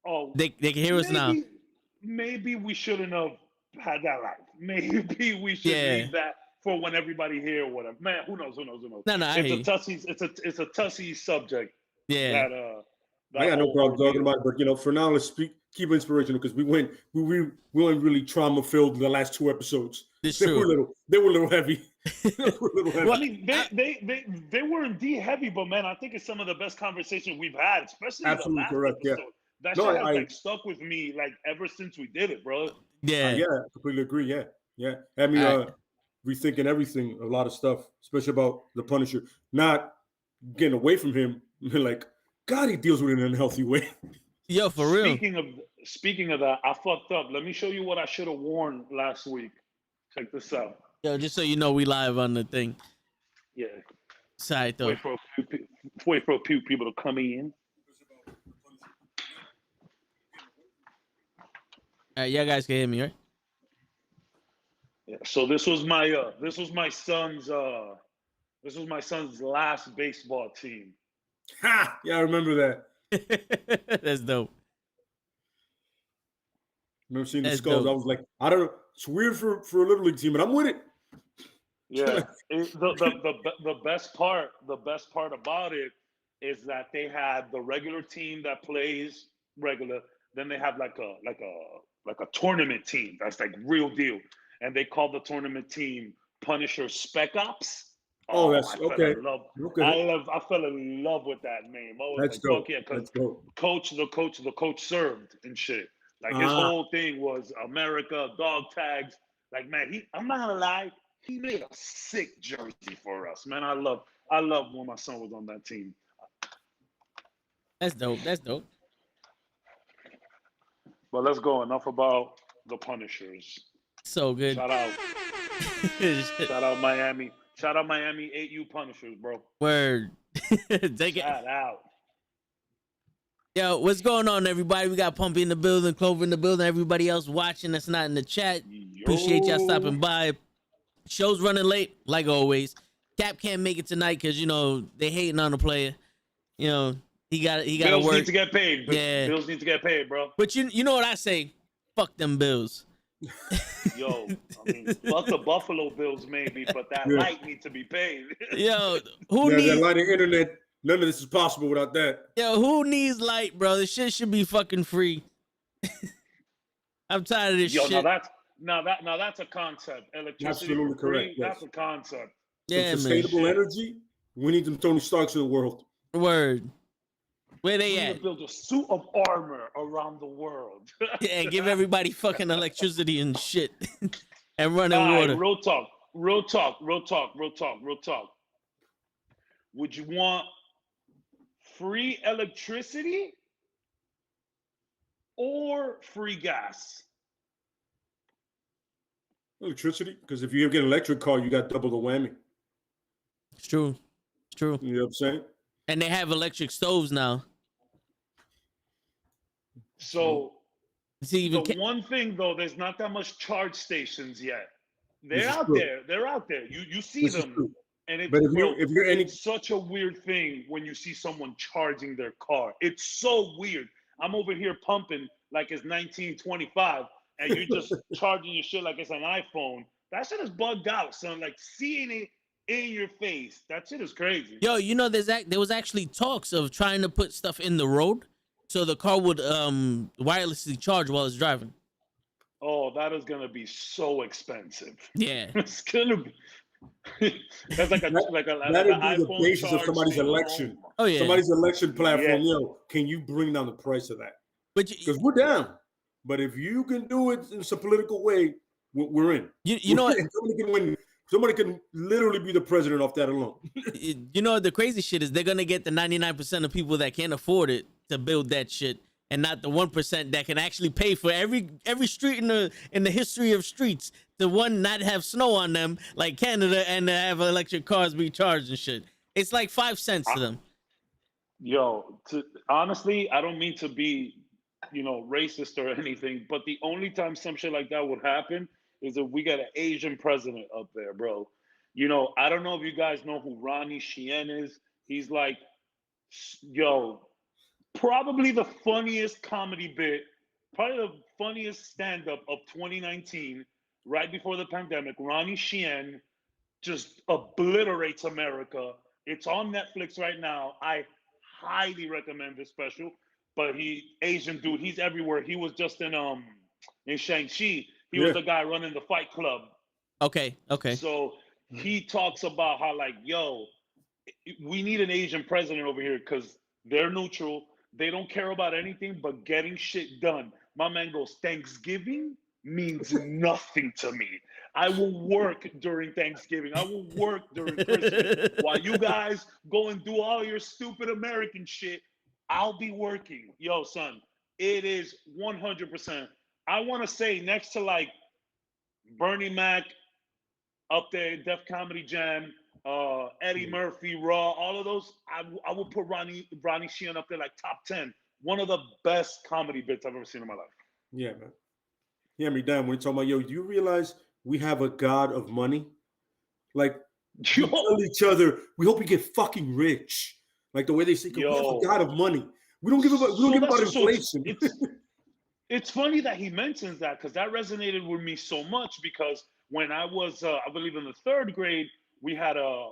Oh, They can hear us now. maybe we shouldn't have had that life. Maybe we should Yeah. leave that for when everybody here or whatever. Man, who knows? Who knows? Who knows? No, I It's hear a you. touchy subject Yeah. that I that got no whole problem talking ordeal. about it, but for now, let's keep it inspirational because we went really trauma filled the last 2 episodes. It's They true. were a little heavy. They were a little heavy. I mean, they were indeed heavy, but man, I think it's some of the best conversation we've had, especially the Absolutely last correct. Yeah. episode. That No, shit has I like stuck with me like ever since we did it, bro. Yeah. I completely agree. Yeah. Had me rethinking everything, a lot of stuff, especially about the Punisher, not getting away from him. Like, God, he deals with it in an unhealthy way. Yo, for real. Speaking of that, I fucked up. Let me show you what I should have worn last week. Check this out. Yo, just so you know, we live on the thing. Yeah. Side though. Wait for a few people to come in. Yeah, guys can hear me, right? Yeah. So this was my son's last baseball team. Ha! Yeah, I remember that. That's dope. Remember seeing the That's skulls? dope. I was like, I don't know. It's weird for a little league team, but I'm with it. Yeah. The best part about it is that they had the regular team that plays regular. Then they have like a tournament team that's like real deal, and they call the tournament team Punisher Spec Ops. Oh, that's okay. I fell in love with that name. I was That's like, dope. fuck yeah, because That's dope. the coach served and shit. Like his whole thing was America, dog tags. Like, man, I'm not gonna lie, he made a sick jersey for us, man. I love when my son was on that team. That's dope. That's dope. But let's go. Enough about the Punishers. So good. Shout out Miami. Shout out Miami 8U Punishers, bro. Word. Take Shout it. out. Yo, what's going on, everybody? We got Pumpy in the building, Clover in the building, everybody else watching that's not in the chat. Appreciate y'all stopping by. Show's running late, like always. Cap can't make it tonight because they hating on the player. He got to Bills work. need to get paid. Yeah. Bills need to get paid, bro. But you know what I say? Fuck them Bills. Yo, I mean, fuck the Buffalo Bills maybe, but that light needs to be paid. Yo, who that needs light of internet? None of this is possible without that. Yo, who needs light, bro? This shit should be fucking free. I'm tired of this shit. Now that's a concept. Electricity Absolutely for free, correct. Yes. That's a concept. Yeah, Some sustainable energy. We need them Tony Starks of the world. Word. Where they We at? need to build a suit of armor around the world. Yeah, give everybody fucking electricity and shit. And running water. Real talk. Would you want free electricity or free gas? Electricity, because if you get an electric car, you got double the whammy. It's true. You know what I'm saying? And they have electric stoves now. So the one thing though, there's not that much charge stations yet. They're out there. You see them. And it's such a weird thing when you see someone charging their car. It's so weird. I'm over here pumping like it's 1925, and you're just charging your shit like it's an iPhone. That shit is bugged out, son. Like seeing it in your face, that shit is crazy. Yo, there was actually talks of trying to put stuff in the road so the car would wirelessly charge while it's driving. Oh, that is gonna be so expensive. Yeah, it's gonna be. That's like that'd be the basis of somebody's election. Oh yeah, somebody's election platform. Yeah. Yo, can you bring down the price of that? Because we're down. But if you can do it in some political way, we're in. You know what? Somebody can win. Somebody can literally be the president off that alone. You know the crazy shit is they're gonna get the 99% of people that can't afford it to build that shit, and not the 1% that can actually pay for every street in the history of streets. The one not have snow on them like Canada and have electric cars be charged and shit. It's like 5 cents to them. Yo, honestly, I don't mean to be, racist or anything, but the only time some shit like that would happen is if we got an Asian president up there, bro. I don't know if you guys know who Ronnie Chien is. He's like, yo, probably the funniest comedy bit, probably the funniest stand-up of 2019, right before the pandemic. Ronnie Chien just obliterates America. It's on Netflix right now. I highly recommend this special. But Asian dude, he's everywhere. He was just in Shang-Chi. He was the guy running the Fight Club. Okay. So he talks about how, like, yo, we need an Asian president over here because they're neutral. They don't care about anything but getting shit done. My man goes, Thanksgiving means nothing to me. I will work during Thanksgiving. I will work during Christmas. While you guys go and do all your stupid American shit, I'll be working. Yo, son, it is 100%. I want to say next to like Bernie Mac up there, Def Comedy Jam, Eddie Murphy, Raw, all of those, I would put Ronnie Chien up there like top 10. One of the best comedy bits I've ever seen in my life. Yeah, man. Yeah, me damn. We're talking about, yo, do you realize we have a god of money? Like, we tell each other, we hope we get fucking rich. Like the way they say, we have a god of money. We don't give about inflation. It's funny that he mentions that because that resonated with me so much because when I was, I believe in the 3rd grade, we had a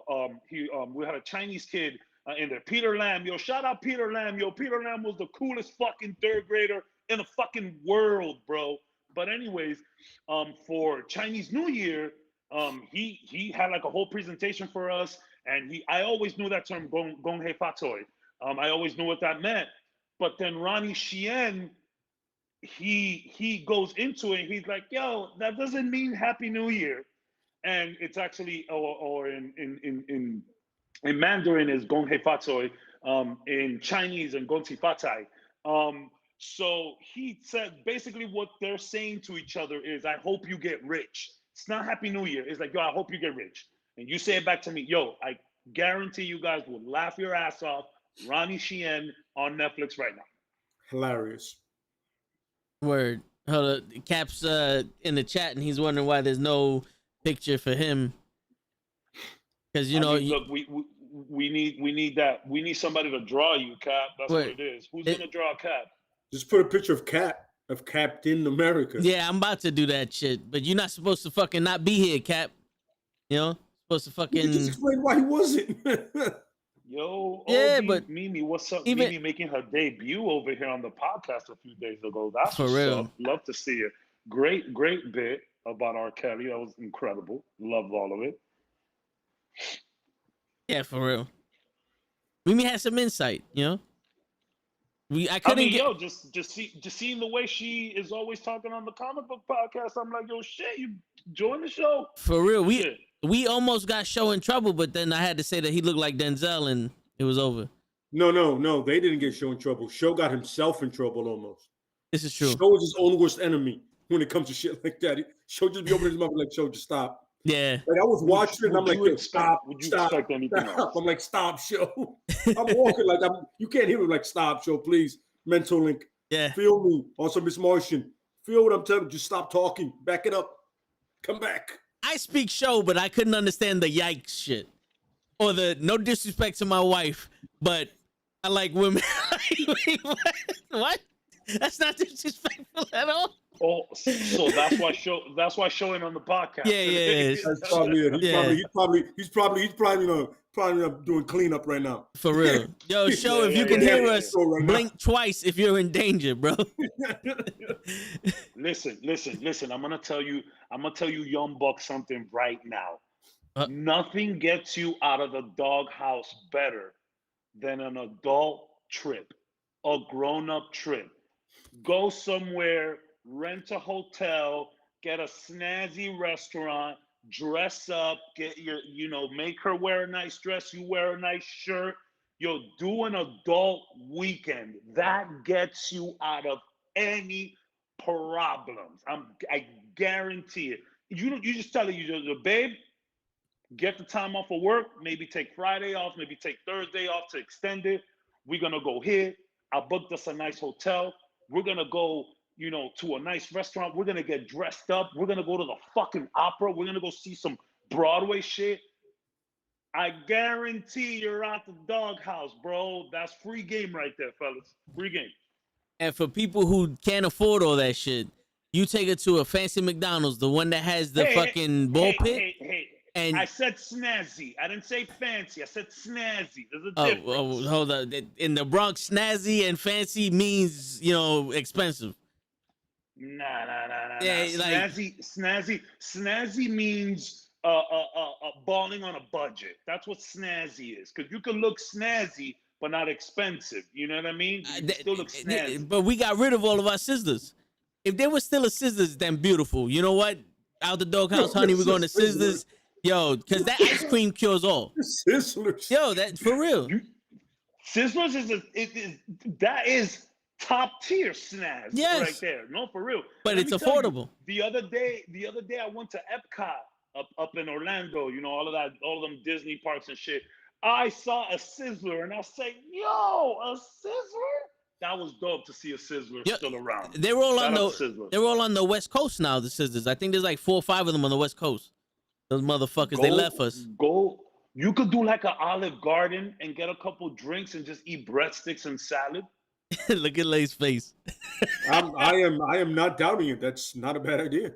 Chinese kid in there, Peter Lam. Yo, shout out Peter Lam. Yo, Peter Lam was the coolest fucking 3rd grader in the fucking world, bro. But anyways, for Chinese New Year, he had like a whole presentation for us, and I always knew that term gong hei fatoi. I always knew what that meant. But then Ronnie Chien, he goes into it. He's like, yo, that doesn't mean Happy New Year, and it's actually or in Mandarin is gong hei fatoi. In Chinese and gong ti fatai. So he said basically what they're saying to each other is, I hope you get rich. It's not Happy New Year. It's like, yo, I hope you get rich. And you say it back to me, yo, I guarantee you guys will laugh your ass off. Ronnie Chien on Netflix right now. Hilarious. Word. Hold up. Cap's in the chat and he's wondering why there's no picture for him. Because, look, we need that. We need somebody to draw you, Cap. That's what it is. Who's going to draw Cap? Just put a picture of Captain America. Yeah, I'm about to do that shit, but you're not supposed to fucking not be here, Cap. Supposed to fucking. You just explain why he wasn't. Yo, yeah, but Mimi, what's up? Mimi making her debut over here on the podcast a few days ago. That's for real. Up. Love to see it. Great bit about R. Kelly. That was incredible. Loved all of it. Yeah, for real. Mimi has some insight, Just seeing the way she is always talking on the comic book podcast, I'm like, yo, shit, you join the show. For real, we almost got Show in trouble, but then I had to say that he looked like Denzel, and it was over. No, they didn't get Show in trouble. Show got himself in trouble almost. This is true. Show is his own worst enemy when it comes to shit like that. Show just be opening his mouth like, Show, just stop. Yeah. Like I was watching and I'm like, stop. Would you expect anything else? I'm like, stop, Show. I'm walking like you can't hear me like, stop, Show, please. Mental link. Yeah. Feel me on some Miss Martian. Feel what I'm telling you. Just stop talking. Back it up. Come back. I speak Show, but I couldn't understand the yikes shit. Or the no disrespect to my wife, but I like women. What? That's not disrespectful at all. Oh, so that's why showing on the podcast. Yeah. That's probably it. He's probably doing cleanup right now. For real. Yo, Show, if you can hear us, blink twice if you're in danger, bro. Listen. I'm gonna tell you, Young Buck, something right now. Nothing gets you out of the doghouse better than an adult trip, a grown-up trip. Go somewhere, rent a hotel, get a snazzy restaurant, dress up, get make her wear a nice dress, you wear a nice shirt. Yo, do an adult weekend. That gets you out of any problems. I guarantee it. You just tell her, babe, get the time off of work, maybe take Friday off, maybe take Thursday off to extend it. We're gonna go here. I booked us a nice hotel. We're gonna go, to a nice restaurant. We're gonna get dressed up. We're gonna go to the fucking opera. We're gonna go see some Broadway shit. I guarantee you're out the doghouse, bro. That's free game right there, fellas. Free game. And for people who can't afford all that shit, you take it to a fancy McDonald's, the one that has the fucking ball pit. And I said snazzy. I didn't say fancy. I said snazzy. There's a difference. Oh, hold on. In the Bronx, snazzy and fancy means, expensive. Nah. Yeah, snazzy means balling on a budget. That's what snazzy is. Because you can look snazzy, but not expensive. You know what I mean? You still look snazzy. But we got rid of all of our Sizzlers. If there was still a Sizzlers, then beautiful. You know what? Out the doghouse, honey, we're going to Sizzlers. Yo, because that ice cream cures all. Sizzlers. Yo, that for real. Sizzlers is top tier snacks right there. No, for real. But it's affordable. The other day I went to Epcot up in Orlando. All of them Disney parks and shit. I saw a Sizzler and I say, yo, a Sizzler? That was dope to see a Sizzler still around. They're all on the West Coast now, the Sizzlers. I think there's like 4 or 5 of them on the West Coast. Those motherfuckers, they left us. You could do like an Olive Garden and get a couple drinks and just eat breadsticks and salad. Look at Lay's face. I am not doubting it. That's not a bad idea.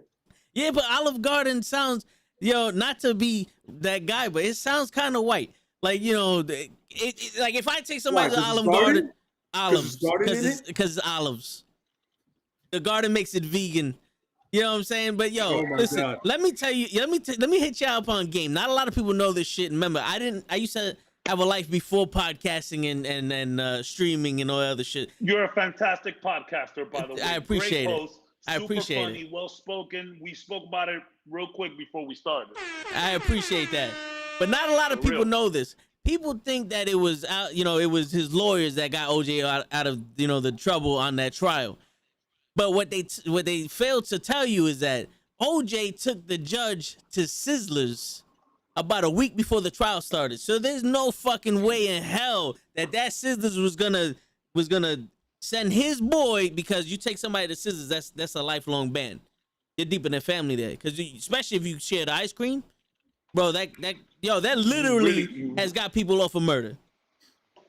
Yeah, but Olive Garden sounds, not to be that guy, but it sounds kind of white. Like, like if I take somebody to Olive Garden, olives, because it's olives. The garden makes it vegan. You know what I'm saying? But listen, God. Let me tell you, let me hit y'all up on game. Not a lot of people know this shit. Remember, I used to have a life before podcasting and streaming and all that other shit. You're a fantastic podcaster, by the way. I appreciate it. I appreciate funny, it. Well spoken. We spoke about it real quick before we started. I appreciate that. But not a lot of people know this. People think that it was it was his lawyers that got OJ out of the trouble on that trial. But what they failed to tell you is that OJ took the judge to Sizzlers about a week before the trial started. So there's no fucking way in hell that Sizzlers was gonna send his boy, because you take somebody to Sizzlers, that's a lifelong ban. You're deep in their family there, because especially if you share the ice cream, bro. That literally has got people off of murder.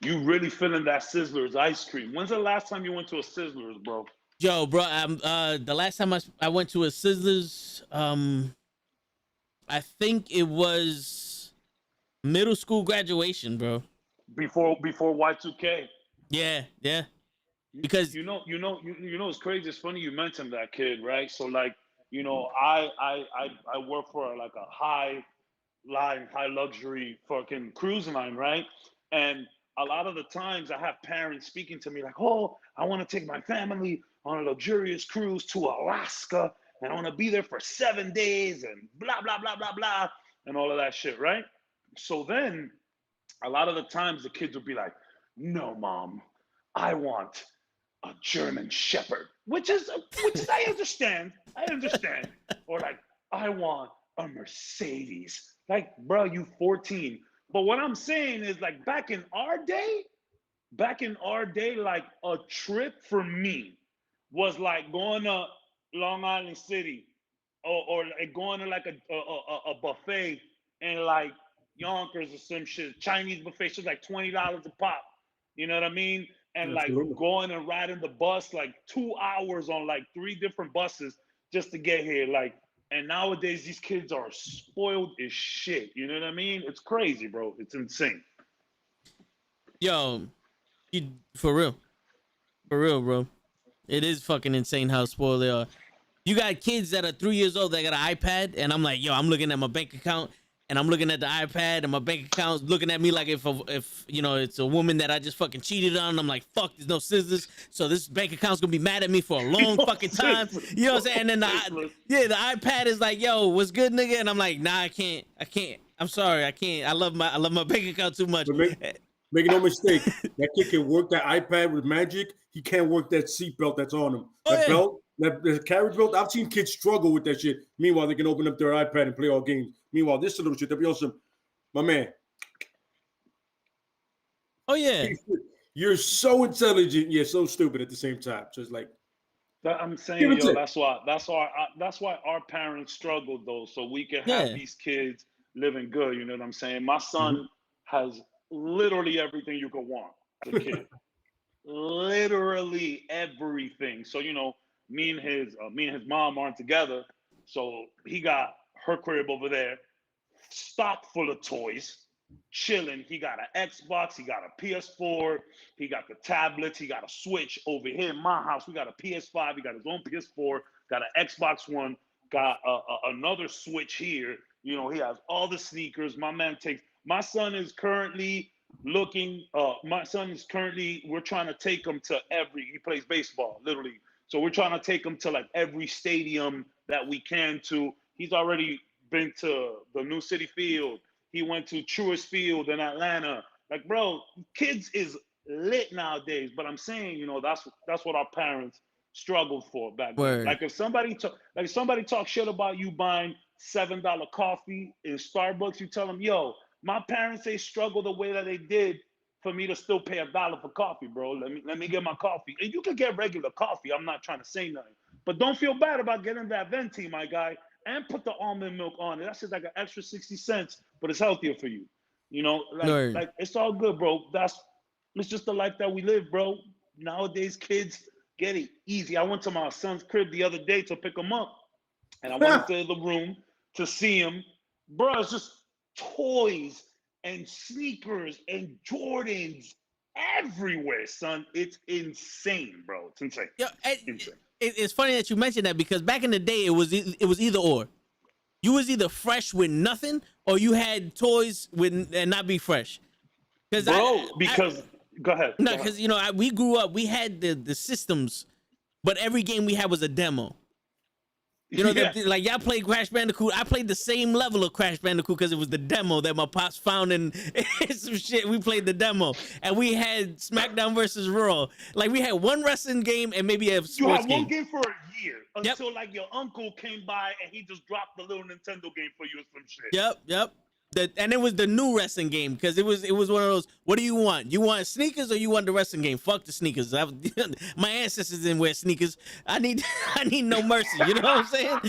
You really feeling that Sizzlers ice cream? When's the last time you went to a Sizzlers, bro? Yo, bro, the last time I went to a Sizzlers, I think it was middle school graduation, bro. Before Y2K. Yeah. Because it's crazy. It's funny you mentioned that, kid, right? So like, I work for like a high luxury fucking cruise line, right? And a lot of the times I have parents speaking to me like, oh, I want to take my family on a luxurious cruise to Alaska, and I want to be there for 7 days and blah, blah, blah, blah, blah, and all of that shit, right? So then a lot of the times the kids would be like, no, mom, I want a German Shepherd, which is I understand. Or like, I want a Mercedes. Like, bro, you 14. But what I'm saying is, like, back in our day, like a trip for me was like going to Long Island City or like going to like a buffet in like Yonkers or some shit, Chinese buffet, shit like $20 a pop. You know what I mean? And absolutely. Like going and riding the bus like 2 hours on like 3 different buses just to get here. Like, and nowadays these kids are spoiled as shit. You know what I mean? It's crazy, bro. It's insane. Yo, for real, bro. It is fucking insane how spoiled they are. You got kids that are 3 years old that got an iPad, and I'm like, yo, I'm looking at my bank account, and I'm looking at the iPad, and my bank account's looking at me like if it's a woman that I just fucking cheated on. I'm like, fuck, there's no scissors, so this bank account's gonna be mad at me for a long fucking time. You know what I'm saying? And then the iPad is like, yo, what's good, nigga? And I'm like, nah, I can't. I'm sorry, I can't. I love my bank account too much. Make no mistake, that kid can work that iPad with magic. He can't work that seatbelt that's on him. Belt, that carriage belt. I've seen kids struggle with that shit. Meanwhile, they can open up their iPad and play all games. Meanwhile, this little shit, they'll be awesome. My man. Oh yeah. You're so intelligent, yet so stupid at the same time. So it's like I'm saying, yo, that's why our parents struggled though, so we can have these kids living good. You know what I'm saying? My son has literally everything you could want as a kid. Literally everything. So, you know, me and his mom aren't together. So he got her crib over there, stocked full of toys, chilling. He got an Xbox, he got a PS4, he got the tablets, he got a Switch. Over here in my house, we got a PS5, he got his own PS4, got an Xbox One, got another Switch here. You know, he has all the sneakers. My son is currently we're trying to take him to he plays baseball, literally. So we're trying to take him to like every stadium that we can to. He's already been to the New City Field. He went to Truist Field in Atlanta. Like, bro, kids is lit nowadays. But I'm saying, you know, that's what our parents struggled for back then. Like if somebody talk shit about you buying $7 coffee in Starbucks, you tell them, yo, my parents, they struggled the way that they did for me to still pay $1 for coffee, bro. Let me get my coffee. And you could get regular coffee. I'm not trying to say nothing. But don't feel bad about getting that venti, my guy, and put the almond milk on it. That's just like an extra 60 cents, but it's healthier for you. You know, like it's all good, bro. It's just the life that we live, bro. Nowadays, kids get it easy. I went to my son's crib the other day to pick him up, and I went into the room to see him. Bro, it's just toys and sneakers and Jordans everywhere, son. It's insane, bro. It's insane. Yeah, it's funny that you mentioned that because back in the day, it was either or. You was either fresh with nothing or you had toys and not be fresh. Go ahead. No, because you know we grew up. We had the systems, but every game we had was a demo. You know, like y'all played Crash Bandicoot. I played the same level of Crash Bandicoot because it was the demo that my pops found in some shit. We played the demo, and we had SmackDown versus Raw. Like we had one wrestling game and maybe a sports game. You had one game for a year until like your uncle came by and he just dropped the little Nintendo game for you or some shit. Yep. And it was the new wrestling game because it was one of those. What do you want? You want sneakers or you want the wrestling game? Fuck the sneakers. My ancestors didn't wear sneakers. I need no mercy. You know what I'm saying?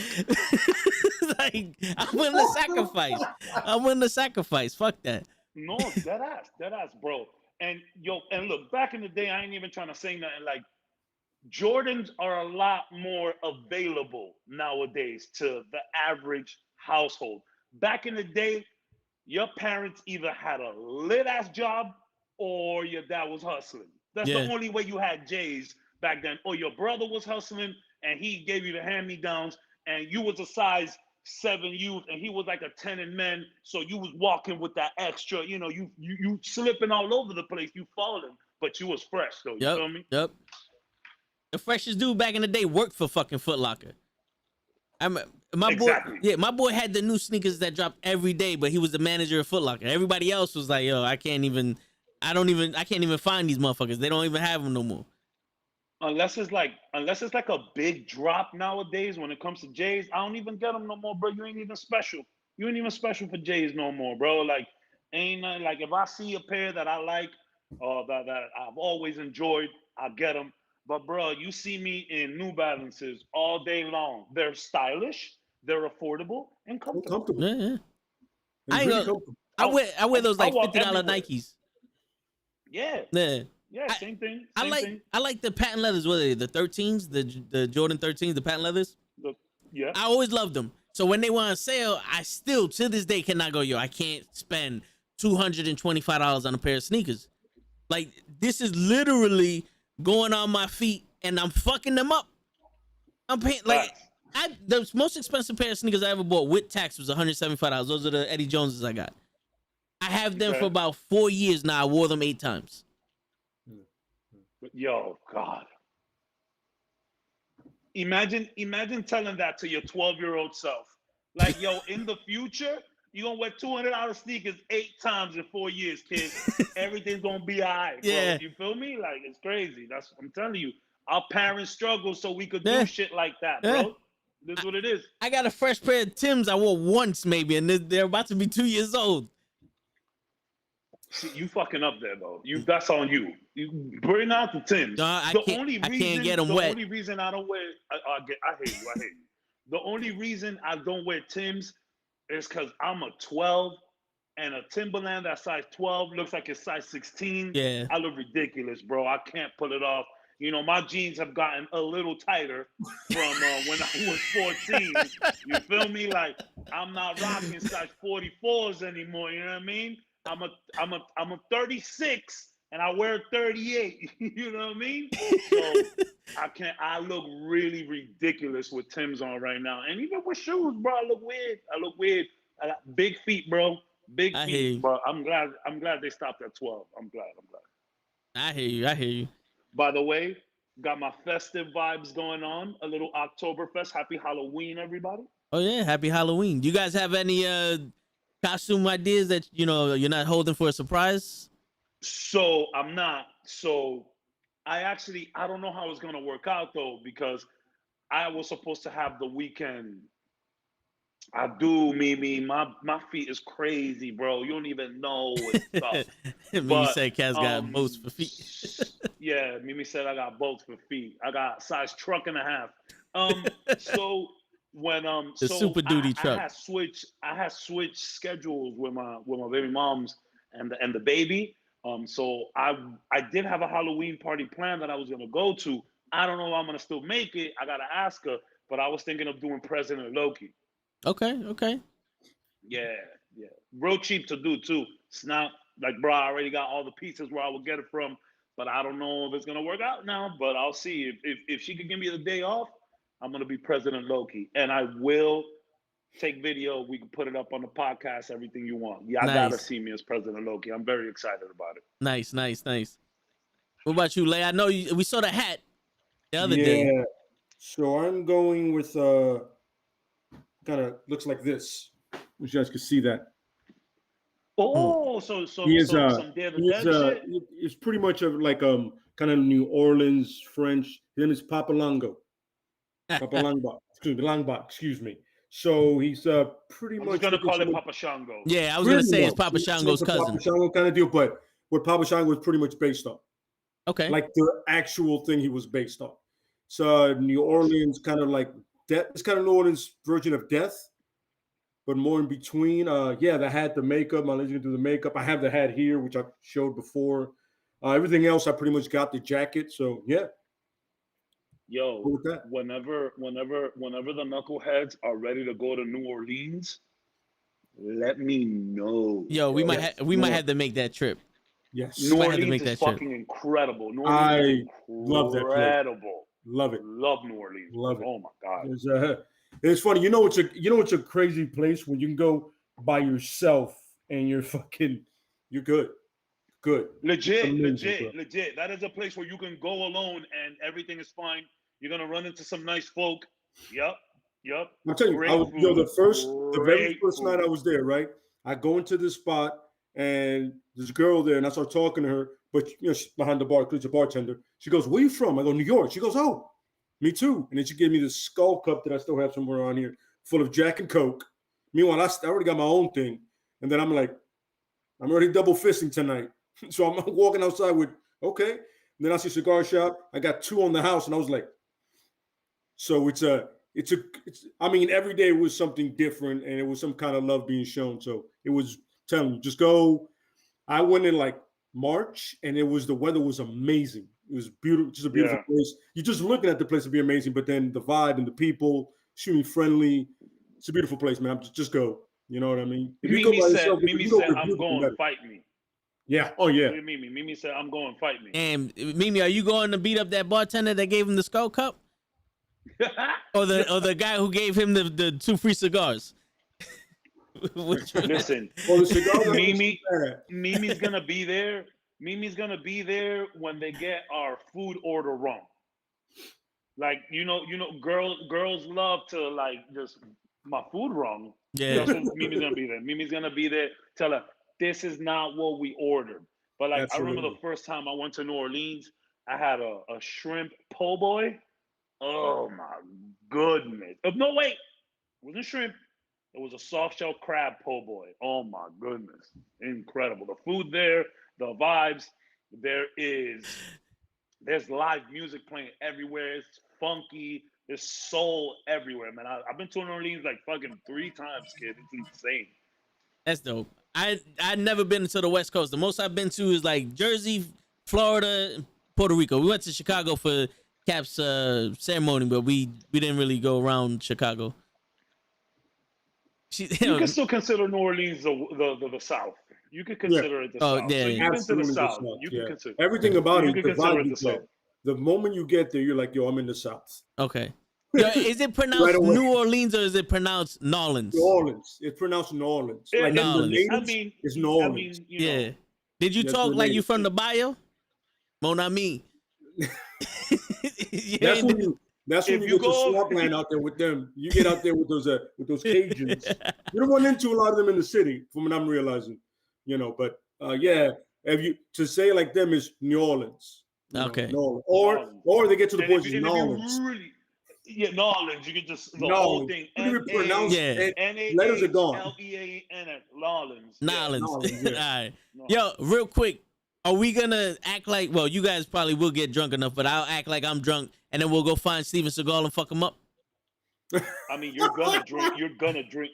Like I'm willing to sacrifice. Fuck that. No, dead ass, bro. And look, back in the day, I ain't even trying to say nothing. Like Jordans are a lot more available nowadays to the average household. Back in the day, your parents either had a lit-ass job or your dad was hustling. That's the only way you had J's back then. Or your brother was hustling and he gave you the hand-me-downs and you was a size 7 youth and he was like a 10 in men. So you was walking with that extra, you know, you slipping all over the place, you falling, but you was fresh though, you feel me? Yep. The freshest dude back in the day worked for fucking Foot Locker. My boy had the new sneakers that dropped every day, but he was the manager of Foot Locker. Everybody else was like, yo, I can't even find these motherfuckers. They don't even have them no more. Unless it's like a big drop nowadays when it comes to J's, I don't even get them no more, bro. You ain't even special. You ain't even special for J's no more, bro. Like, ain't nothing, like if I see a pair that I like, that I've always enjoyed, I get them. But bro, you see me in New Balances all day long. They're stylish, they're affordable, and comfortable. Yeah. I wear those like $50 Nikes. Yeah, same thing. I like the patent leathers. What are they? The 13s, the Jordan 13s, the patent leathers. I always loved them. So when they were on sale, I still to this day cannot go. Yo, I can't spend $225 on a pair of sneakers. Like this is literally going on my feet and I'm fucking them up. I'm paying like the most expensive pair of sneakers I ever bought with tax was $175. Those are the Eddie Joneses I got. I have them for about 4 years now. I wore them 8 times. Yo, God. Imagine telling that to your 12-year-old self. Like, yo, in the future, you're going to wear $200 sneakers 8 times in 4 years, kid. Everything's going to be all right, bro. Yeah. You feel me? Like, it's crazy. I'm telling you. Our parents struggled so we could do shit like that, bro. This is what it is. I got a fresh pair of Timbs I wore once, maybe, and they're about to be 2 years old. See, you fucking up there, though. That's on you. You bring out the Timbs. I can't get them wet. The only reason I don't wear... I hate you. The only reason I don't wear Timbs is because I'm a 12 and a Timberland that size 12 looks like it's size 16. Yeah. I look ridiculous, bro. I can't pull it off. You know, my jeans have gotten a little tighter from when I was 14. You feel me? Like, I'm not rocking size 44s anymore. You know what I mean? I'm a 36 and I wear 38. You know what I mean? So I look really ridiculous with Tim's on right now. And even with shoes, bro, I look weird. I got big feet, bro. Big feet. But I'm glad they stopped at 12. I'm glad. I hear you. By the way, got my festive vibes going on. A little Oktoberfest. Happy Halloween, everybody. Oh yeah, happy Halloween. Do you guys have any costume ideas that you're not holding for a surprise? So I'm not. So I don't know how it's gonna work out though, because I was supposed to have the weekend. I do, Mimi. My feet is crazy, bro. You don't even know it's tough. Mimi said Kaz got boats for feet. Yeah, Mimi said I got boats for feet. I got size truck and a half. So when the Super Duty truck. I had switched schedules with my baby moms and the baby. So I did have a Halloween party planned that I was gonna go to. I don't know if I'm gonna still make it. I gotta ask her, but I was thinking of doing President Loki. Okay. Yeah. Real cheap to do too. It's not like, bro, I already got all the pieces where I would get it from, but I don't know if it's gonna work out now. But I'll see. If she could give me the day off, I'm gonna be President Loki, and I will take video. We can put it up on the podcast. Everything you want. Yeah, I gotta see me as President Loki. I'm very excited about it. Nice. What about you, Lay? I know we saw the hat the other day. Yeah. So I'm going with kind of looks like this. You guys can see that. Oh, so some Day of the Dead shit. It's pretty much like kind of New Orleans French. His name is Papa Longo. Excuse me. So he's pretty much gonna call it Papa Shango. Yeah, I was gonna say it's Papa Shango's cousin. Papa Shango kind of deal, but what Papa Shango was pretty much based on. Okay. Like the actual thing he was based on. So New Orleans kind of like death. It's kind of New Orleans version of death, but more in between. The hat, the makeup. My legend do the makeup. I have the hat here, which I showed before. Everything else, I pretty much got the jacket. So yeah. Yo, whenever the knuckleheads are ready to go to New Orleans, let me know. Yo, we might have to make that trip. Yes, New Orleans is fucking incredible. New Orleans love that place. Love it. Love New Orleans. Love it. Oh my god. It's funny. You know it's a crazy place when you can go by yourself and you're good. Legit. That is a place where you can go alone and everything is fine. You're gonna run into some nice folk. Yep. I'm telling you, the very first night I was there, right? I go into this spot and there's a girl there, and I start talking to her. But she's behind the bar, she's a bartender. She goes, "Where are you from?" I go, "New York." She goes, "Oh, me too." And then she gave me this skull cup that I still have somewhere on here, full of Jack and Coke. Meanwhile, I already got my own thing, and then I'm like, I'm already double fisting tonight. So I'm walking outside with okay. And then I see a cigar shop. I got 2 on the house, and I was like, so I mean, every day was something different, and it was some kind of love being shown. So it was telling you, just go. I went in like March, and the weather was amazing. It was beautiful, just a beautiful place. You're just looking at the place to be amazing, but then the vibe and the people, extremely friendly. It's a beautiful place, man. Just go. You know what I mean? Mimi said, "I'm going. Fight me." Yeah. Oh yeah. Mimi said, "I'm going. Fight me." And Mimi, are you going to beat up that bartender that gave him the skull cup? or the guy who gave him the 2 free cigars? Listen, Mimi's gonna be there. Mimi's gonna be there when they get our food order wrong. Like girls love to like just my food wrong. Yeah, so Mimi's gonna be there. Mimi's gonna be there. Tell her this is not what we ordered. But like I remember the first time I went to New Orleans, I had a shrimp po' boy. Oh my goodness! No, wait, it wasn't shrimp. It was a soft shell crab po' boy. Oh my goodness, incredible! The food there, the vibes. There's live music playing everywhere. It's funky. There's soul everywhere, man. I've been to New Orleans like fucking 3 times, kid. It's insane. That's dope. I've never been to the West Coast. The most I've been to is like Jersey, Florida, Puerto Rico. We went to Chicago for Cap's ceremony, but we didn't really go around Chicago. You can still consider New Orleans the South. You could consider it the South. Yeah, so you've been to the South. You can consider everything about it. The vibe the South. The moment you get there, you're like, yo, I'm in the South. Okay. Yo, is it pronounced New Orleans or is it pronounced Nolans? New Orleans. It's pronounced New Orleans. Like Nolans. It's New Orleans. Yeah. Did you talk like you from the bio? Mon ami. That's when you go to swampland out there with them. You get out there with those Cajuns. You don't run into a lot of them in the city, from what I'm realizing. But if you to say like them is New Orleans. Okay. New Orleans. Or they get to the point of New Orleans. New Orleans. You can just the whole thing. Letters are gone. L-E-A-N-S. Nolans. Nolans. All right. Yo, real quick. Are we gonna act like? Well, you guys probably will get drunk enough, but I'll act like I'm drunk, and then we'll go find Steven Seagal and fuck him up. I mean, you're gonna drink. You're gonna drink.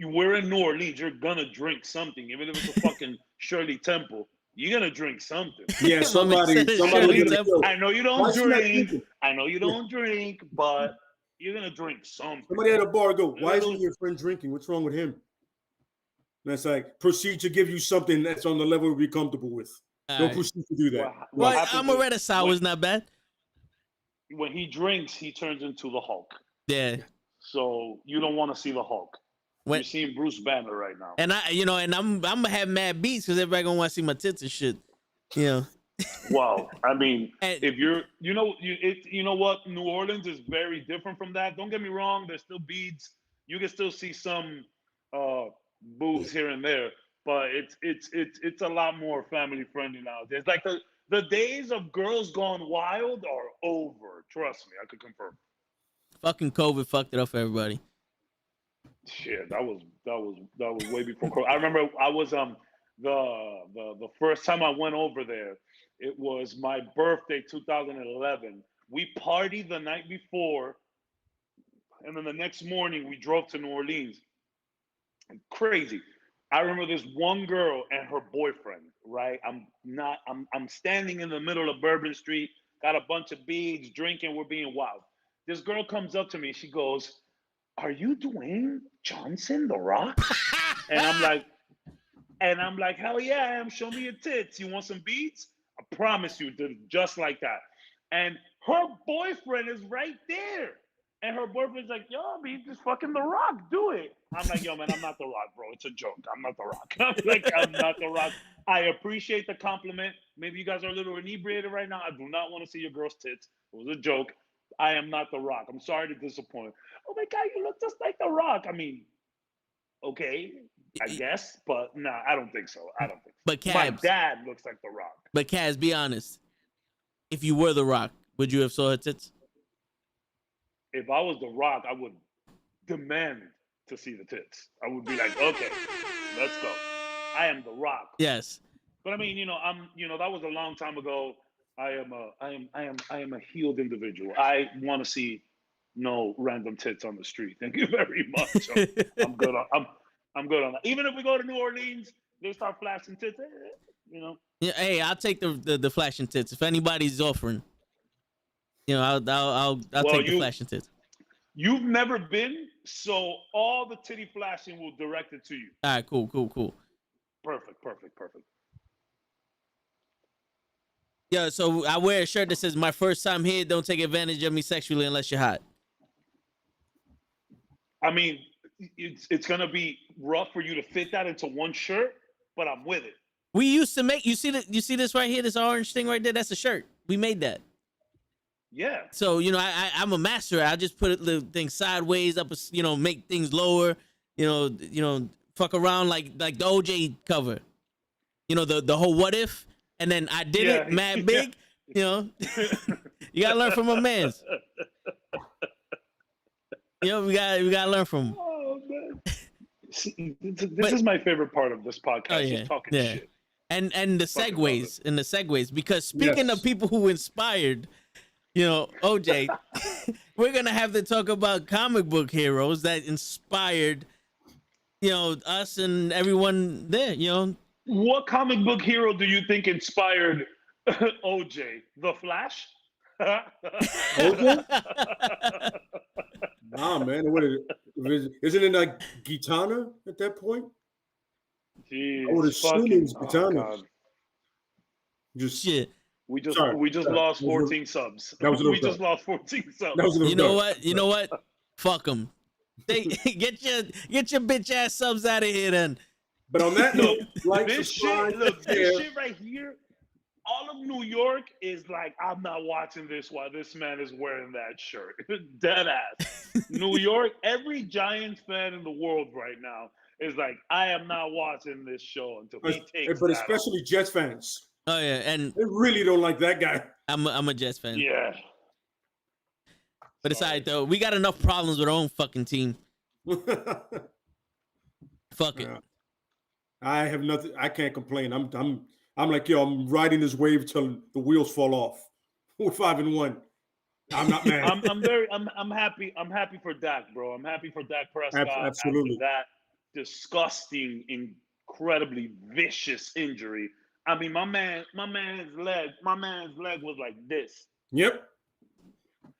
We're in New Orleans. You're gonna drink something, even if it's a fucking Shirley Temple. You're gonna drink something. Yeah, somebody. I know you don't drink. I know you don't drink, but you're gonna drink something. Somebody at a bar go, why isn't your friend drinking? What's wrong with him? And it's like, proceed to give you something that's on the level we'll be comfortable with. Don't proceed to do that. Well, I'm a red sour is not bad. When he drinks, he turns into the Hulk. Yeah. So you don't want to see the Hulk. You're seeing Bruce Banner right now. And I'm gonna have mad beats because everybody gonna want to see my tits and shit. Well, I mean, if you're, you know what, New Orleans is very different from that. Don't get me wrong. There's still beads. You can still see some boobs here and there. But it's a lot more family friendly nowadays. Like the days of girls gone wild are over. Trust me, I could confirm. Fucking COVID fucked it up for everybody. Shit, that was way before COVID. I remember I was the first time I went over there. It was my birthday, 2011. We partied the night before, and then the next morning we drove to New Orleans. Crazy. I remember this one girl and her boyfriend, right? I'm standing in the middle of Bourbon Street, got a bunch of beads, drinking, we're being wild. This girl comes up to me, she goes, "Are you Dwayne Johnson, The Rock?" and I'm like, hell yeah, I am. Show me your tits. You want some beads? I promise you, just like that. And her boyfriend is right there. And her boyfriend's like, yo, I mean, just fucking The Rock, do it. I'm like, yo, man, I'm not The Rock, bro. It's a joke. I'm not The Rock. I'm not The Rock. I appreciate the compliment. Maybe you guys are a little inebriated right now. I do not want to see your girl's tits. It was a joke. I am not The Rock. I'm sorry to disappoint. Oh my God, you look just like The Rock. I mean, okay, I guess, but nah, I don't think so. But Cabs, my dad looks like The Rock. But Kaz, be honest. If you were The Rock, would you have saw her tits? If I was The Rock, I would demand to see the tits. I would be like, okay, let's go. I am The Rock. Yes. But I mean, that was a long time ago. I am a healed individual. I want to see no random tits on the street. Thank you very much. I'm good on that. Even if we go to New Orleans, they start flashing tits. Yeah. Hey, I'll take the flashing tits if anybody's offering. I'll take the flashing tits. You've never been, so all the titty flashing will direct it to you. All right, cool. Perfect. Yeah, so I wear a shirt that says, "My first time here, don't take advantage of me sexually unless you're hot." I mean, it's gonna be rough for you to fit that into one shirt, but I'm with it. We used to make, you see this right here, this orange thing right there? That's a shirt. We made that. Yeah. So, I'm a master. I just put the thing sideways up, make things lower, fuck around like the OJ cover. The whole what if, and then I did it mad big, You gotta learn from a man's. We gotta learn from him. Oh man. This is my favorite part of this podcast. Oh, yeah, just talking shit. And the segues, because speaking of people who inspired, OJ, we're gonna have to talk about comic book heroes that inspired, us and everyone there. What comic book hero do you think inspired OJ? The Flash? OJ? Nah, man. Isn't it like Gitana at that point? Jeez, I would assume it was Gitana. God. Just shit. We just lost 14 subs. We just lost 14 subs. You know what? Fuck them. Get your bitch ass subs out of here then. But on that note, this shit right here, all of New York is like, I'm not watching this while this man is wearing that shirt. Dead ass. New York, every Giants fan in the world right now is like, I am not watching this show until he takes. But especially Jets fans. Oh yeah, and they really don't like that guy. I'm a Jets fan. Yeah. But it's all right though. We got enough problems with our own fucking team. Fuck it. I have nothing. I can't complain. I'm like, I'm riding this wave till the wheels fall off. We're 5-1. I'm not mad. I'm happy. I'm happy for Dak, bro. I'm happy for Dak Prescott. Absolutely. After that disgusting, incredibly vicious injury. I mean, my man's leg was like this. Yep.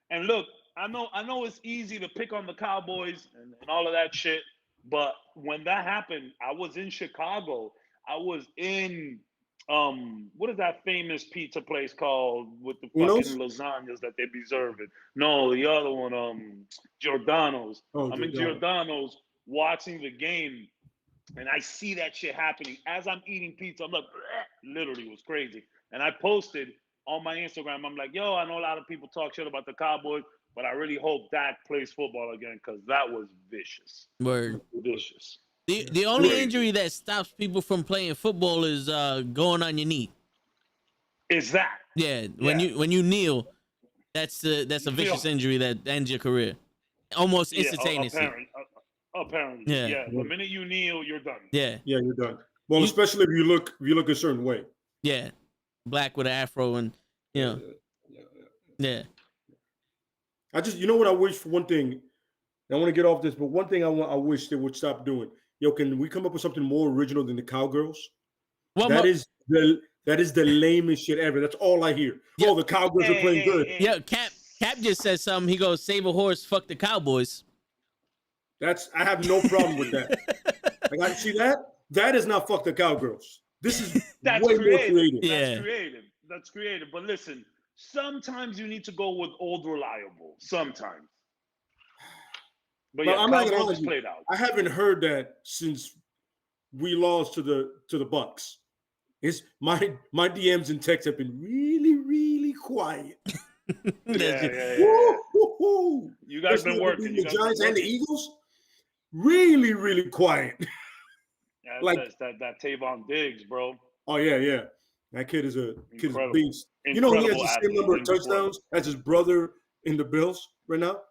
And look, I know it's easy to pick on the Cowboys and all of that shit, but when that happened, I was in Chicago. I was in what is that famous pizza place called with the fucking lasagnas that they be serving? No, the other one, Giordano's. I'm in Giordano's watching the game, and I see that shit happening as I'm eating pizza. I'm like, literally, it was crazy. And I posted on my Instagram, I'm like, yo, I know a lot of people talk shit about the Cowboys, but I really hope Dak plays football again because that was vicious. Word. Vicious. The only injury that stops people from playing football is going on your knee. Is that? Yeah. When you kneel, that's a vicious injury that ends your career almost instantaneously. Apparently. Yeah. The minute you kneel, you're done. Yeah. Yeah, you're done. Well, especially if you look a certain way. Yeah. Black with an afro and Yeah. I just, what I wish for one thing. I want to get off this, but one thing I wish they would stop doing. Yo, can we come up with something more original than the Cowgirls? Well, that is the lamest shit ever. That's all I hear. Yep. Oh, the Cowgirls are playing good. Yeah, Cap just said something. He goes, "Save a horse, fuck the Cowboys." I have no problem with that. I see that. That is not fuck the Cowgirls. This is way more creative. Yeah. That's creative. But listen, sometimes you need to go with old reliable. Sometimes. But I'm not gonna just played out. I haven't heard that since we lost to the Bucks. It's my DMs and texts have been really, really quiet. Yeah. You guys been working. The Giants and the Eagles, really, really quiet. Yeah, like that Tavon Diggs, bro. Oh yeah. That kid is a beast. He has the same number of touchdowns as his brother in the Bills right now.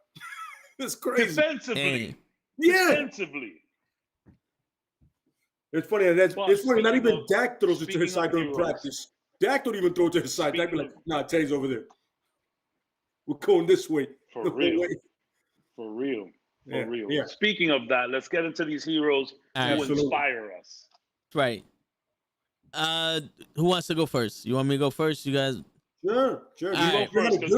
It's crazy. Defensively. Yeah. Defensively. It's funny. It's funny. Not even Dak throws it to his side during practice. Dak don't even throw it to his side. Dak be like, nah, Teddy's over there. We're going this way. For real. Yeah. Speaking of that, let's get into these heroes who inspire us. Right. Who wants to go first? You want me to go first? You guys? Sure. You go first because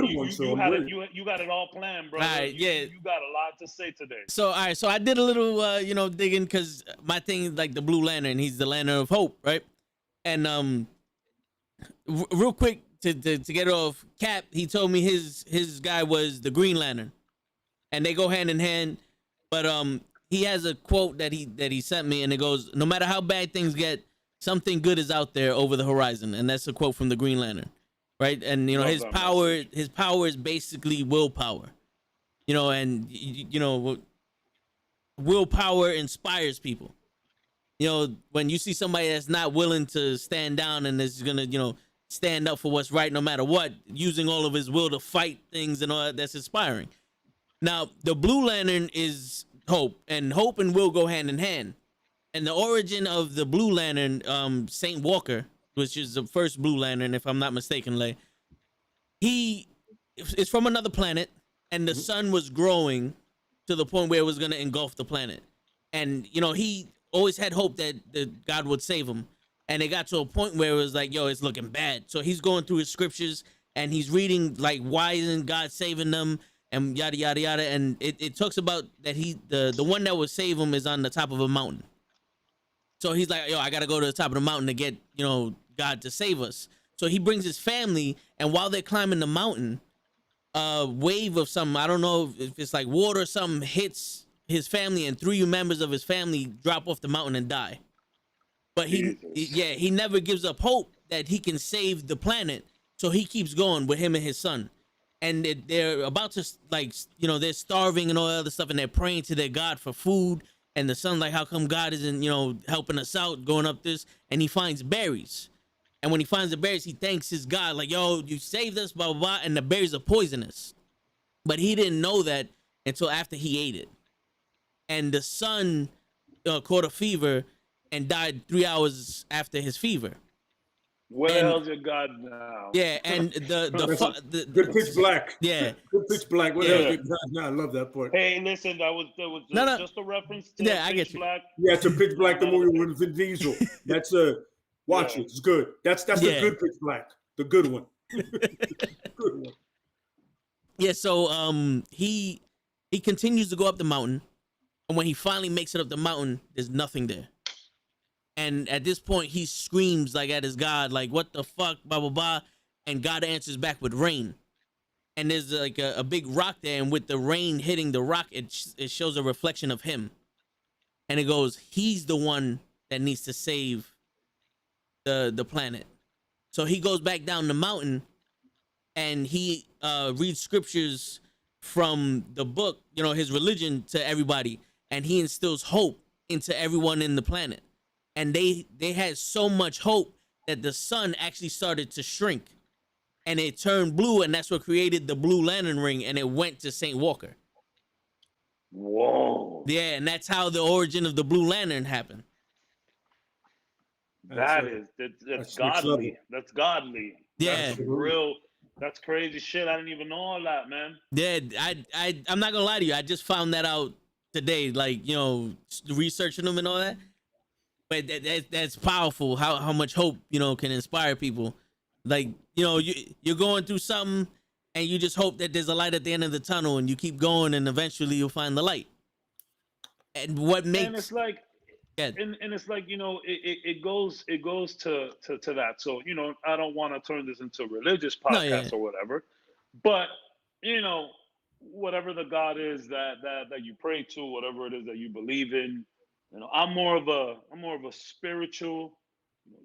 you got it all planned, bro. All right, you got a lot to say today. So, all right. So I did a little, digging because my thing is like the Blue Lantern. He's the Lantern of Hope, right? And real quick to get off Cap, he told me his guy was the Green Lantern, and they go hand in hand. But he has a quote that he sent me, and it goes, "No matter how bad things get, something good is out there over the horizon," and that's a quote from the Green Lantern. Right, and his power is basically willpower, and willpower inspires people. When you see somebody that's not willing to stand down and is gonna, stand up for what's right no matter what, using all of his will to fight things and all that's inspiring. Now, the Blue Lantern is hope, and hope and will go hand in hand. And the origin of the Blue Lantern, Saint Walker, which is the first Blue Lantern, if I'm not mistaken, he is from another planet, and the sun was growing to the point where it was going to engulf the planet. And, you know, he always had hope that God would save him. And it got to a point where it was like, yo, it's looking bad. So he's going through his scriptures and he's reading, like, why isn't God saving them? And yada, yada, yada. And it talks about that the one that would save him is on the top of a mountain. So he's like, yo, I got to go to the top of the mountain to get, you know, God to save us. So he brings his family. And while they're climbing the mountain, a wave of something, I don't know if it's like water or something, hits his family, and 3 members of his family drop off the mountain and die. But he never gives up hope that he can save the planet. So he keeps going with him and his son. And they're about to, like, you know, they're starving and all that other stuff, and they're praying to their God for food. And the son's like, how come God isn't, you know, helping us out, going up this? And he finds berries. And when he finds the berries, he thanks his God, like, yo, you saved us, blah, blah, blah. And the berries are poisonous. But he didn't know that until after he ate it. And the son caught a fever and died 3 hours after his fever. Where's your God now? Yeah, and the good pitch black. Yeah, good pitch black. What else? No, I love that part. Hey, listen, that was just a reference to I get you. Black. Yeah, it's a pitch black. The movie with Vin Diesel. That's watch it. It's good. That's the good pitch black. The good one. Good one. Yeah. So he continues to go up the mountain, and when he finally makes it up the mountain, there's nothing there. And at this point, he screams like at his God, like, what the fuck, blah, blah, blah. And God answers back with rain. And there's like a big rock there. And with the rain hitting the rock, it shows a reflection of him. And it goes, he's the one that needs to save the planet. So he goes back down the mountain and he reads scriptures from the book, you know, his religion, to everybody. And he instills hope into everyone in the planet. And they had so much hope that the sun actually started to shrink, and it turned blue, and that's what created the Blue Lantern ring, and it went to St. Walker. Whoa. Yeah, and that's how the origin of the Blue Lantern happened. That's godly. That's godly. Yeah. That's crazy shit. I didn't even know all that, man. Yeah, I'm not gonna lie to you. I just found that out today, like, you know, researching them and all that. But that's powerful, how much hope, you know, can inspire people. Like, you know, you're going through something and you just hope that there's a light at the end of the tunnel, and you keep going, and eventually you'll find the light. And what makes... And it's like, and it's like, you know, it goes to that. So, you know, I don't want to turn this into a religious podcast or whatever, but, you know, whatever the God is that you pray to, whatever it is that you believe in, you know, I'm more of a spiritual,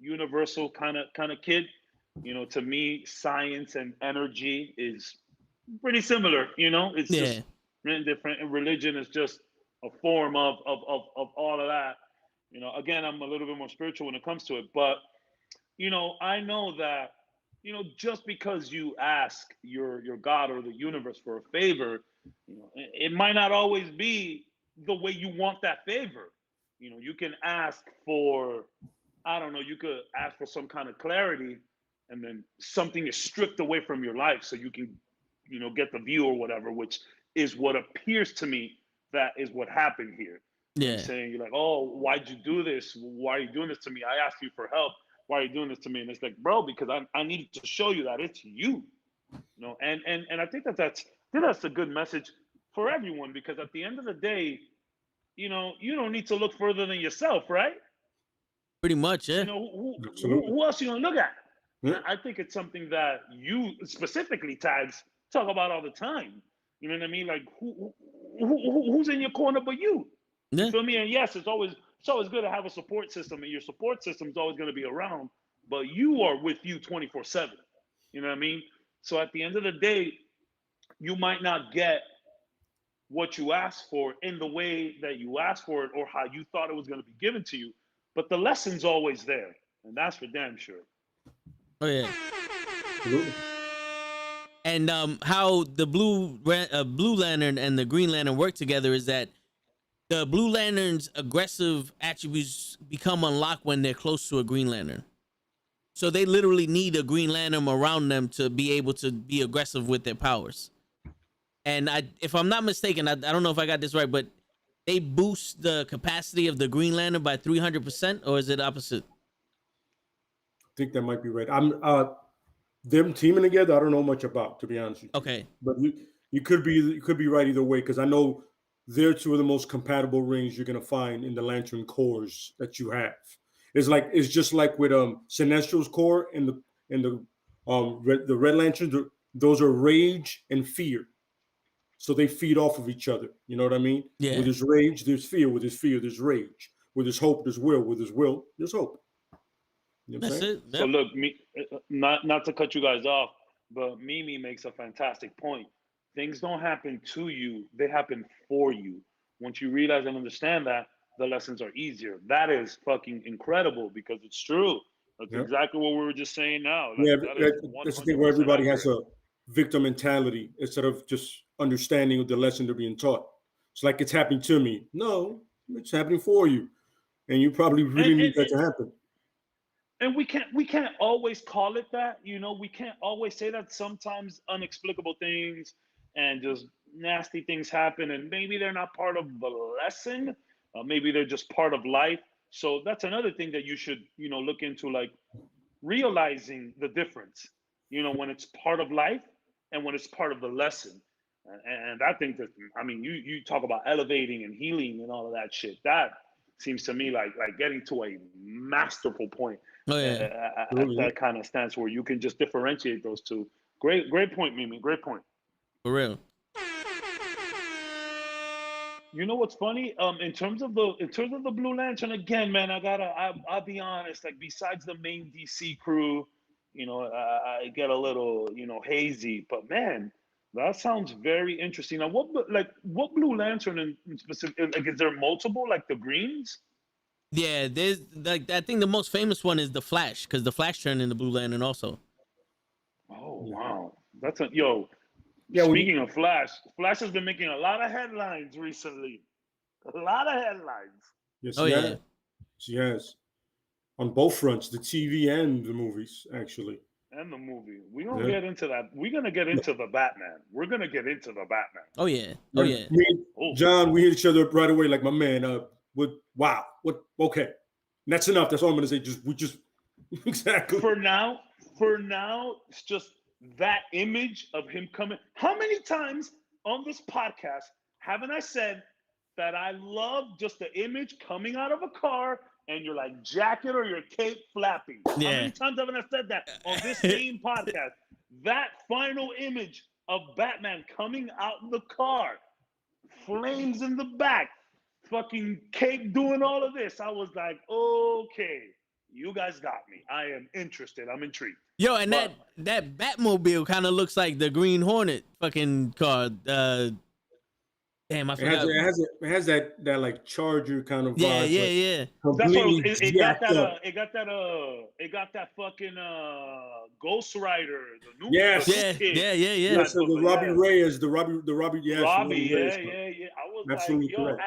universal kind of kid. You know, to me, science and energy is pretty similar. You know, it's just different. And religion is just a form of all of that. You know, again, I'm a little bit more spiritual when it comes to it. But, you know, I know that, you know, just because you ask your God or the universe for a favor, you know, it might not always be the way you want that favor. You know, you can ask for, I don't know, you could ask for some kind of clarity, and then something is stripped away from your life so you can, you know, get the view or whatever, which is what appears to me that is what happened here. Yeah. You're saying, you're like, oh, why'd you do this? Why are you doing this to me? I asked you for help. Why are you doing this to me? And it's like, bro, because I needed to show you that it's you. You know, and I think that's a good message for everyone, because at the end of the day, you know, you don't need to look further than yourself, right? Pretty much, yeah. You know, who else you gonna look at? Yeah. I think it's something that you specifically, Tags, talk about all the time. You know what I mean? Like, who's in your corner but you? Yeah. You feel me? And yes, it's always good to have a support system, and your support system is always going to be around, but you are with you 24/7. You know what I mean? So at the end of the day, you might not get what you asked for in the way that you asked for it or how you thought it was going to be given to you, but the lesson's always there, and that's for damn sure. Oh yeah. And how the Blue Lantern and the Green Lantern work together is that the Blue Lantern's aggressive attributes become unlocked when they're close to a Green Lantern. So they literally need a Green Lantern around them to be able to be aggressive with their powers. And if I'm not mistaken, I don't know if I got this right, but they boost the capacity of the Green Lantern by 300%, or is it opposite? I think that might be right. I'm them teaming together. I don't know much about, to be honest with you. Okay, but you could be right either way, because I know they're two of the most compatible rings you're gonna find in the Lantern cores that you have. It's just like with Sinestro's core and the Red Lantern. Those are rage and fear. So they feed off of each other. You know what I mean? Yeah. With his rage, there's fear. With his fear, there's rage. With his hope, there's will. With his will, there's hope. You know what I'm saying? Yep. So look, not to cut you guys off, but Mimi makes a fantastic point. Things don't happen to you; they happen for you. Once you realize and understand that, the lessons are easier. That is fucking incredible, because it's true. That's exactly what we were just saying now. That's the thing where everybody has a victim mentality instead of just understanding of the lesson they're being taught. It's like it's happening to me. No, it's happening for you, and you probably really need that to happen. And we can't always call it that. We can't always say that. Sometimes unexplicable things and just nasty things happen, and maybe they're not part of the lesson. Maybe they're just part of life. So that's another thing that you should, look into, like realizing the difference, when it's part of life and when it's part of the lesson. And I think that, you talk about elevating and healing and all of that shit. That seems to me like getting to a masterful point. Oh, yeah. At that kind of stance where you can just differentiate those two. Great point, Mimi. Great point. For real. You know what's funny? In terms of the Blue Lantern, again, man, I'll be honest. Like, besides the main DC crew, I get a little, hazy. But man, that sounds very interesting. Now, what Blue Lantern in specific? Like, is there multiple, like the Greens? Yeah, there's like, I think the most famous one is the Flash, because the Flash turned into Blue Lantern also. Oh wow, Yeah. Speaking of Flash has been making a lot of headlines recently. A lot of headlines. Yes, yeah. She has. On both fronts, the TV and the movies, actually. And the movie. We don't get into that. We're gonna get into the Batman. We're gonna get into the Batman. Oh yeah. Oh yeah. John, we hit each other up right away, like, my man. Okay, and that's enough. That's all I'm gonna say. Just exactly. For now, it's just that image of him coming. How many times on this podcast haven't I said that I love just the image coming out of a car and your like jacket or your cape flapping? Yeah. How many times haven't I said that on this same podcast? That final image of Batman coming out of the car, flames in the back, fucking cape doing all of this. I was like, okay, you guys got me. I am interested. I'm intrigued. Yo, and that Batmobile kind of looks like the Green Hornet fucking car. Damn, I forgot. It has that like Charger kind of vibe. Yeah. That's what it got that fucking Ghost Rider, the new Yeah. So the Robbie Reyes, the Robbie, yeah. I was absolutely like, yo, correct.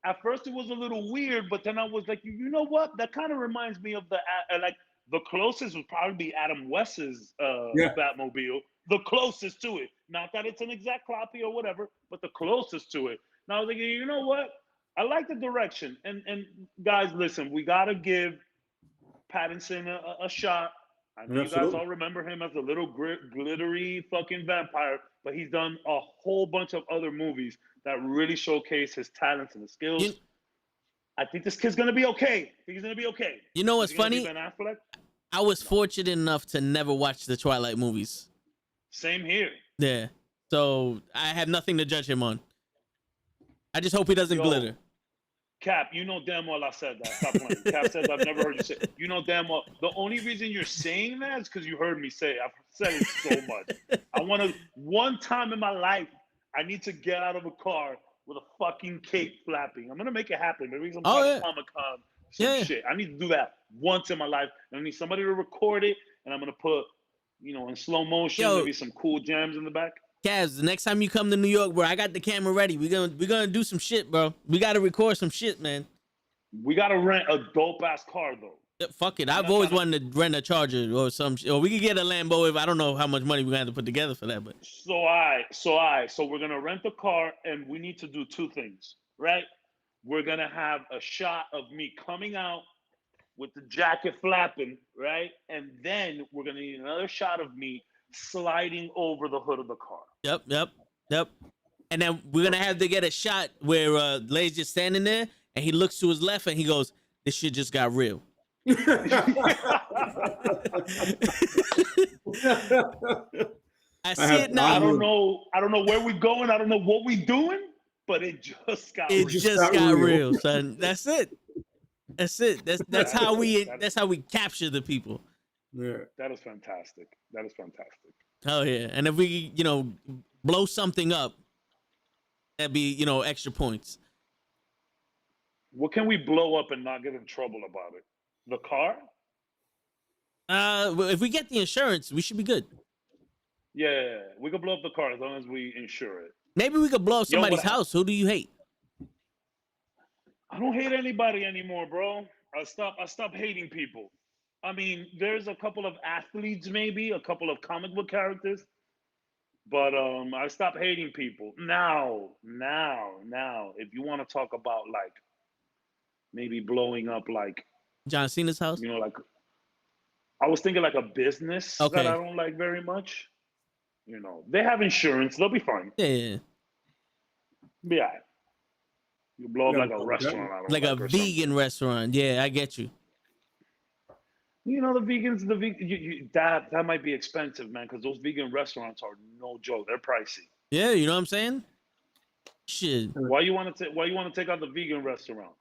At first it was a little weird, but then I was like, you know what? That kind of reminds me of the closest would probably be Adam West's Batmobile. The closest to it. Not that it's an exact copy or whatever, but the closest to it. Now I was thinking, you know what? I like the direction. And guys, listen, we got to give Pattinson a shot. I know you guys all remember him as a little glittery fucking vampire, but he's done a whole bunch of other movies that really showcase his talents and his skills. I think this kid's going to be okay. He's going to be okay. You know what's funny? I was fortunate enough to never watch the Twilight movies. Same here. Yeah. So I have nothing to judge him on. I just hope he doesn't glitter. Cap, you know damn well I said that. Stop playing. Cap says I've never heard you say it. You know damn well. The only reason you're saying that is because you heard me say it. I've said it so much. One time in my life, I need to get out of a car with a fucking cape flapping. I'm going to make it happen. Maybe some Kamala Khan, shit. I need to do that once in my life. And I need somebody to record it, and I'm going to put, in slow motion, maybe some cool jams in the back. Kaz, the next time you come to New York, bro, I got the camera ready. We're gonna do some shit, bro. We gotta record some shit, man. We gotta rent a dope ass car though. Fuck it. I've always wanted to rent a Charger or or we could get a Lambo if I don't know how much money we're gonna have to put together for that. But so we're gonna rent a car and we need to do two things, right? We're gonna have a shot of me coming out with the jacket flapping, right? And then we're gonna need another shot of me sliding over the hood of the car. Yep. And then we're gonna have to get a shot where Lay's just standing there and he looks to his left and he goes, "This shit just got real." I see it now. I don't know where we're going. I don't know what we're doing, but it just got real. It just got real, son. That's it. That's how we capture the people. Yeah. That is fantastic. Oh yeah. And if we, blow something up, that'd be, extra points. What can we blow up and not get in trouble about it? The car? If we get the insurance, we should be good. Yeah, we could blow up the car as long as we insure it. Maybe we could blow up somebody's house. Who do you hate? I don't hate anybody anymore, bro. I stopped hating people. I mean, there's a couple of athletes, maybe a couple of comic book characters, but I stopped hating people. Now, if you want to talk about like maybe blowing up like John Cena's house, like I was thinking like a business that I don't like very much. They have insurance; they'll be fine. Yeah. Be all right. You blow up like a restaurant, like a vegan restaurant. Yeah, I get you. The vegans, that might be expensive, man, because those vegan restaurants are no joke. They're pricey. Yeah, you know what I'm saying? Shit. Why you want to take out the vegan restaurant?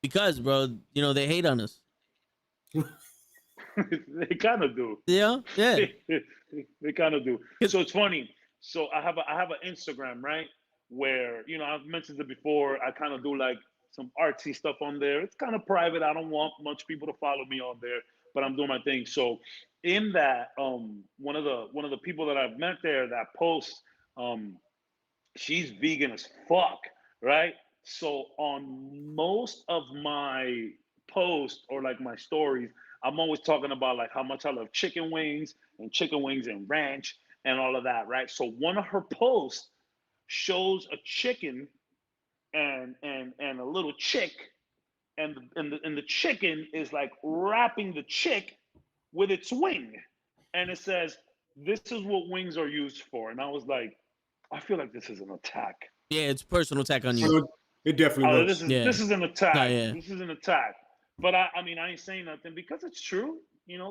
Because, bro, they hate on us. They kind of do. Yeah. They kind of do. So it's funny. So I have an Instagram, right? Where, I've mentioned it before. I kind of do like some artsy stuff on there. It's kind of private. I don't want much people to follow me on there, but I'm doing my thing. So in that, one of the people that I've met there that posts, she's vegan as fuck, right? So on most of my posts or like my stories, I'm always talking about like how much I love chicken wings and ranch and all of that, right? So one of her posts shows a chicken and a little chick, and the chicken is like wrapping the chick with its wing, and it says, "This is what wings are used for." And I was like, I feel like this is an attack. Yeah, it's a personal attack on you. It definitely was. This is an attack. Oh, yeah. This is an attack. But I ain't saying nothing because it's true.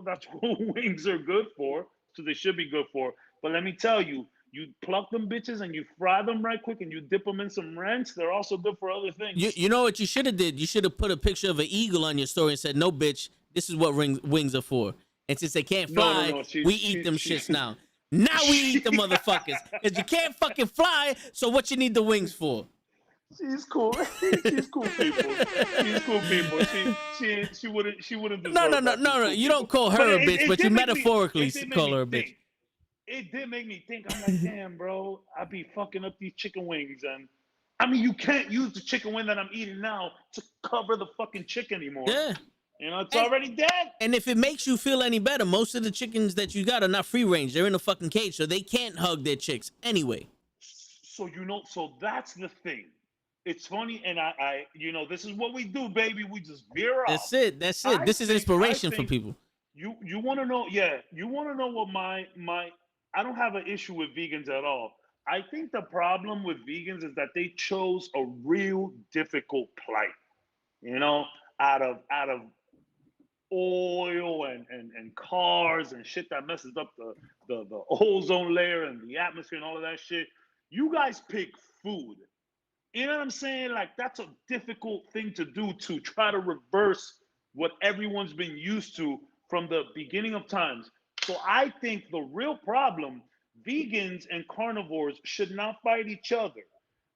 That's what wings are good for. So they should be good for. But let me tell you, you pluck them bitches and you fry them right quick and you dip them in some ranch. They're also good for other things. You know what you should have did? You should have put a picture of an eagle on your story and said, "No, bitch, this is what wings are for." And since they can't fly, we eat them shits now. Now we eat the motherfuckers because you can't fucking fly. So what you need the wings for? She's cool. She's cool people. She's cool people. She wouldn't. No. You don't call her a bitch, but you metaphorically call her a bitch. It did make me think. I'm like, damn, bro, I be fucking up these chicken wings, and I mean, you can't use the chicken wing that I'm eating now to cover the fucking chicken anymore. Yeah. It's already dead. And if it makes you feel any better, most of the chickens that you got are not free range. They're in a fucking cage, so they can't hug their chicks anyway. So that's the thing. It's funny, and I this is what we do, baby. We just veer off. That's it. This is inspiration for people. You want to know? Yeah, you want to know what my I don't have an issue with vegans at all. I think the problem with vegans is that they chose a real difficult plight. Out of oil and cars and shit that messes up the ozone layer and the atmosphere and all of that shit. You guys pick food. You know what I'm saying? Like, that's a difficult thing to do, to try to reverse what everyone's been used to from the beginning of times. So I think the real problem, vegans and carnivores should not fight each other.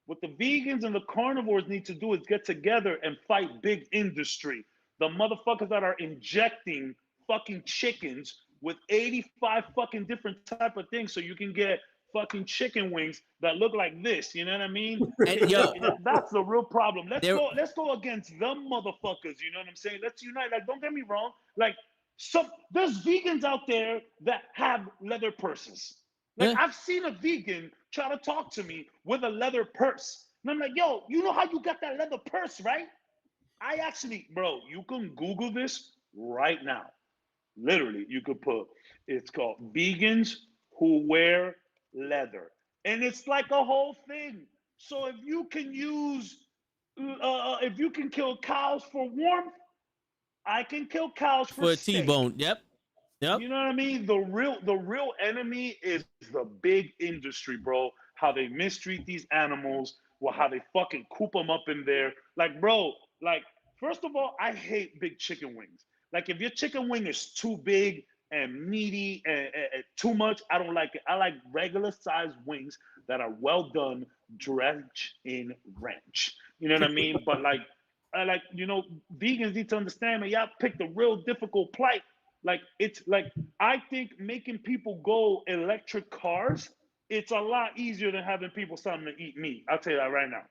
What the vegans and the carnivores need to do is get together and fight big industry. The motherfuckers that are injecting fucking chickens with 85 fucking different type of things so you can get fucking chicken wings that look like this. You know what I mean? And yo, that's the real problem. Let's go against them motherfuckers. You know what I'm saying? Let's unite. Like, don't get me wrong. Like, there's vegans out there that have leather purses. Like, I've seen a vegan try to talk to me with a leather purse. And I'm like, yo, you know how you got that leather purse, right? I actually, bro, you can Google this right now. Literally, you could put, it's called vegans who wear leather. And it's like a whole thing. So if you can if you can kill cows for warmth, I can kill cows for a T-bone. Yep. You know what I mean? The real enemy is the big industry, bro. How they mistreat these animals, or how they fucking coop them up in there. Like, bro, like, first of all, I hate big chicken wings. Like, if your chicken wing is too big and meaty and too much, I don't like it. I like regular sized wings that are well done, drenched in ranch. You know what I mean? But like, vegans need to understand, man, y'all picked a real difficult plight. Like, it's like, I think making people go electric cars, it's a lot easier than having people starting to eat meat. I'll tell you that right now.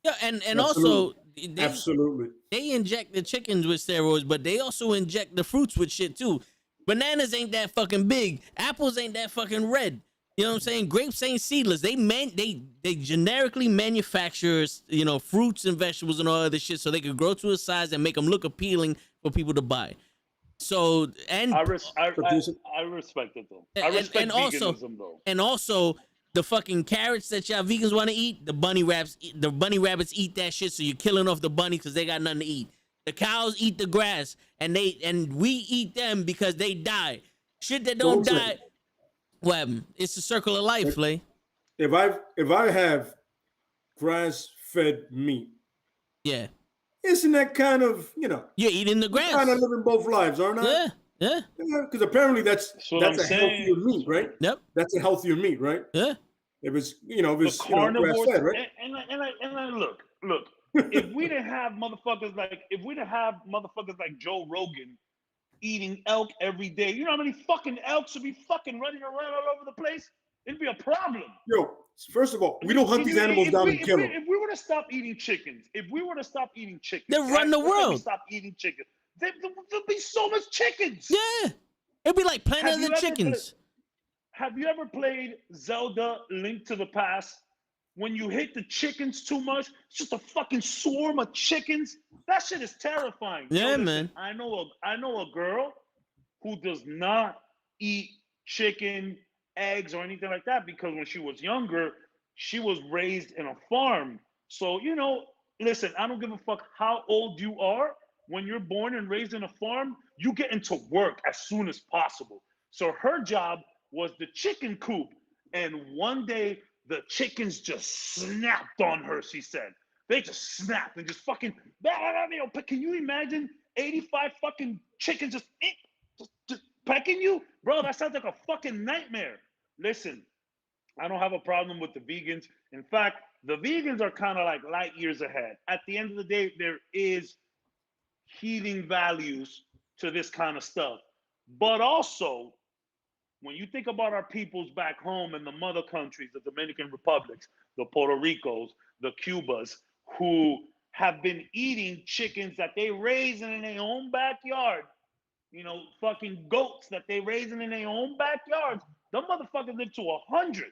Yeah, and also they inject the chickens with steroids, but they also inject the fruits with shit too. Bananas ain't that fucking big. Apples ain't that fucking red. You know what I'm saying? Grapes ain't seedless. They generically manufacture, you know, fruits and vegetables and all other shit so they could grow to a size and make them look appealing for people to buy. So, and I respect it though. I respect veganism though. And also the fucking carrots that y'all vegans want to eat, the bunny rabbits eat that shit, so you're killing off the bunny because they got nothing to eat. The cows eat the grass, and we eat them because they die. Shit that don't die. Well, it's a circle of life, Flay. If I have grass-fed meat, yeah, isn't that kind of, you know? You're eating the grass. Kind of living both lives, aren't I? Yeah. Because apparently that's a healthier meat, right? Yep. That's a healthier meat, right? Yeah. If it's carnivores, grass-fed, right? And I look. if we didn't have motherfuckers like Joe Rogan eating elk every day, you know how many fucking elks would be fucking running around all over the place? It'd be a problem. Yo, first of all, we don't hunt these animals down and kill them. If we were to stop eating chickens, they'd run the world. Stop eating chickens. There'd be so much chickens. Yeah, it'd be like Planet of the Chickens. Have you ever played Zelda: Link to the Past? When you hit the chickens too much, it's just a fucking swarm of chickens. That shit is terrifying. Yeah, man. I know a girl who does not eat chicken, eggs, or anything like that because when she was younger, she was raised in a farm. So, you know, listen, I don't give a fuck how old you are. When you're born and raised in a farm, you get into work as soon as possible. So her job was the chicken coop. And one day, the chickens just snapped on her, she said. They just snapped and just fucking, can you imagine 85 fucking chickens just pecking you? Bro, that sounds like a fucking nightmare. Listen, I don't have a problem with the vegans. In fact, the vegans are kind of like light years ahead. At the end of the day, there is healing values to this kind of stuff. But also, when you think about our peoples back home in the mother countries, the Dominican Republics, the Puerto Ricos, the Cubas, who have been eating chickens that they raising in their own backyard, you know, fucking goats that they raising in their own backyards, them motherfuckers live to 100.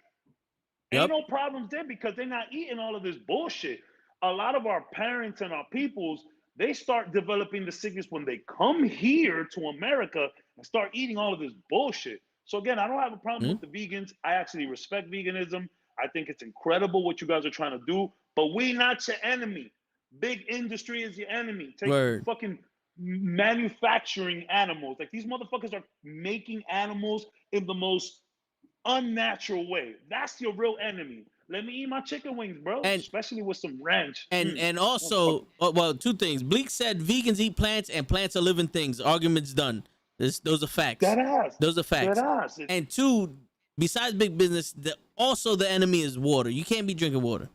Ain't no problems there because they're not eating all of this bullshit. A lot of our parents and our peoples, they start developing the sickness when they come here to America and start eating all of this bullshit. So again, I don't have a problem with the vegans. I actually respect veganism. I think it's incredible what you guys are trying to do, but we not your enemy. Big industry is your enemy. Take fucking manufacturing animals. Like, these motherfuckers are making animals in the most unnatural way. That's your real enemy. Let me eat my chicken wings, bro. And, especially with some ranch. And also, well, two things. Bleak said vegans eat plants and plants are living things. Argument's done. Those are facts. Those are facts. And two, besides big business, also the enemy is water. You can't be drinking water.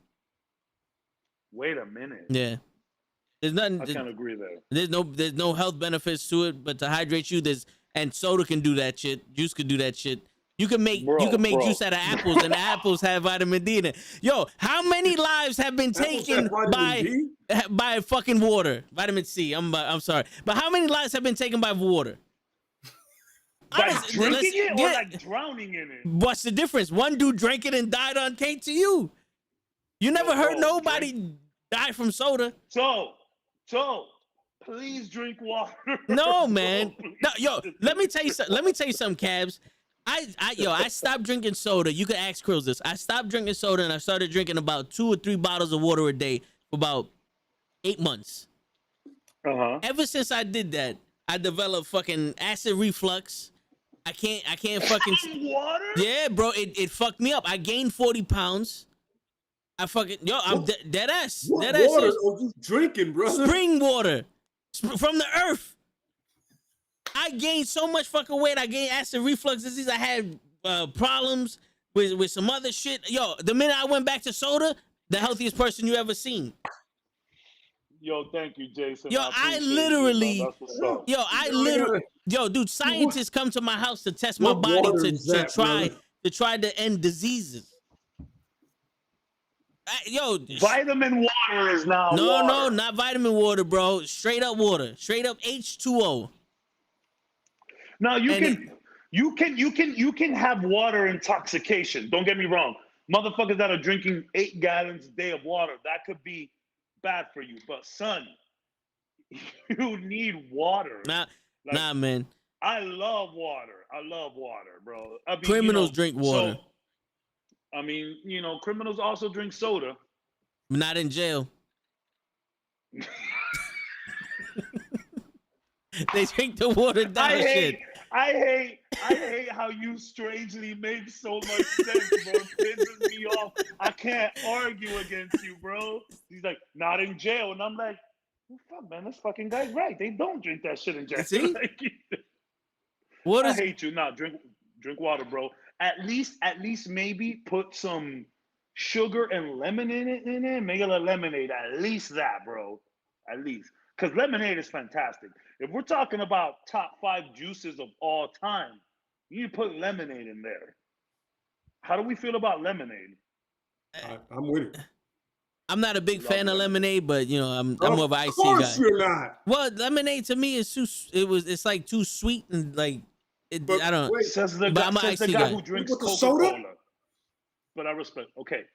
Wait a minute. Yeah. There's nothing. I can't agree there. There's no health benefits to it, but to hydrate you, and soda can do that shit. Juice could do that shit. You can make juice out of apples, and the apples have vitamin D in it. Yo, how many lives have been taken by fucking water? Vitamin C. I'm sorry, but how many lives have been taken by water? By drinking it or like drowning in it? What's the difference? One dude drank it and died on KTU. You never heard nobody die from soda. So, please drink water. No, man. No, yo, let me tell you something, Cabs. I stopped drinking soda. You can ask Krills this. I stopped drinking soda and I started drinking about 2 or 3 bottles of water a day for about 8 months. Ever since I did that, I developed fucking acid reflux. I can't fucking water. Yeah, bro, it fucked me up. I gained 40 pounds. I'm dead ass. What dead water ass. are you drinking, brother? Spring water from the earth. I gained so much fucking weight. I gained acid reflux disease. I had problems with some other shit. Yo, the minute I went back to soda, the healthiest person you ever seen. Yo, thank you, Jason. Dude, scientists come to my house to test my body to try to end diseases. Vitamin water is now. No, not vitamin water, bro. Straight up water. Straight up H2O. Now you can have water intoxication. Don't get me wrong. Motherfuckers that are drinking 8 gallons a day of water, that could be bad for you. But son, you need water. Nah, man. I love water, bro. Criminals drink water. So, criminals also drink soda. Not in jail. They drink the water down. I hate how you strangely make so much sense, bro. It pisses me off. I can't argue against you, bro. He's like, not in jail. And I'm like, well, fuck, man, this fucking guy's right. They don't drink that shit in jail. See? I hate you. Nah, drink water, bro. At least maybe put some sugar and lemon in it. Make it a lemonade. At least that, bro. At least. Because lemonade is fantastic. If we're talking about top 5 juices of all time, you need to put lemonade in there. How do we feel about lemonade? I'm with it. I'm not a big fan of lemonade, but I'm more of an iced tea guy. Of course you're not. Well, lemonade to me is it's like too sweet and like I don't know. Says the guy who drinks Coca-Cola. But I respect. Okay,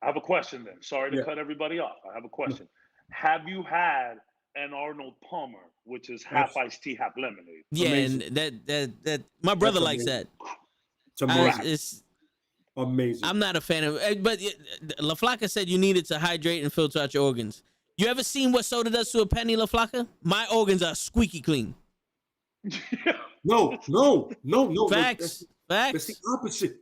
I have a question then. Sorry to cut everybody off. I have a question. Have you had an Arnold Palmer, which is half iced tea, half lemonade? Yeah, amazing. And that my brother likes that. It's amazing. I'm not a fan of it, but La Flaca said you needed to hydrate and filter out your organs. You ever seen what soda does to a penny, La Flaca? My organs are squeaky clean. No. Facts. That's the opposite.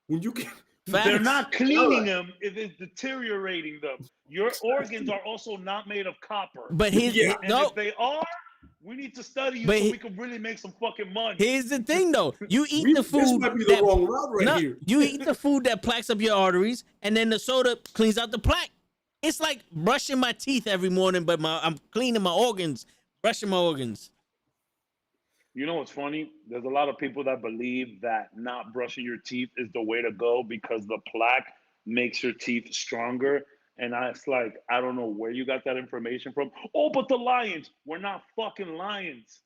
When you get They're not cleaning them, it is deteriorating them. Your organs are also not made of copper. But if they are, we need to study you so we can really make some fucking money. Here's the thing though. You eat the food. This might be the wrong route here. You eat the food that plaques up your arteries, and then the soda cleans out the plaque. It's like brushing my teeth every morning, but I'm cleaning my organs, brushing my organs. You know what's funny? There's a lot of people that believe that not brushing your teeth is the way to go because the plaque makes your teeth stronger. And it's like, I don't know where you got that information from. Oh, but the lions. We're not fucking lions.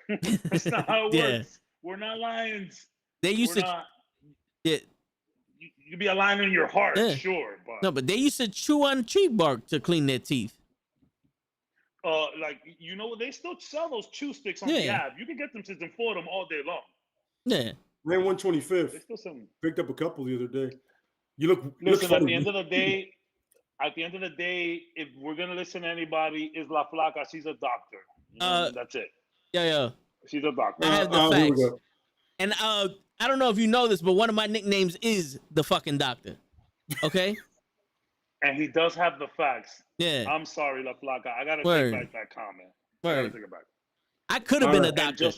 That's not how it works. We're not lions. They used to. You could be a lion in your heart, sure. But no, but they used to chew on tree bark to clean their teeth. They still sell those chew sticks on the app. You can get them since and for them all day long. Yeah. Ran 125th. They still sell them. Picked up a couple the other day. Listen, at the end of the day, if we're gonna listen to anybody, is La Flaca. She's a doctor. That's it. Yeah. She's a doctor. I have the facts. And I don't know if you know this, but one of my nicknames is the fucking doctor. Okay. And he does have the facts. Yeah. I'm sorry, La Flaca. I gotta take back that comment. I could have been a doctor.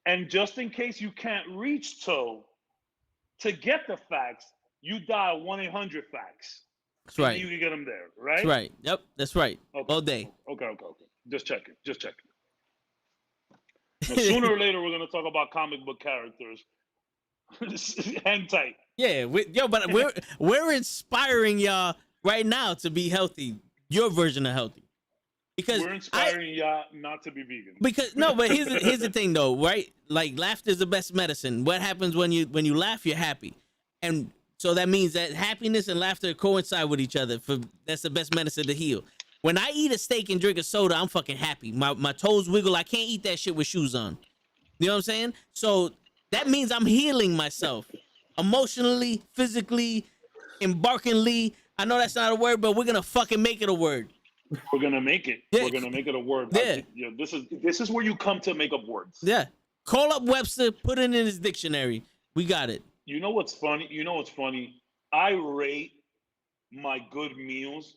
And just in case you can't reach to get the facts, you dial 1-800-FACTS. That's right. You can get them there, right? That's right. Yep, that's right. Okay. All day. Okay. Just checking. Now, sooner or later, we're gonna talk about comic book characters. Hang tight. Yeah, but we're inspiring y'all right now to be healthy. Your version of healthy. Because we're inspiring y'all not to be vegan. Because no, but here's the thing though, right? Like laughter is the best medicine. What happens when you laugh, you're happy, and so that means that happiness and laughter coincide with each other. That's the best medicine to heal. When I eat a steak and drink a soda, I'm fucking happy. My toes wiggle. I can't eat that shit with shoes on. You know what I'm saying? So that means I'm healing myself emotionally, physically, embarkingly. I know that's not a word, but we're gonna fucking make it a word. We're gonna make it. Yeah. We're gonna make it a word. Yeah. This is where you come to make up words. Yeah. Call up Webster, put it in his dictionary. We got it. You know what's funny? I rate my good meals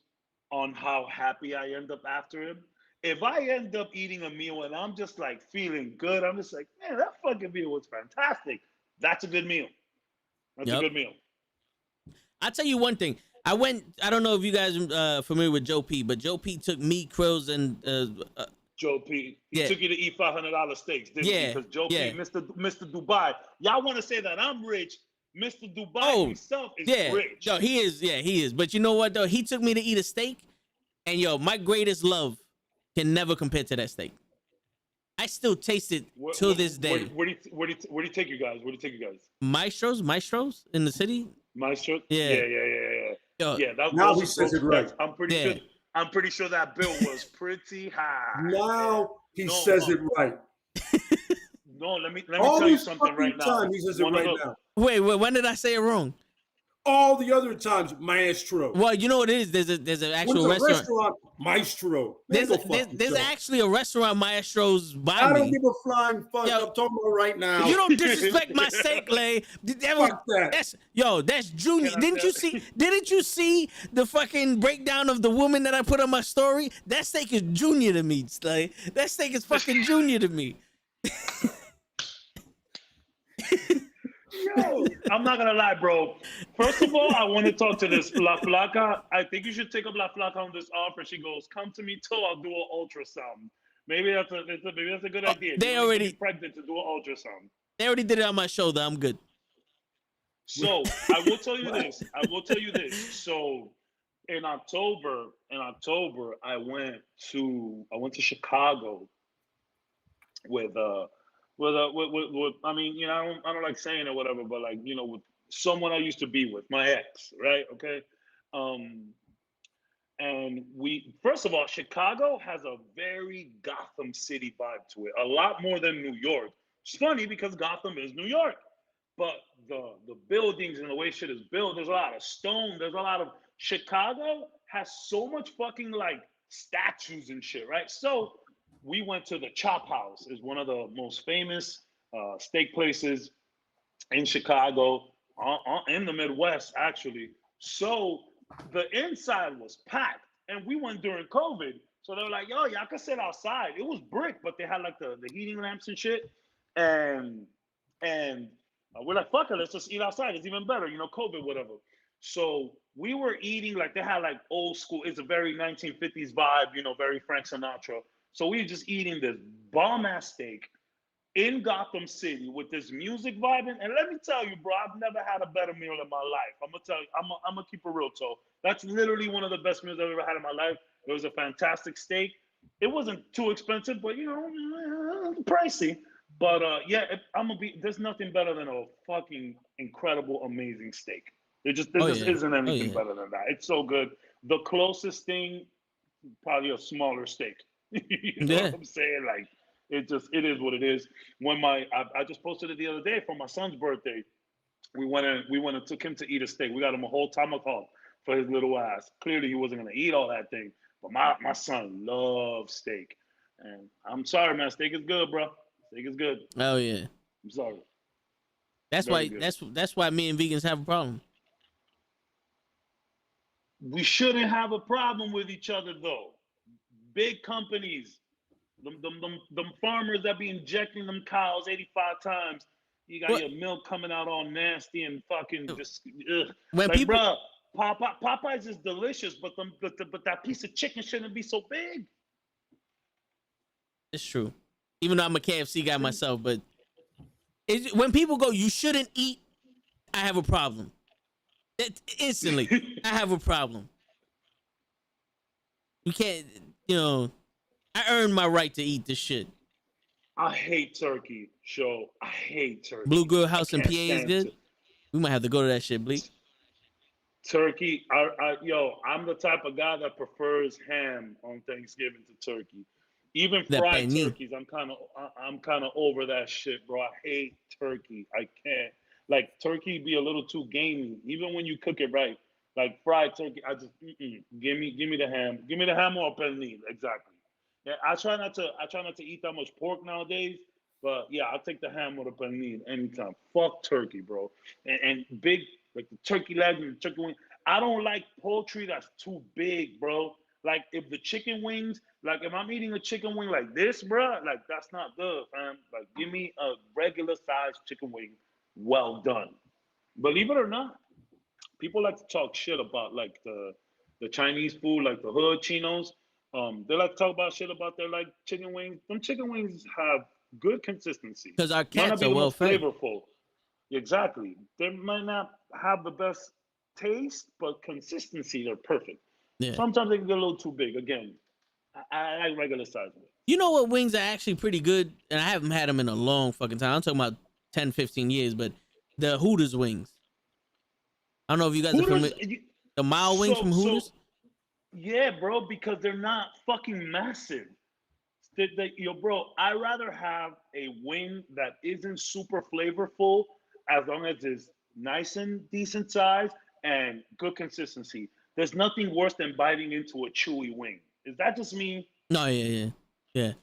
on how happy I end up after him. If I end up eating a meal and I'm just like feeling good, I'm just like, man, that fucking meal was fantastic. That's a good meal. That's a good meal. I'll tell you one thing. I don't know if you guys are familiar with Joe P, but Joe P took me, Krills, and Joe P. He took you to eat $500 steaks, didn't he? Because Joe P, Mr. Dubai. Y'all want to say that I'm rich. Mr. Dubai himself is rich. Yo, he is. Yeah, he is. But you know what, though? He took me to eat a steak, and my greatest love can never compare to that steak. I still taste it till this day. Where do you take you guys? Maestros in the city. Maestro? Yeah. Yo, now he says it right. I'm pretty sure that bill was pretty high. Now he says it right. No, let me tell you something right now. He says it right now. Wait, when did I say it wrong? All the other times, Maestro. Well, you know what it is. There's an actual restaurant. Maestro. There's actually a restaurant, Maestro's by me. I don't give a flying fuck. I'm talking about right now. You don't disrespect my steak, Lay. Fuck that. That's Junior. Didn't you see the fucking breakdown of the woman that I put on my story? That steak is Junior to me, Slay. That steak is fucking Junior to me. Yo, I'm not gonna lie, bro. First of all, I want to talk to this La Flaca. I think you should take up La Flaca on this offer. She goes, "Come to me, too. I'll do an ultrasound." Maybe that's a good idea. They already pregnant to do an ultrasound. They already did it on my shoulder. I'm good. So I will tell you this. So in October, I went to Chicago with I mean, you know, I don't like saying it, whatever, but like, you know, with someone I used to be with, my ex, right? Okay. And first of all, Chicago has a very Gotham City vibe to it, a lot more than New York. It's funny because Gotham is New York, but the buildings and the way shit is built, there's a lot of stone. Chicago has so much fucking like statues and shit, right? So we went to the Chop House. It's one of the most famous steak places in Chicago, in the Midwest, actually. So the inside was packed, and we went during COVID. So they were like, yo, y'all can sit outside. It was brick, but they had like the heating lamps and shit. And we're like, fuck it, let's just eat outside. It's even better, you know, COVID, whatever. So we were eating, like they had like old school, it's a very 1950s vibe, you know, very Frank Sinatra. So we were just eating this bomb-ass steak in Gotham City with this music vibing. And let me tell you, bro, I've never had a better meal in my life. I'm going to tell you, I'm going to keep it real, Toe. That's literally one of the best meals I've ever had in my life. It was a fantastic steak. It wasn't too expensive, but, you know, pricey. But, there's nothing better than a fucking incredible, amazing steak. There just isn't anything better than that. It's so good. The closest thing, probably a smaller steak. You know what I'm saying? Like, it is what it is. When I just posted it the other day for my son's birthday. We went and took him to eat a steak. We got him a whole tomahawk for his little ass. Clearly he wasn't gonna eat all that thing. But my son loves steak. And I'm sorry, man, steak is good, bro. Steak is good. Oh yeah. I'm sorry. That's why me and vegans have a problem. We shouldn't have a problem with each other though. Big companies, them farmers that be injecting them cows 85 times. You got your milk coming out all nasty and fucking just bro, Popeyes is delicious, but that piece of chicken shouldn't be so big. It's true. Even though I'm a KFC guy myself, but When people go, you shouldn't eat, I have a problem. Instantly, I have a problem. You can't, I earned my right to eat this shit. I hate turkey, I hate turkey. Blue Girl House in PA is good. We might have to go to that shit, Bleak. Turkey, I'm the type of guy that prefers ham on Thanksgiving to turkey. Even fried turkeys, I'm kind of over that shit, bro. I hate turkey. I can't. Like, turkey be a little too gamey, even when you cook it right. Like fried turkey, I just give me the ham. Give me the ham or pernil, exactly. Yeah, I try not to eat that much pork nowadays, but yeah, I'll take the ham or the pernil anytime. Fuck turkey, bro. And big, like the turkey leg and the turkey wing. I don't like poultry that's too big, bro. Like, if the chicken wings, like if I'm eating a chicken wing like this, bro, like that's not good, fam. Like, give me a regular sized chicken wing, well done. Believe it or not, people like to talk shit about like the Chinese food, like the hood chinos. They like to talk about shit about their like chicken wings. Them chicken wings have good consistency. Because our cats are well fed. Flavorful. Exactly. They might not have the best taste, but consistency, they're perfect. Yeah. Sometimes they can get a little too big. Again, I like regular size wings. You know what wings are actually pretty good? And I haven't had them in a long fucking time. I'm talking about 10, 15 years, but the Hooters wings. I don't know if you guys are familiar. The mild wings from Hooters? Yeah, bro, because they're not fucking massive. Bro, I'd rather have a wing that isn't super flavorful as long as it's nice and decent size and good consistency. There's nothing worse than biting into a chewy wing. Is that just me? No, yeah.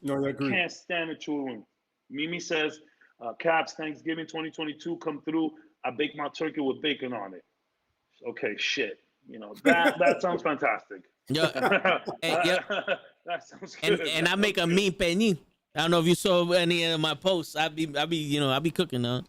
No, I agree. Can't stand a chewy wing. Mimi says, Caps, Thanksgiving 2022 come through. I bake my turkey with bacon on it. Okay, shit. That sounds fantastic. Yeah. That sounds good. And I make a mean pernil. I don't know if you saw any of my posts. I be cooking though.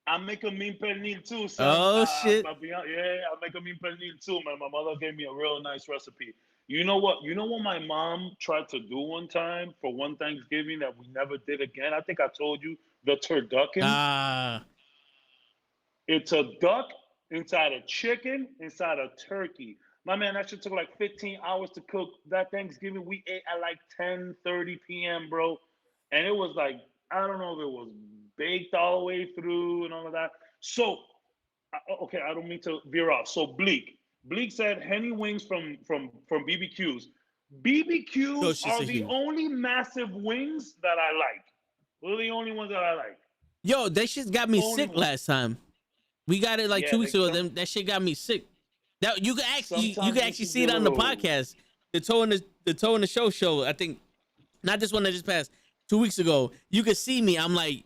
I make a mean pernil too, son. Oh shit. I make a mean pernil too, man. My mother gave me a real nice recipe. You know what my mom tried to do one time for one Thanksgiving that we never did again? I think I told you, the turducken. It's a duck inside a chicken, inside a turkey. My man, that shit took like 15 hours to cook. That Thanksgiving, we ate at like 10:30 p.m., bro. And it was like, I don't know if it was baked all the way through and all of that. So, okay, I don't mean to veer off. So, Bleak said Henny wings from BBQs. BBQs are the only massive wings that I like. They're the only ones that I like. Yo, that shit got me sick last time. We got it like 2 weeks ago. That shit got me sick. That you can actually see it on the podcast. The toe in the show. I think not this one that just passed 2 weeks ago. You could see me. I'm like,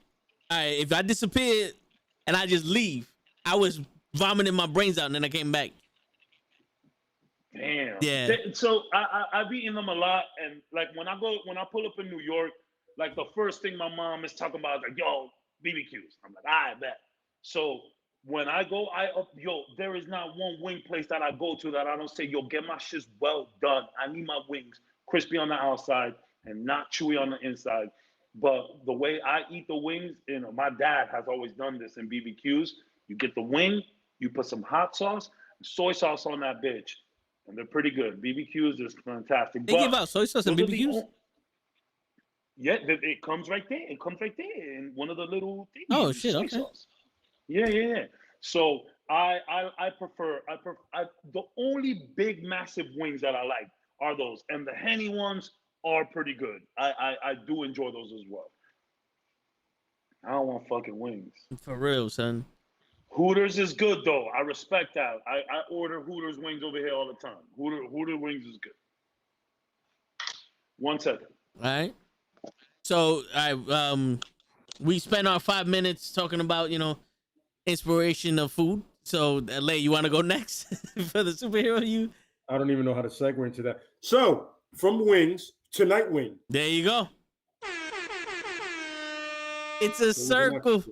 all right, if I disappeared and I just leave, I was vomiting my brains out and then I came back. Damn. Yeah. So I've eaten them a lot, and like when I pull up in New York, like the first thing my mom is talking about is like, yo, BBQs. I'm like, I bet. So when I go, there is not one wing place that I go to that I don't say, yo, get my shit well done. I need my wings crispy on the outside and not chewy on the inside. But the way I eat the wings, my dad has always done this in BBQs. You get the wing, you put some hot sauce, soy sauce on that bitch, and they're pretty good. BBQs is fantastic. They give out soy sauce and BBQs? Yeah, it comes right there. It comes right there in one of the little things. Oh shit! Okay. Sauce. Yeah. So I prefer the only big massive wings that I like are those, and the Henny ones are pretty good. I do enjoy those as well. I don't want fucking wings. For real, son. Hooters is good though. I respect that. I order Hooters wings over here all the time. Hooter wings is good. 1 second. All right. So we spent our 5 minutes talking about, inspiration of food. So Lay, you want to go next for the superhero? I don't even know how to segue into that. So from wings to night wing. There you go. It's a circle.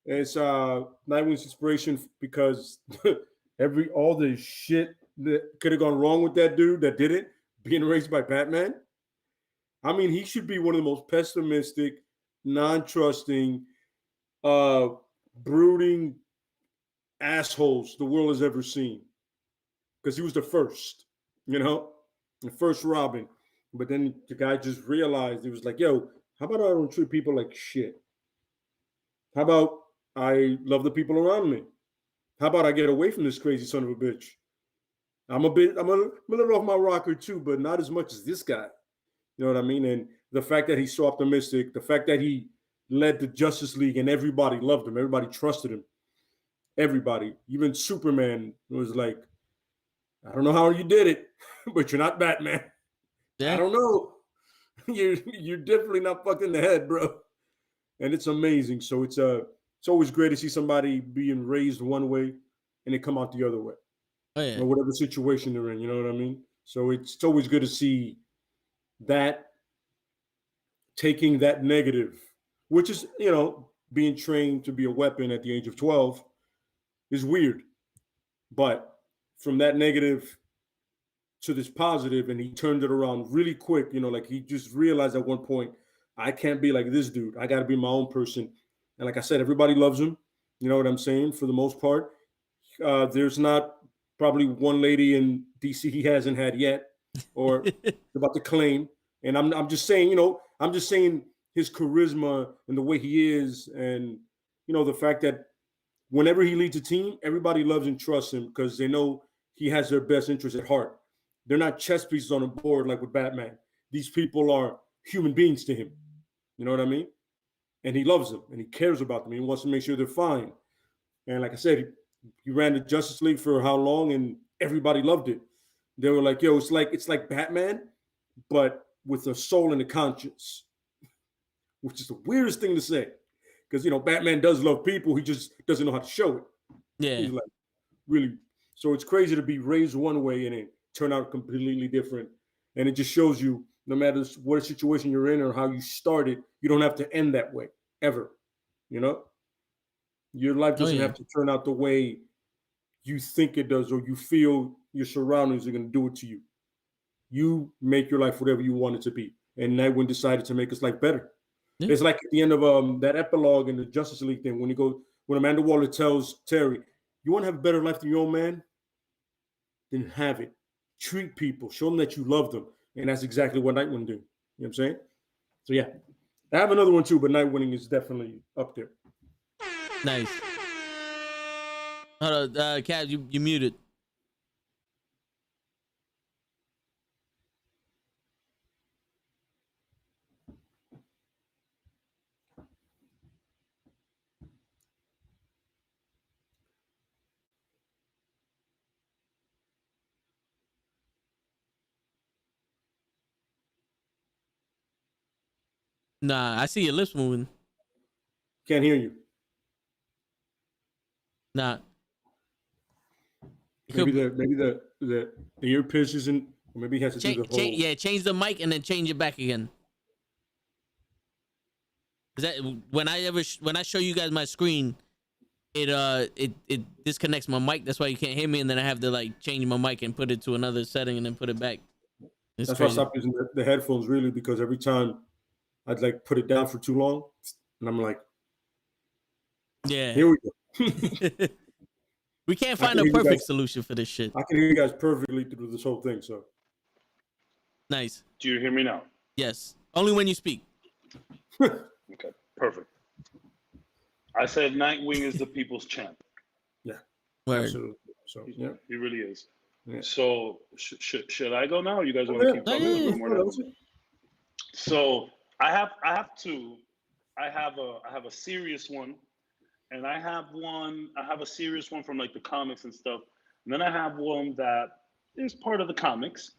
It's night wing's inspiration because all the shit that could have gone wrong with that dude that did it, being raised by Batman. I mean, he should be one of the most pessimistic non-trusting, brooding assholes the world has ever seen. Because he was the first, the first Robin. But then the guy just realized, he was like, yo, how about I don't treat people like shit? How about I love the people around me? How about I get away from this crazy son of a bitch? I'm a little off my rocker too, but not as much as this guy. You know what I mean? And the fact that he's so optimistic, the fact that he led the Justice League and everybody loved him, everybody trusted him, everybody, even Superman was like, I don't know how you did it, but you're not Batman. Yeah. I don't know. You're definitely not fucking the head, bro. And it's amazing. So it's always great to see somebody being raised one way and they come out the other way. Oh, yeah. Or whatever situation they're in, you know what I mean? So it's always good to see that, taking that negative, which is, being trained to be a weapon at the age of 12 is weird. But from that negative to this positive, and he turned it around really quick, like he just realized at one point, I can't be like this dude. I got to be my own person. And like I said, everybody loves him. You know what I'm saying? For the most part, there's not probably one lady in DC he hasn't had yet, or about to claim. And I'm just saying, I'm just saying his charisma and the way he is, and the fact that whenever he leads a team, everybody loves and trusts him because they know he has their best interest at heart. They're not chess pieces on a board like with Batman. These people are human beings to him. You know what I mean? And he loves them and he cares about them. He wants to make sure they're fine. And like I said, he ran the Justice League for how long, and everybody loved it. They were like, yo, it's like Batman, but with a soul and a conscience, which is the weirdest thing to say. Because, Batman does love people. He just doesn't know how to show it. Yeah. He's like, really. So it's crazy to be raised one way and it turn out completely different. And it just shows you, no matter what situation you're in or how you started, you don't have to end that way, ever. Your life doesn't have to turn out the way you think it does, or you feel your surroundings are going to do it to you. You make your life whatever you want it to be. And Nightwing decided to make his life better. Yeah. It's like at the end of that epilogue in the Justice League thing, when Amanda Waller tells Terry, you want to have a better life than your own man? Then have it. Treat people. Show them that you love them. And that's exactly what Nightwing do. You know what I'm saying? So, yeah. I have another one, too, but Nightwing is definitely up there. Nice. Hold on, Kat, you muted. Nah, I see your lips moving. Can't hear you. Nah. Maybe the earpiece isn't. Maybe he has to do the whole. Change the mic and then change it back again. Is that when I show you guys my screen, it disconnects my mic. That's why you can't hear me, and then I have to change my mic and put it to another setting and then put it back. That's why I stopped using the headphones, really, because every time I'd put it down for too long, and I'm like, yeah, here we go. We can't find a perfect solution for this shit. I can hear you guys perfectly through this whole thing, so. Nice. Do you hear me now? Yes. Only when you speak. Okay, perfect. I said Nightwing is the people's champ. Yeah. Word. Absolutely. So, yeah. He really is. Yeah. So, should I go now? Or you guys want to keep talking a little bit more? So, I have two. I have a serious one. And I have a serious one from the comics and stuff. And then I have one that is part of the comics.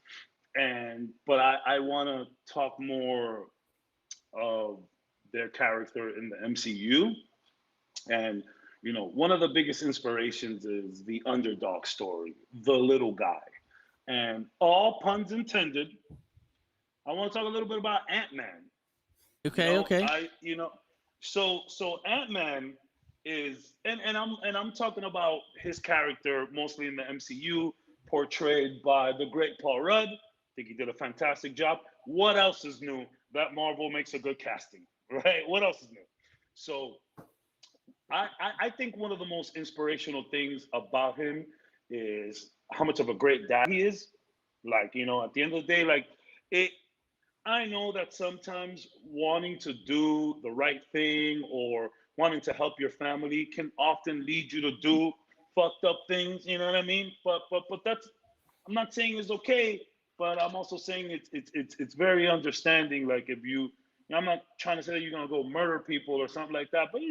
But I want to talk more of their character in the MCU. And, one of the biggest inspirations is the underdog story, the little guy. And all puns intended, I want to talk a little bit about Ant-Man. Okay. So Ant-Man is, and I'm talking about his character mostly in the MCU, portrayed by the great Paul Rudd. I think he did a fantastic job. What else is new? That Marvel makes a good casting. right? What else is new? So I think one of the most inspirational things about him is how much of a great dad he is. Like, at the end of the day, like it. I know that sometimes wanting to do the right thing or wanting to help your family can often lead you to do fucked up things. You know what I mean? But that's, I'm not saying it's okay, but I'm also saying it's very understanding. Like if I'm not trying to say that you're gonna go murder people or something like that, but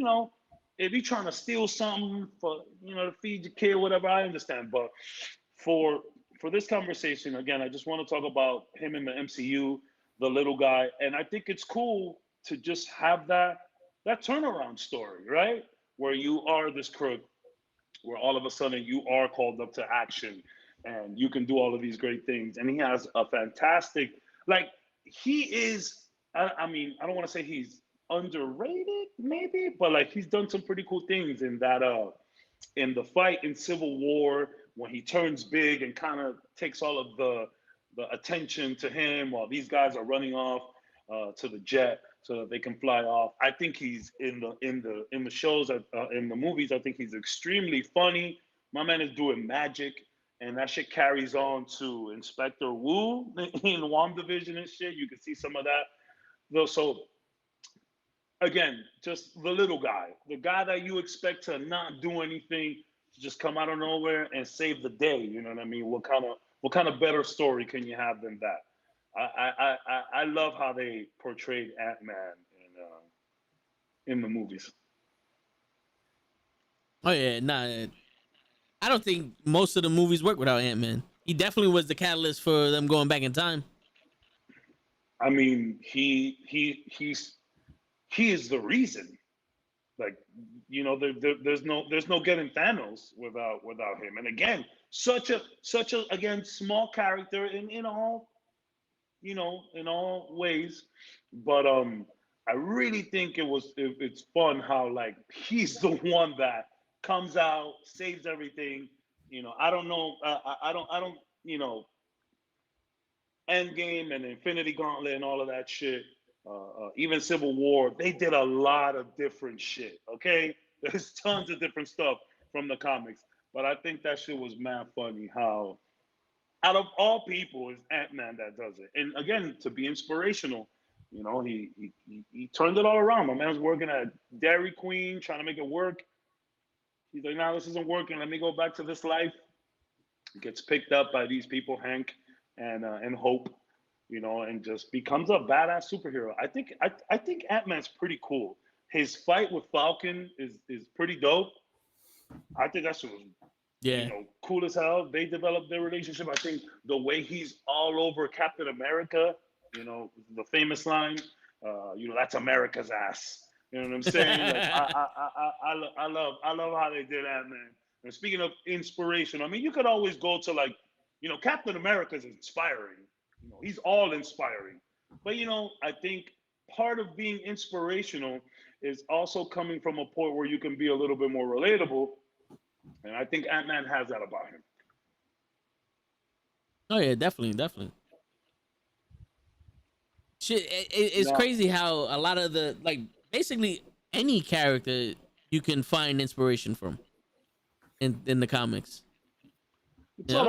if you're trying to steal something for to feed your kid, whatever, I understand. But for for this conversation, again, I just want to talk about him in the MCU, the little guy, and I think it's cool to just have that turnaround story, right? Where you are this crook, where all of a sudden you are called up to action and you can do all of these great things. And he has a fantastic, like, he is, I mean, I don't want to say he's underrated, maybe, but like he's done some pretty cool things in that, in the fight in Civil War when he turns big and kind of takes all of the attention to him while these guys are running off to the jet so that they can fly off. I think he's in the shows, in the movies. I think he's extremely funny. My man is doing magic, and that shit carries on to Inspector Wu in WandaVision and shit. You can see some of that. Though, so again, just the little guy, the guy that you expect to not do anything, to just come out of nowhere and save the day. You know what I mean? What kind of better story can you have than that? I love how they portrayed Ant-Man in the movies. Oh yeah, nah. I don't think most of the movies work without Ant-Man. He definitely was the catalyst for them going back in time. I mean, he is the reason. Like, there's no getting Thanos without him. And again, such a again small character in all in all ways, but I really think it's fun how like he's the one that comes out, saves everything. I don't know, I don't Endgame and Infinity Gauntlet and all of that shit. Even Civil War, they did a lot of different shit. Okay, there's tons of different stuff from the comics, but I think that shit was mad funny how out of all people is Ant-Man that does it. And again, to be inspirational, he turned it all around. My man's working at Dairy Queen, trying to make it work. He's like, "Nah, this isn't working. Let me go back to this life." He gets picked up by these people, Hank and Hope, and just becomes a badass superhero. I think Ant-Man's pretty cool. His fight with Falcon is pretty dope. I think that shit was cool as hell. They developed their relationship. I think the way he's all over Captain America, the famous line, that's America's ass. You know what I'm saying? Like, I love how they did that, man. And speaking of inspiration, I mean, you could always go to like, Captain America is inspiring. He's all inspiring. But I think part of being inspirational is also coming from a point where you can be a little bit more relatable. And I think Ant-Man has that about him. Oh yeah, definitely. Shit, it's crazy how a lot of the, like, basically any character you can find inspiration from in the comics. It's all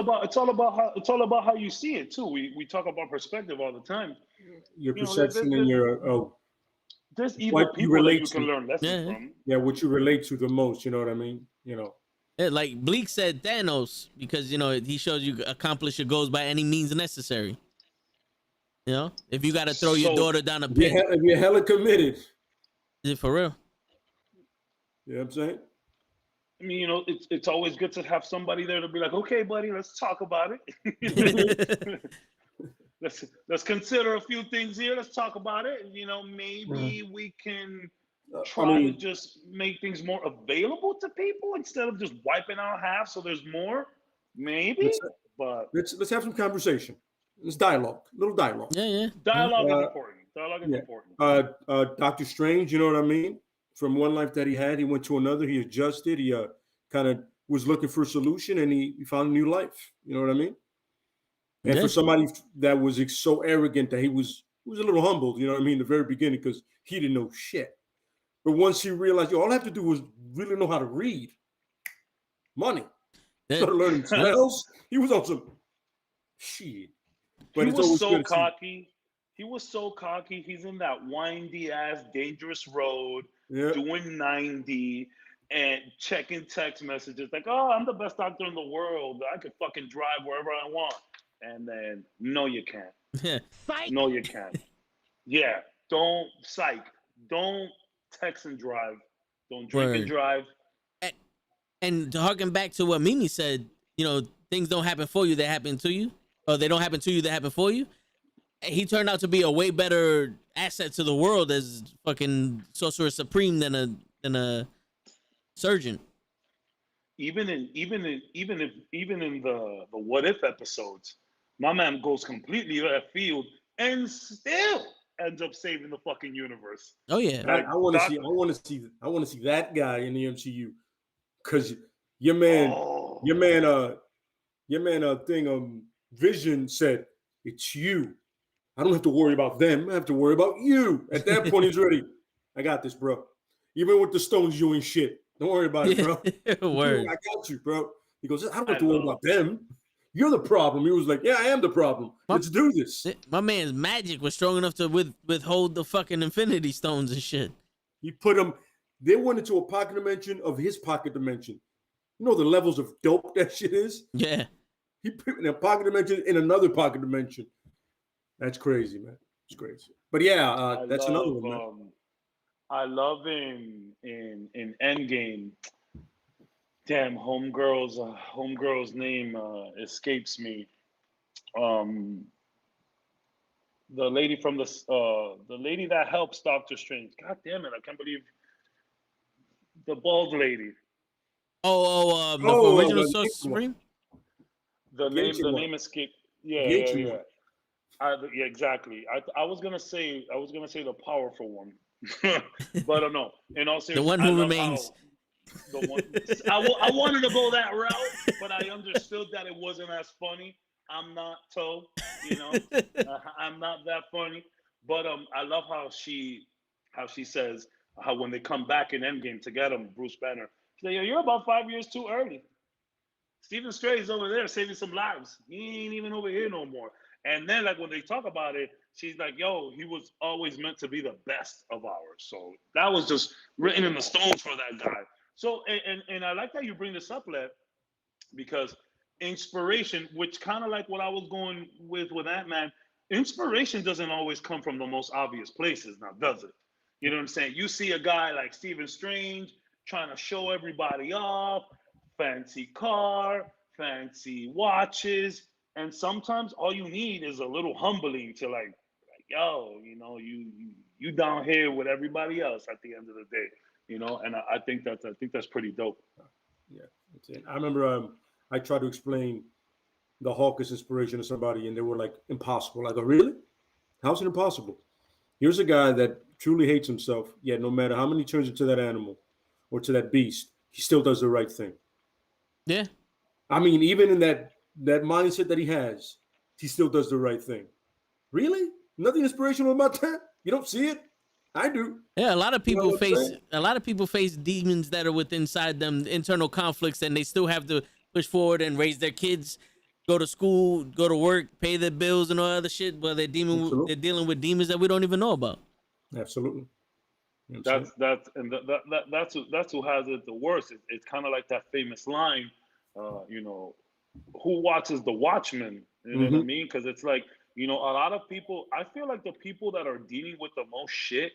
about how you see it too. We talk about perspective all the time. Your perception and your there's even people that you can learn lessons from. Yeah, what you relate to the most. You know what I mean? Yeah, like Bleak said, Thanos, because he shows you accomplish your goals by any means necessary. If you got to throw your daughter down a pit, if you're hella committed. Is it for real? You know what I'm saying? I mean, it's always good to have somebody there to be like, "Okay, buddy, let's talk about it. let's consider a few things here. Let's talk about it. Maybe we can try to just make things more available to people instead of just wiping out half so there's more. Maybe, but let's have some conversation. It's dialogue, little dialogue. Yeah. Dialogue is important. Dialogue is important. Doctor Strange, you know what I mean? From one life that he had, he went to another. He adjusted. He kind of was looking for a solution, and he found a new life. You know what I mean? And for somebody that was so arrogant that he was he was a little humbled, you know what I mean, in the very beginning, because he didn't know shit. But once he realized, all I have to do was really know how to read. Money. Started learning spells. He was on some shit. But he was so cocky. He was so cocky. He's in that windy ass, dangerous road, doing 90 and checking text messages like, "Oh, I'm the best doctor in the world. I could fucking drive wherever I want." And then, no, you can't. No, you can't. Yeah, don't Don't text and drive. Don't drink and drive. And to harken back to what Mimi said, things don't happen for you, they happen to you. Or they don't happen to you, they happen for you. He turned out to be a way better asset to the world as fucking Sorcerer Supreme than a surgeon. Even in the what if episodes, my man goes completely left field and still ends up saving the fucking universe. Oh yeah, like, I want to see that guy in the MCU, because your man Vision said, "It's you. I don't have to worry about them. I have to worry about you." At that point, he's ready. I got this, bro. Even with the stones, you ain't shit. Don't worry about it, bro. Word. I got you, bro. He goes, "I don't have to worry about them. You're the problem." He was like, "Yeah, I am the problem. Let's do this." My man's magic was strong enough to withhold the fucking Infinity Stones and shit. He put them. They went into a pocket dimension of his pocket dimension. You know the levels of dope that shit is? Yeah. He put in a pocket dimension in another pocket dimension. That's crazy, man. It's crazy. But yeah, that's another one, man. I love in Endgame. Damn, homegirl's name escapes me. The lady from the lady that helps Doctor Strange. God damn it, I can't believe the bald lady. The original Sorcerer Supreme. The name escaped. Yeah. Yeah, exactly. I was gonna say the powerful one, but no. In all seriousness, the one who remains. I wanted to go that route, but I understood that it wasn't as funny. I'm not Toe, I'm not that funny. But I love how she says how when they come back in Endgame to get him, Bruce Banner, she's like, "You're about 5 years too early. Stephen Strange's over there saving some lives. He ain't even over here no more." And then, like, when they talk about it, she's like, "Yo, he was always meant to be the best of ours." So that was just written in the stones for that guy. So, and I like that you bring this up, Lev, because inspiration, which kind of like what I was going with Ant-Man, inspiration doesn't always come from the most obvious places, now, does it? You know what I'm saying? You see a guy like Stephen Strange trying to show everybody off, fancy car, fancy watches, and sometimes all you need is a little humbling to like yo, you down here with everybody else at the end of the day, and I think that's pretty dope. Yeah, that's it. I remember I tried to explain the Hawkins inspiration to somebody, and they were like, "Impossible." Like, "Oh, really? How's it impossible?" Here's a guy that truly hates himself, yet no matter how many turns into that animal or to that beast, he still does the right thing. Yeah. I mean, even in that mindset that he has, he still does the right thing. Really? Nothing inspirational about that? You don't see it? I do. Yeah, a lot of people face demons that are within inside them, internal conflicts, and they still have to push forward and raise their kids, go to school, go to work, pay their bills and all other shit, but they're dealing with demons that we don't even know about. Absolutely. That's who has it the worst. It's kind of like that famous line, who watches the Watchmen? You know what I mean? Because it's like, a lot of people, I feel like the people that are dealing with the most shit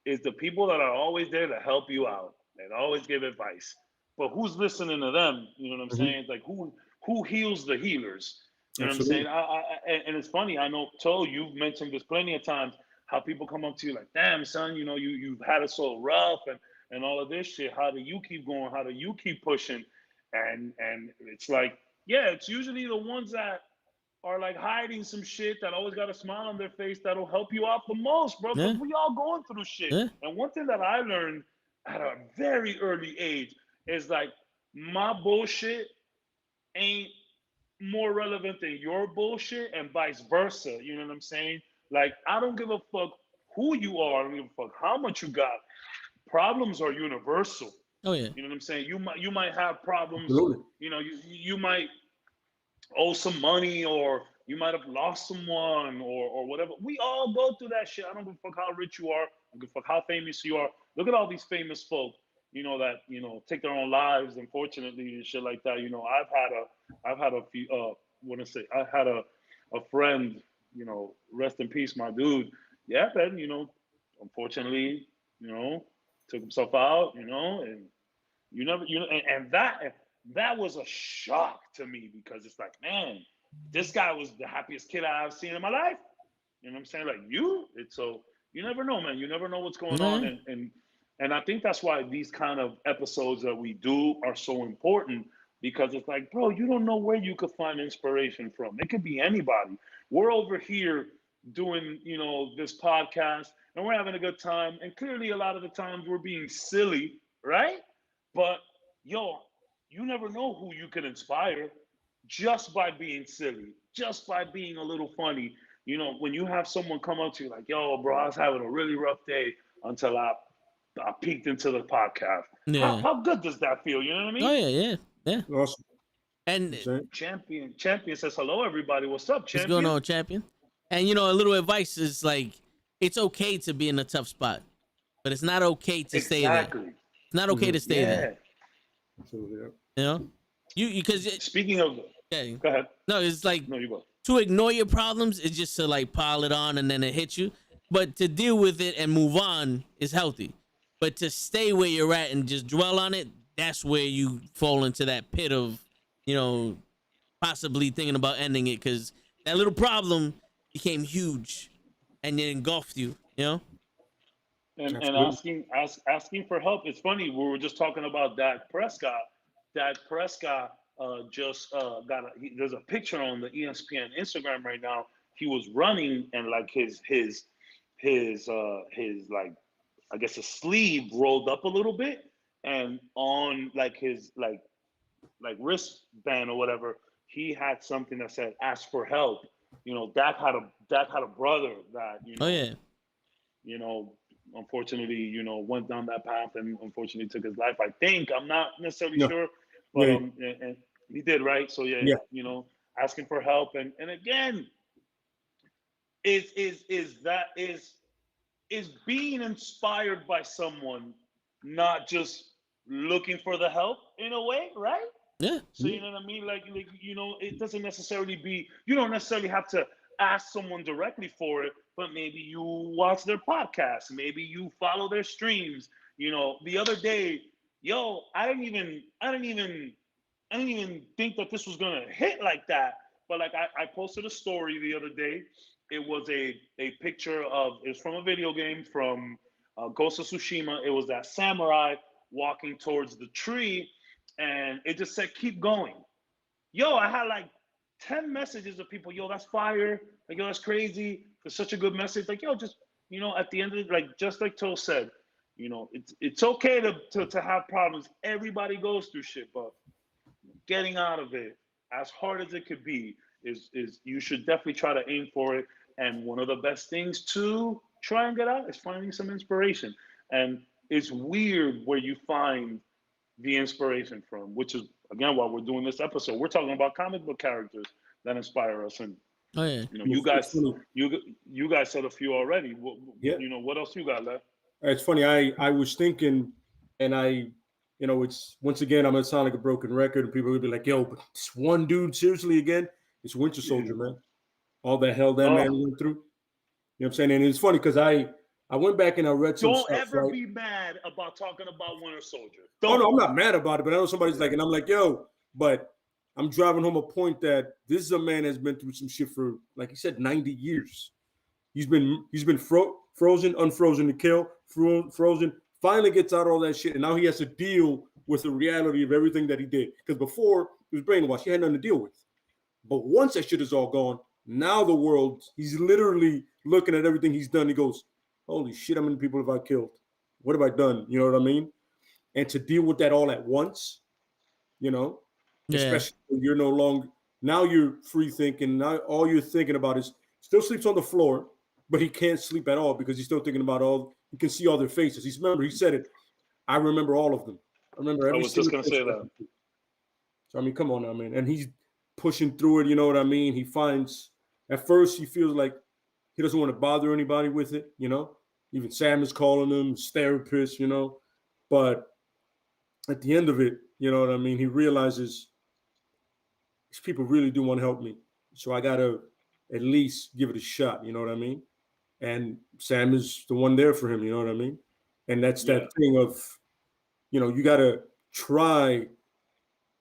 is the people that are always there to help you out and always give advice. But who's listening to them? You know what I'm saying? It's like, who heals the healers? You know what I'm saying? And it's funny, I know, Toe, you've mentioned this plenty of times, how people come up to you like, "Damn, son, you've had it so rough and all of this shit. How do you keep going? How do you keep pushing?" And it's like, yeah, it's usually the ones that are like hiding some shit, that always got a smile on their face, that'll help you out the most, bro. Because we all going through shit. Yeah. And one thing that I learned at a very early age is like, my bullshit ain't more relevant than your bullshit, and vice versa. You know what I'm saying? Like, I don't give a fuck who you are. I don't give a fuck how much you got. Problems are universal. Oh yeah. You know what I'm saying? You might have problems. Absolutely. You know, you might owe some money, or you might have lost someone, or whatever. We all go through that shit. I don't give a fuck how rich you are. I don't give a fuck how famous you are. Look at all these famous folk, that take their own lives, unfortunately, and shit like that. I've had a few. I had a friend. Rest in peace, my dude. Yeah, man. Unfortunately, took himself out. And and that was a shock to me, because it's like, man, this guy was the happiest kid I've seen in my life. You know what I'm saying? Like, so you never know, man. You never know what's going on. And I think that's why these kind of episodes that we do are so important, because it's like, bro, you don't know where you could find inspiration from. It could be anybody. We're over here doing, this podcast, and we're having a good time. And clearly a lot of the times we're being silly, right? But you never know who you can inspire just by being silly, just by being a little funny. When you have someone come up to you like, yo, bro, I was having a really rough day until I peeked into the podcast. Yeah. How good does that feel? You know what I mean? Oh yeah. Awesome. And Champion says, hello, everybody. What's up, Champion? What's going on, Champion? And a little advice is like, it's okay to be in a tough spot, but it's not okay to stay there. It's not okay to stay there. You because speaking of, go ahead. No, it's like, no, you go. To ignore your problems is just to like pile it on and then it hits you. But to deal with it and move on is healthy. But to stay where you're at and just dwell on it, that's where you fall into that pit of, possibly thinking about ending it, because that little problem became huge and it engulfed you, And asking for help. It's funny. We were just talking about Dak Prescott. Dak Prescott just there's a picture on the ESPN Instagram right now. He was running, and like his like, I guess, his sleeve rolled up a little bit, and on like his like wristband or whatever, he had something that said "ask for help." Dak had a brother that unfortunately went down that path and unfortunately took his life. I think, I'm not necessarily sure, but and he did, right? So asking for help, and again, is being inspired by someone, not just looking for the help in a way, right? Yeah. So you know what I mean? Like it doesn't necessarily be, you don't necessarily have to ask someone directly for it, but maybe you watch their podcast, maybe you follow their streams. The other day, I didn't even think that this was gonna hit like that. But like I posted a story the other day. It was a picture it's from a video game, from Ghost of Tsushima. It was that samurai walking towards the tree, and it just said, keep going. I had like 10 messages of people, that's fire. Like, that's crazy. It's such a good message. Like, just, at the end of it, like, just like Toe said, it's okay to have problems. Everybody goes through shit, but getting out of it, as hard as it could be, is you should definitely try to aim for it. And one of the best things to try and get out is finding some inspiration. And it's weird where you find the inspiration from, which is, again, while we're doing this episode, we're talking about comic book characters that inspire us. And you guys said a few already. What else you got left? It's funny. I was thinking, and it's, once again, I'm gonna sound like a broken record, and people will be like, yo, but this one dude, seriously, again, it's Winter Soldier, man. All the hell that man went through. You know what I'm saying? And it's funny because I went back and I read some stuff. Don't ever be mad about talking about Winter Soldier. No, I'm not mad about it, but I know somebody's like, and I'm like, yo, but I'm driving home a point that this is a man that's been through some shit for, like he said, 90 years. He's been frozen, unfrozen to kill, frozen, finally gets out all that shit, and now he has to deal with the reality of everything that he did. Because before, he was brainwashed. He had nothing to deal with. But once that shit is all gone, now the world, he's literally looking at everything he's done. He goes, holy shit, how many people have I killed? What have I done? You know what I mean? And to deal with that all at once, especially when you're no longer, now you're free thinking. Now all you're thinking about is still sleeps on the floor, but he can't sleep at all because he's still thinking about you can see all their faces. He said it. I remember all of them. I remember every. I was just gonna say that. So I mean, come on now, man. And he's pushing through it. You know what I mean? He finds at first he feels like he doesn't want to bother anybody with it. You know, even Sam is calling him his therapist. You know, but at the end of it, you know what I mean? He realizes these people really do want to help me, so I gotta at least give it a shot. You know what I mean? And Sam is the one there for him. You know what I mean? And that's that thing of, you know, you gotta try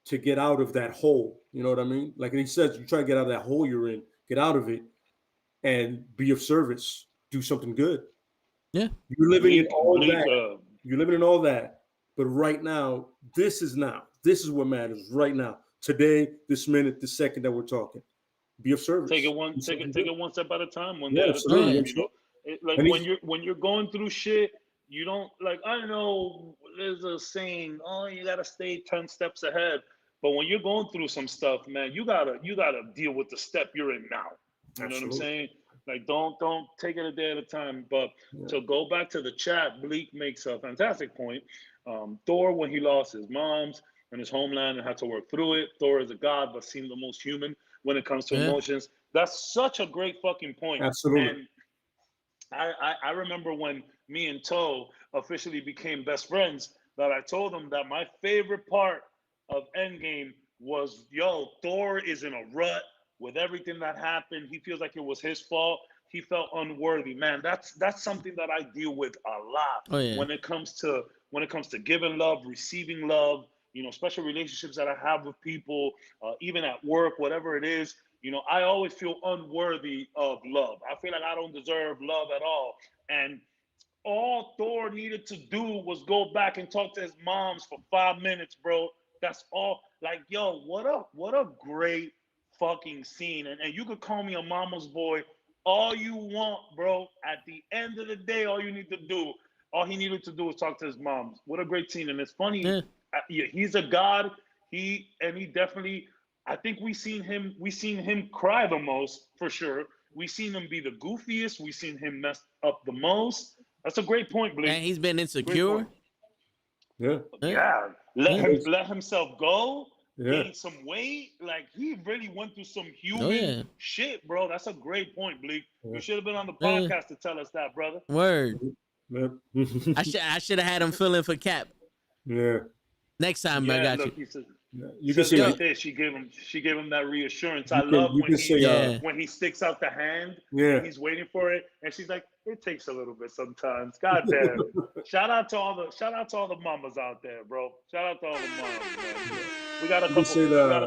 to get out of that hole. You know what I mean? Like he says, you try to get out of that hole you're in, get out of it, and be of service. Do something good. Yeah. You're living in all that. You're living in all that. But right now, this is now. This is what matters right now. Today, this minute, this second that we're talking. Be of service. Take it one step at a time. One day at a time. You know? Like when you're going through shit, you don't like. I know there's a saying, "Oh, you gotta stay 10 steps ahead." But when you're going through some stuff, man, you gotta deal with the step you're in now. You know what I'm saying? Like, don't take it a day at a time. But to go back to the chat, Bleak makes a fantastic point. Thor, when he lost his mom's and his homeland and had to work through it, Thor is a god, but seemed the most human when it comes to emotions. That's such a great fucking point. Absolutely. And I remember when me and Toe officially became best friends, that I told him that my favorite part of Endgame was, Thor is in a rut with everything that happened. He feels like it was his fault. He felt unworthy. Man, that's something that I deal with a lot when it comes to giving love, receiving love, you know, special relationships that I have with people, even at work, whatever it is. You know, I always feel unworthy of love. I feel like I don't deserve love at all. And all Thor needed to do was go back and talk to his moms for 5 minutes, bro. That's all. Like, what a great fucking scene. And you could call me a mama's boy all you want, bro. At the end of the day, all he needed to do was talk to his moms. What a great scene. And it's funny. He's a god. He definitely, I think we seen him cry the most, for sure. We seen him be the goofiest. We seen him mess up the most. That's a great point, Blake. And he's been insecure. Let himself go. Gain some weight. Like, he really went through some human shit, bro. That's a great point, Bleak. You should have been on the podcast to tell us that, brother. Word. I should have had him fill in for Cap. Yeah. Next time, I got you. You can see right there. She gave him that reassurance. I love when he sticks out the hand. Yeah. He's waiting for it, and she's like, "It takes a little bit sometimes." God damn. Shout out to all the mamas out there, bro. Shout out to all the moms, man. We got a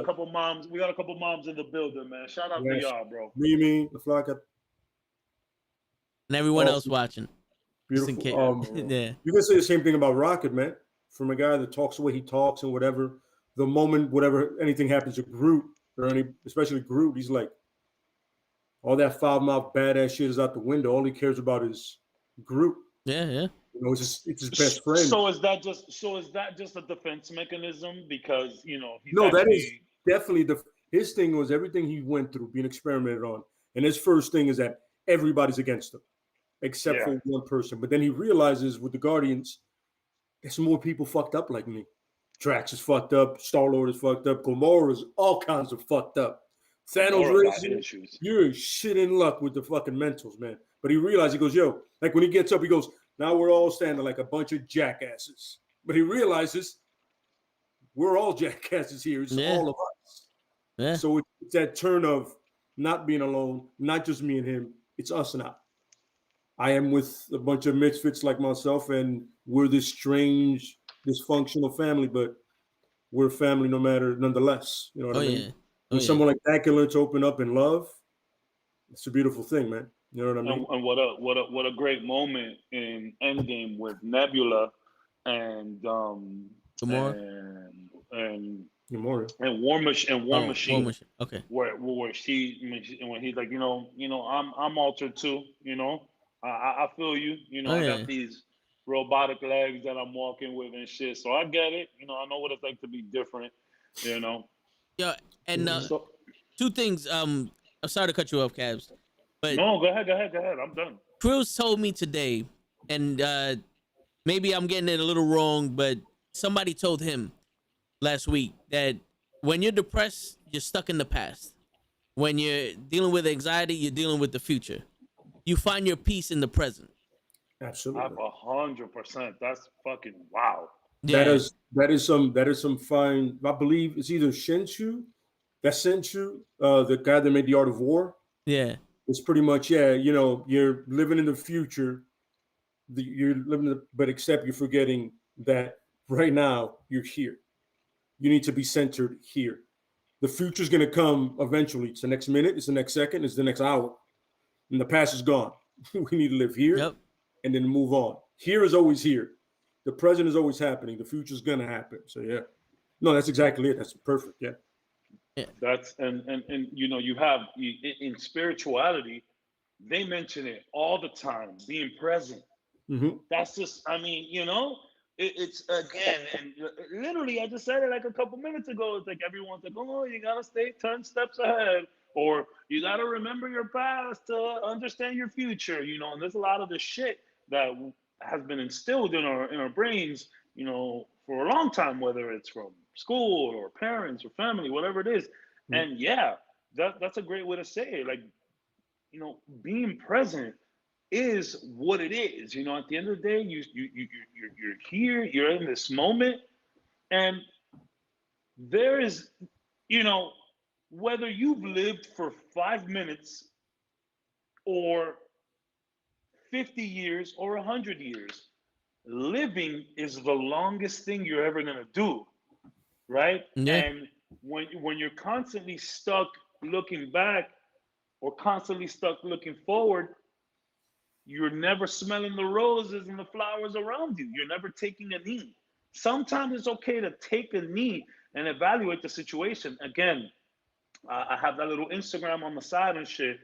couple moms. We got a couple moms in the building, man. Shout out to y'all, bro. Mimi, the Flocka, and everyone else watching. Beautiful. You can say the same thing about Rocket, man. From a guy that talks the way he talks and whatever. The moment, anything happens to Groot, especially Groot, he's like, all that foul-mouthed badass shit is out the window. All he cares about is Groot. Yeah. You know, it's his best friend. So is that just a defense mechanism? Because, you know, that is definitely his thing was everything he went through being experimented on. And his first thing is that everybody's against him, except for one person. But then he realizes with the Guardians, there's some more people fucked up like me. Drax is fucked up. Star-Lord is fucked up. Gamora's all kinds of fucked up. Thanos, you're shit in luck with the fucking mentals, man. But he realized, he goes, like when he gets up, he goes, now we're all standing like a bunch of jackasses. But he realizes we're all jackasses here. It's all of us. Yeah. So it's that turn of not being alone, not just me and him. It's us now. I am with a bunch of misfits like myself, and we're this strange, dysfunctional family, but we're family nonetheless. You know what I mean? When someone like that can learn to open up in love, it's a beautiful thing, man. You know what I mean? And what a great moment in Endgame with Nebula and Gamora and War Machine. Okay. Where when he's like, I'm altered too. You know, I feel you. You know, I got these robotic legs that I'm walking with and shit. So I get it. You know, I know what it's like to be different. You know. Yeah, and two things. I'm sorry to cut you off, Cabs. But no, go ahead. I'm done. Cruz told me today, and maybe I'm getting it a little wrong, but somebody told him last week that when you're depressed, you're stuck in the past. When you're dealing with anxiety, you're dealing with the future. You find your peace in the present. Absolutely. 100%. That's fucking wow. Yeah. That is some fine. I believe it's either Senshu, that's Senshu, the guy that made The Art of War. Yeah. It's pretty much, you know, you're living in the future. But except you're forgetting that right now you're here. You need to be centered here. The future is going to come eventually. It's the next minute. It's the next second. It's the next hour. And the past is gone. We need to live here and then move on. Here is always here. The present is always happening. The future is going to happen. So, yeah. No, that's exactly it. That's perfect. Yeah. That's and you know, you have in spirituality, they mention it all the time, being present. Mm-hmm. That's just, I mean, you know, it's again, and literally, I just said it like a couple minutes ago. It's like everyone's like, oh, you gotta stay 10 steps ahead, or you gotta remember your past to understand your future, you know. And there's a lot of this shit that has been instilled in our brains, you know, for a long time, whether it's from school or parents or family, whatever it is. Mm-hmm. And yeah, that's a great way to say it. Like, you know, being present is what it is. You know, at the end of the day, you're here, you're in this moment, and there is, you know, whether you've lived for 5 minutes or 50 years or 100 years, living is the longest thing you're ever gonna do, right? Yeah. And when you're constantly stuck looking back or constantly stuck looking forward, you're never smelling the roses and the flowers around you. You're never taking a knee. Sometimes it's okay to take a knee and evaluate the situation. Again, I have that little Instagram on the side and shit,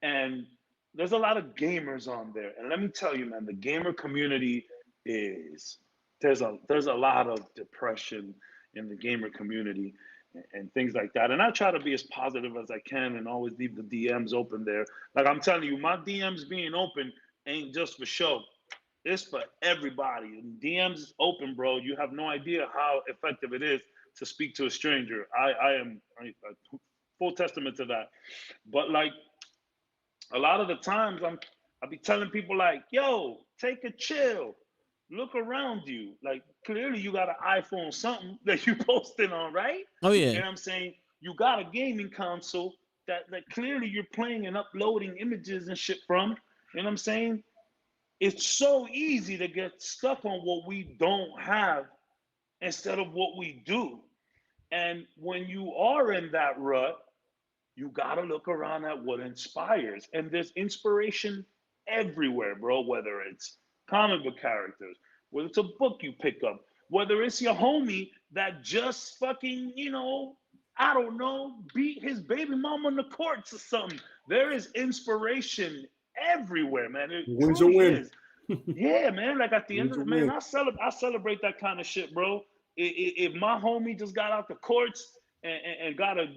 and there's a lot of gamers on there. And let me tell you, man, the gamer community there's a lot of depression in the gamer community and things like that. And I try to be as positive as I can and always leave the DMs open there. Like I'm telling you, my DMs being open ain't just for show. It's for everybody. And DMs open, bro. You have no idea how effective it is to speak to a stranger. I am full testament to that. But like a lot of the times I'll be telling people like, yo, take a chill. Look around you. Like clearly you got an iPhone something that you posting on, right? Oh yeah. And I'm saying you got a gaming console that clearly you're playing and uploading images and shit from. You know what I'm saying? It's so easy to get stuck on what we don't have instead of what we do. And when you are in that rut, you gotta look around at what inspires. And there's inspiration everywhere, bro, whether it's comic book characters, whether it's a book you pick up, whether it's your homie that just fucking, you know, I don't know, beat his baby mama in the courts or something. There is inspiration everywhere, man. It Wins a win. Is. Yeah, man. Like at the end of the man, I celebrate that kind of shit, bro. If my homie just got out the courts and got a,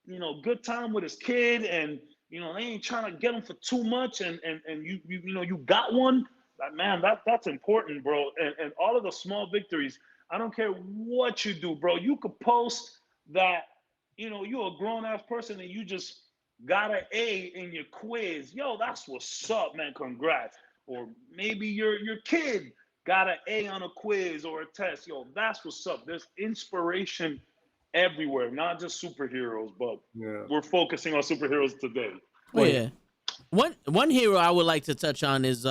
you know, good time with his kid, and you know they ain't trying to get him for too much, and you know you got one, man, that's important, bro. And all of the small victories, I don't care what you do, bro. You could post that, you know, you're a grown ass person and you just got an A in your quiz. Yo, that's what's up, man. Congrats. Or maybe your kid got an A on a quiz or a test. Yo, that's what's up. There's inspiration everywhere, not just superheroes, but we're focusing on superheroes today. Oh yeah. One hero I would like to touch on is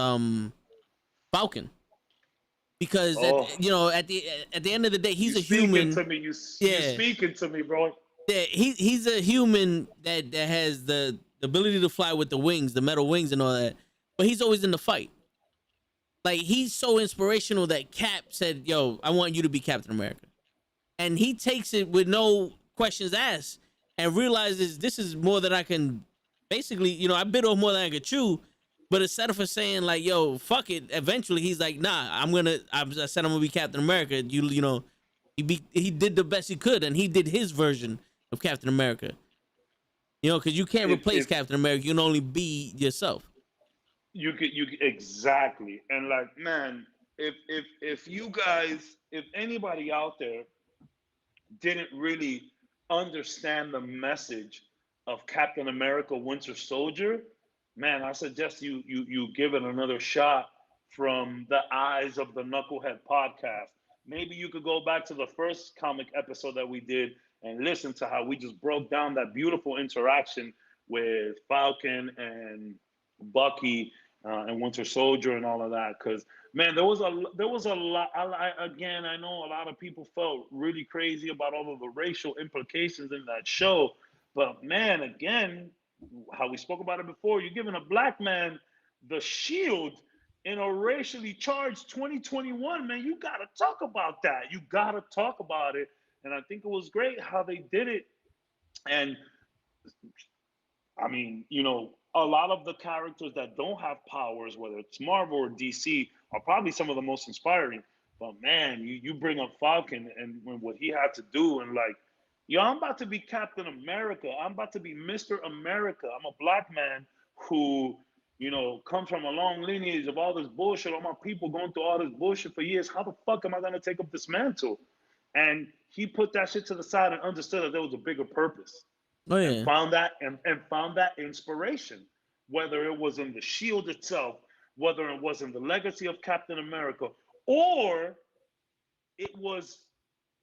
Falcon. Because you know, at the end of the day, he's a human. You're speaking to me, bro. Yeah, he's a human that has the ability to fly with the wings, the metal wings and all that. But he's always in the fight. Like, he's so inspirational that Cap said, yo, I want you to be Captain America. And he takes it with no questions asked and realizes this is more than I can, basically, you know, I bit off more than I could chew. But instead of saying like, yo, fuck it, eventually he's like, nah, I said I'm gonna be Captain America. You know, he did the best he could, and he did his version of Captain America. You know, because you can't replace Captain America. You can only be yourself. You exactly. And like, man, if you guys, if anybody out there didn't really understand the message of Captain America Winter Soldier, man, I suggest you give it another shot from the eyes of the Nukkle Hedd Podcast. Maybe you could go back to the first comic episode that we did and listen to how we just broke down that beautiful interaction with Falcon and Bucky and Winter Soldier and all of that. Because man, there was a lot. Again, I know a lot of people felt really crazy about all of the racial implications in that show, but man, again, how we spoke about it before, you're giving a black man the shield in a racially charged 2021, man. You got to talk about that. You got to talk about it. And I think it was great how they did it. And I mean, you know, a lot of the characters that don't have powers, whether it's Marvel or DC, are probably some of the most inspiring. But man, you bring up Falcon and what he had to do, and like, yo, I'm about to be Captain America. I'm about to be Mr. America. I'm a black man who, you know, comes from a long lineage of all this bullshit, all my people going through all this bullshit for years. How the fuck am I gonna take up this mantle? And he put that shit to the side and understood that there was a bigger purpose. Oh, yeah. And found that inspiration, whether it was in the shield itself, whether it was in the legacy of Captain America, or it was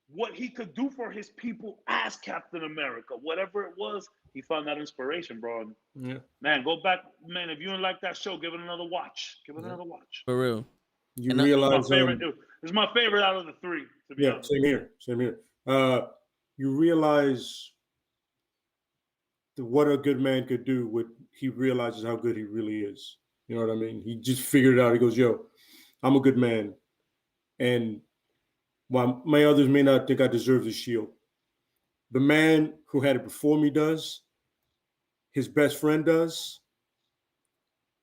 what he could do for his people as Captain America. Whatever it was, he found that inspiration, bro. And yeah. Man, go back, man. If you didn't like that show, give it another watch. Give it another watch. For real. You realize it's my favorite out of the three. To be honest. Same here. You realize what a good man could do. What he realizes how good he really is. You know what I mean? He just figured it out. He goes, "Yo, I'm a good man," and while my others may not think I deserve the shield, the man who had it before me does. His best friend does,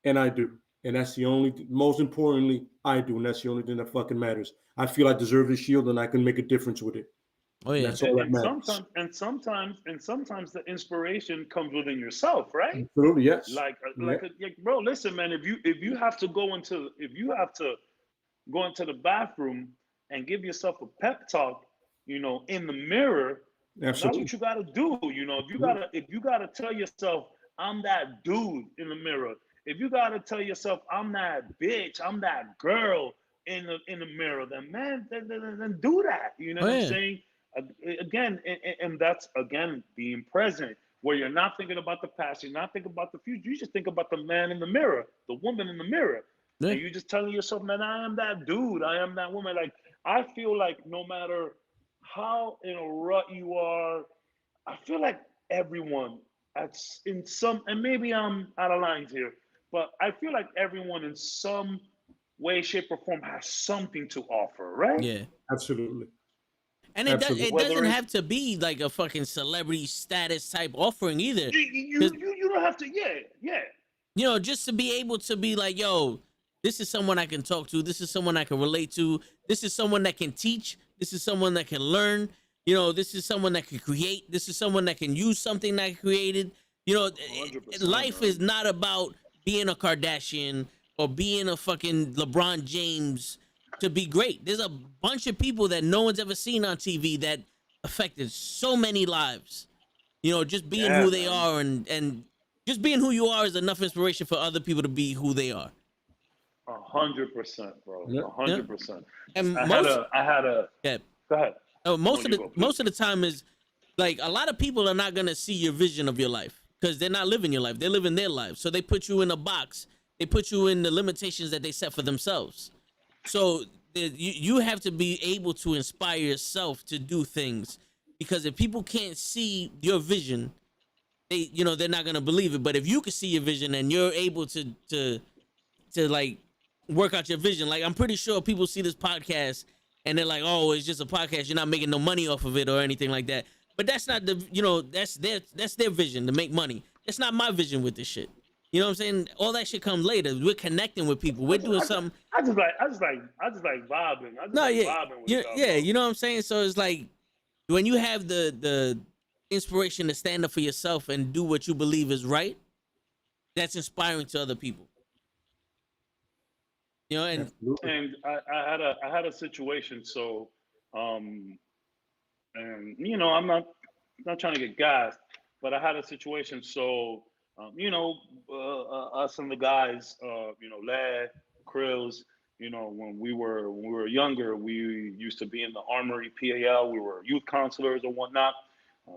and I do. And that's the only, most importantly, I do. And that's the only thing that fucking matters. I feel I deserve the shield and I can make a difference with it. Oh, yeah. And that's all that matters. Sometimes the inspiration comes within yourself, right? Absolutely, yes. Bro, listen, man, if you have to go into the bathroom and give yourself a pep talk, you know, in the mirror, absolutely. That's what you gotta do. You know, if you gotta tell yourself, I'm that dude in the mirror. If you gotta tell yourself, I'm that bitch, I'm that girl in the mirror, then man, then do that. You know what I'm saying? Again, and that's again being present, where you're not thinking about the past, you're not thinking about the future. You just think about the man in the mirror, the woman in the mirror, and you're just telling yourself, man, I am that dude, I am that woman. Like, I feel like no matter how in a rut you are, I feel like everyone in some, and maybe I'm out of lines here, but I feel like everyone in some way, shape, or form has something to offer, right? Yeah, absolutely. And it doesn't have to be like a fucking celebrity status type offering either. You don't have to, yeah. You know, just to be able to be like, yo, this is someone I can talk to. This is someone I can relate to. This is someone that can teach. This is someone that can learn. You know, this is someone that can create. This is someone that can use something that I created. You know, life is not about being a Kardashian or being a fucking LeBron James to be great. There's a bunch of people that no one's ever seen on TV that affected so many lives. You know, just being who they are and just being who you are is enough inspiration for other people to be who they are. 100%, bro. 100%. And I had a. Go ahead. Most of the time is like a lot of people are not gonna see your vision of your life because they're not living your life. They're living their life. So they put you in a box. They put you in the limitations that they set for themselves. So you have to be able to inspire yourself to do things, because if people can't see your vision, they're not gonna believe it. But if you can see your vision and you're able to like work out your vision, like I'm pretty sure people see this podcast and they're like, oh, it's just a podcast, you're not making no money off of it or anything like that. But that's not that's their vision, to make money. That's not my vision with this shit. You know what I'm saying? All that shit comes later. We're connecting with people. We're doing something. I just like vibing. You know what I'm saying? So it's like when you have the inspiration to stand up for yourself and do what you believe is right, that's inspiring to other people. You know, and I had a situation. So, and you know, I'm not trying to get gassed, but I had a situation. So, you know, us and the guys, you know, Lad, Krills, you know, when we were younger, we used to be in the Armory PAL. We were youth counselors and whatnot.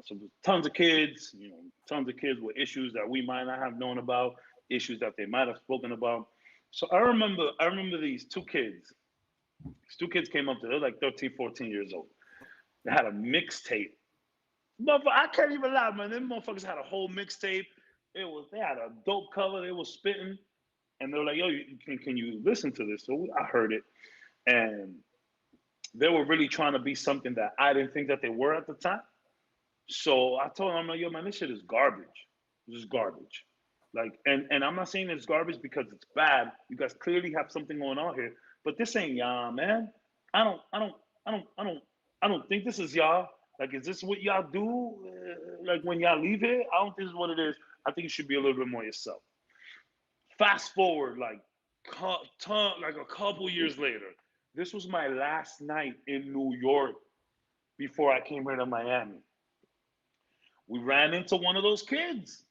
So tons of kids, you know, tons of kids with issues that we might not have known about, issues that they might have spoken about. So I remember these two kids. These two kids came up to, they're like 13, 14 years old. They had a mixtape. But I can't even lie, man. Them motherfuckers had a whole mixtape. They had a dope cover. They were spitting. And they were like, yo, can you listen to this? So I heard it. And they were really trying to be something that I didn't think that they were at the time. So I told them, I'm like, yo, man, this shit is garbage. This is garbage. Like, and I'm not saying it's garbage because it's bad. You guys clearly have something going on here, but this ain't y'all, man. I don't think this is y'all. Like, is this what y'all do? Like when y'all leave here? I don't think this is what it is. I think you should be a little bit more yourself. Fast forward, like a couple years later, this was my last night in New York before I came here to Miami. We ran into one of those kids.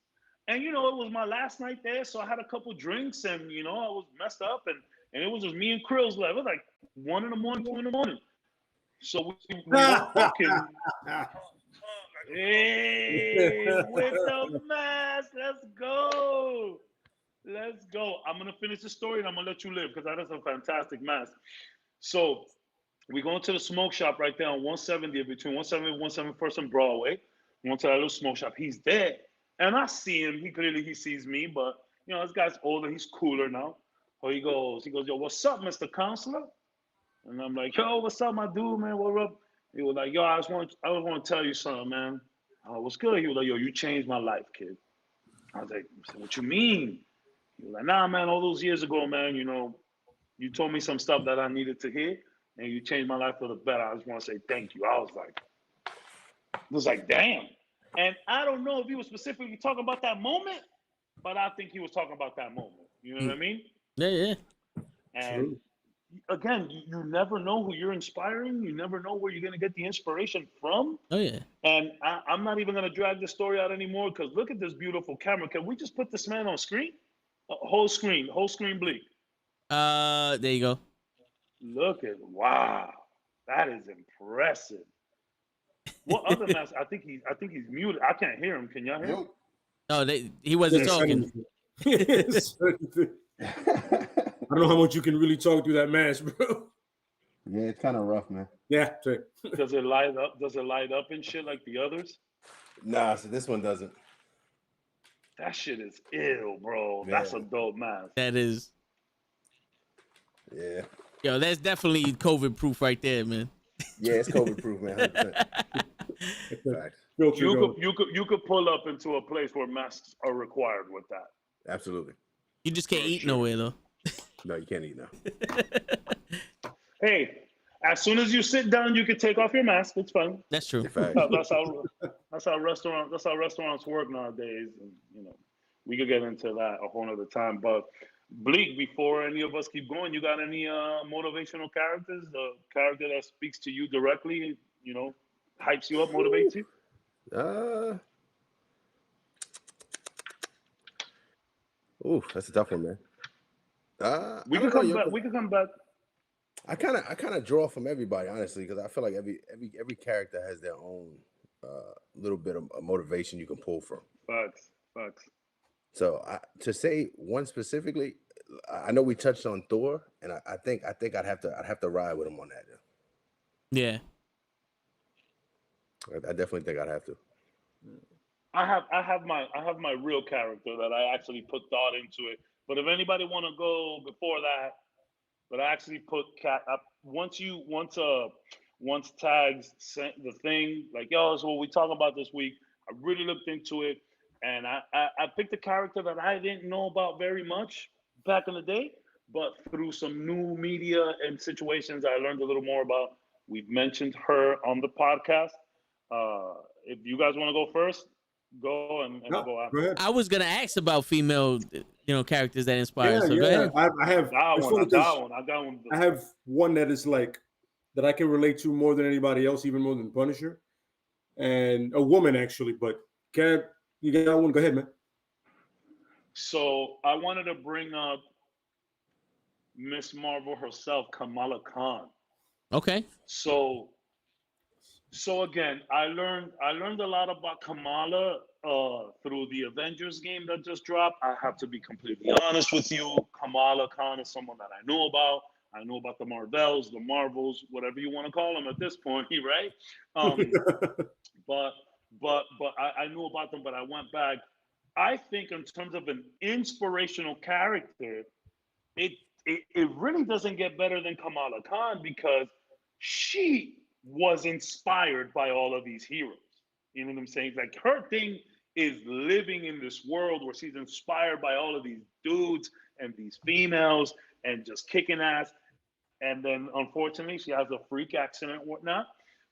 And, you know, it was my last night there, so I had a couple drinks, and, you know, I was messed up, and it was just me and Krills left. It was like 1 in the morning, 2 in the morning. So we were fucking, hey, with the mask, let's go. Let's go. I'm going to finish the story, and I'm going to let you live, because that is a fantastic mask. So we go into the smoke shop right there on 170, between 170 and 171st and Broadway. We went to that little smoke shop. He's there. And I see him. He sees me, but you know, this guy's older. He's cooler now. So he goes, yo, what's up, Mr. Counselor? And I'm like, yo, what's up, my dude, man? What up? He was like, yo, I just want to tell you something, man. What's good? He was like, yo, you changed my life, kid. I was like, what you mean? He was like, nah, man, all those years ago, man, you know, you told me some stuff that I needed to hear, and you changed my life for the better. I just want to say thank you. I was like, damn. And I don't know if he was specifically talking about that moment, but I think he was talking about that moment. You know what I mean? Yeah. And again, you never know who you're inspiring. You never know where you're going to get the inspiration from. Oh, yeah. And I'm not even going to drag this story out anymore, because look at this beautiful camera. Can we just put this man on screen? Whole screen bleak. There you go. Look at, wow. That is impressive. What other mask? I think he's muted. I can't hear him. Can y'all hear him? No, he wasn't talking. I don't know how much you can really talk through that mask, bro. Yeah, it's kind of rough, man. Yeah. Does it light up? Does it light up and shit like the others? Nah, so this one doesn't. That shit is ill, bro. Man. That's a dope mask. That is. Yeah. Yo, that's definitely COVID proof right there, man. Yeah, it's COVID proof, man. 100%. You could pull up into a place where masks are required with that. Absolutely. You just can't eat nowhere though. No, you can't eat now. Hey, as soon as you sit down, you can take off your mask. It's fine. That's true. That's how restaurants work nowadays. And you know, we could get into that a whole other time. But Bleak, before any of us keep going, you got any motivational characters? The character that speaks to you directly, you know, hypes you up, motivates you? That's a tough one, man. We could come back. I kind of draw from everybody, honestly, because I feel like every character has their own little bit of motivation you can pull from. Facts. So to say one specifically, I know we touched on Thor, and I think I'd have to ride with him on that. Yeah. I definitely think I'd have to. I have my real character that I actually put thought into it. But if anybody want to go before that, but I actually put once tags sent the thing like, yo, that's what we talk about this week. I really looked into it, and I picked a character that I didn't know about very much back in the day, but through some new media and situations, I learned a little more about. We've mentioned her on the podcast. if you guys want to go first, go and I'll go after. Go ahead. I was gonna ask about female, characters that inspire. So go ahead. I have that one. I have one that is like that I can relate to more than anybody else, even more than Punisher, and a woman actually. But you got one? Go ahead, man. So I wanted to bring up Miss Marvel herself, Kamala Khan. Okay. So again, I learned a lot about Kamala through the Avengers game that just dropped. I have to be completely honest with you. Kamala Khan is someone that I know about. I know about the Marvels, whatever you want to call them at this point, right? But I knew about them, but I went back. I think in terms of an inspirational character, it really doesn't get better than Kamala Khan because she was inspired by all of these heroes. You know what I'm saying? Like her thing is living in this world where she's inspired by all of these dudes and these females and just kicking ass. And then unfortunately she has a freak accident and whatnot.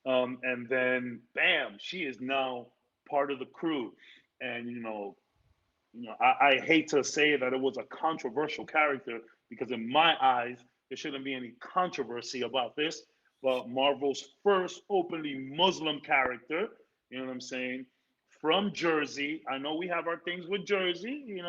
And then bam, she is now part of the crew. And I hate to say that it was a controversial character because in my eyes, there shouldn't be any controversy about this. But Marvel's first openly Muslim character, you know what I'm saying, from Jersey. I know we have our things with Jersey,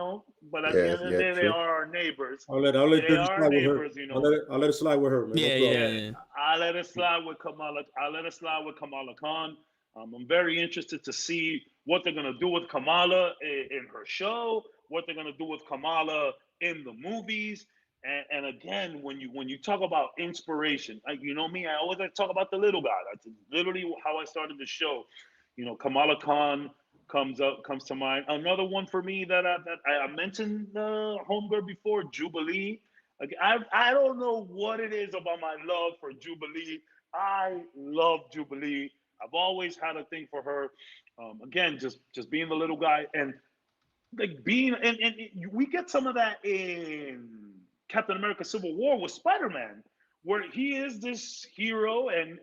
but at the end of the day, they are our neighbors. I'll let Jersey slide with her. I'll let it slide with her, man. Yeah. I'll let it slide with Kamala. I'll let it slide with Kamala Khan. I'm very interested to see what they're gonna do with Kamala in her show, what they're gonna do with Kamala in the movies. And again, when you talk about inspiration, you know me, I always like to talk about the little guy. That's literally how I started the show. Kamala Khan comes to mind. Another one for me that I mentioned Homegirl before, Jubilee. Like, I don't know what it is about my love for Jubilee. I love Jubilee. I've always had a thing for her. Again, just being the little guy and like being and we get some of that in Captain America: Civil War with Spider-Man, where he is this hero and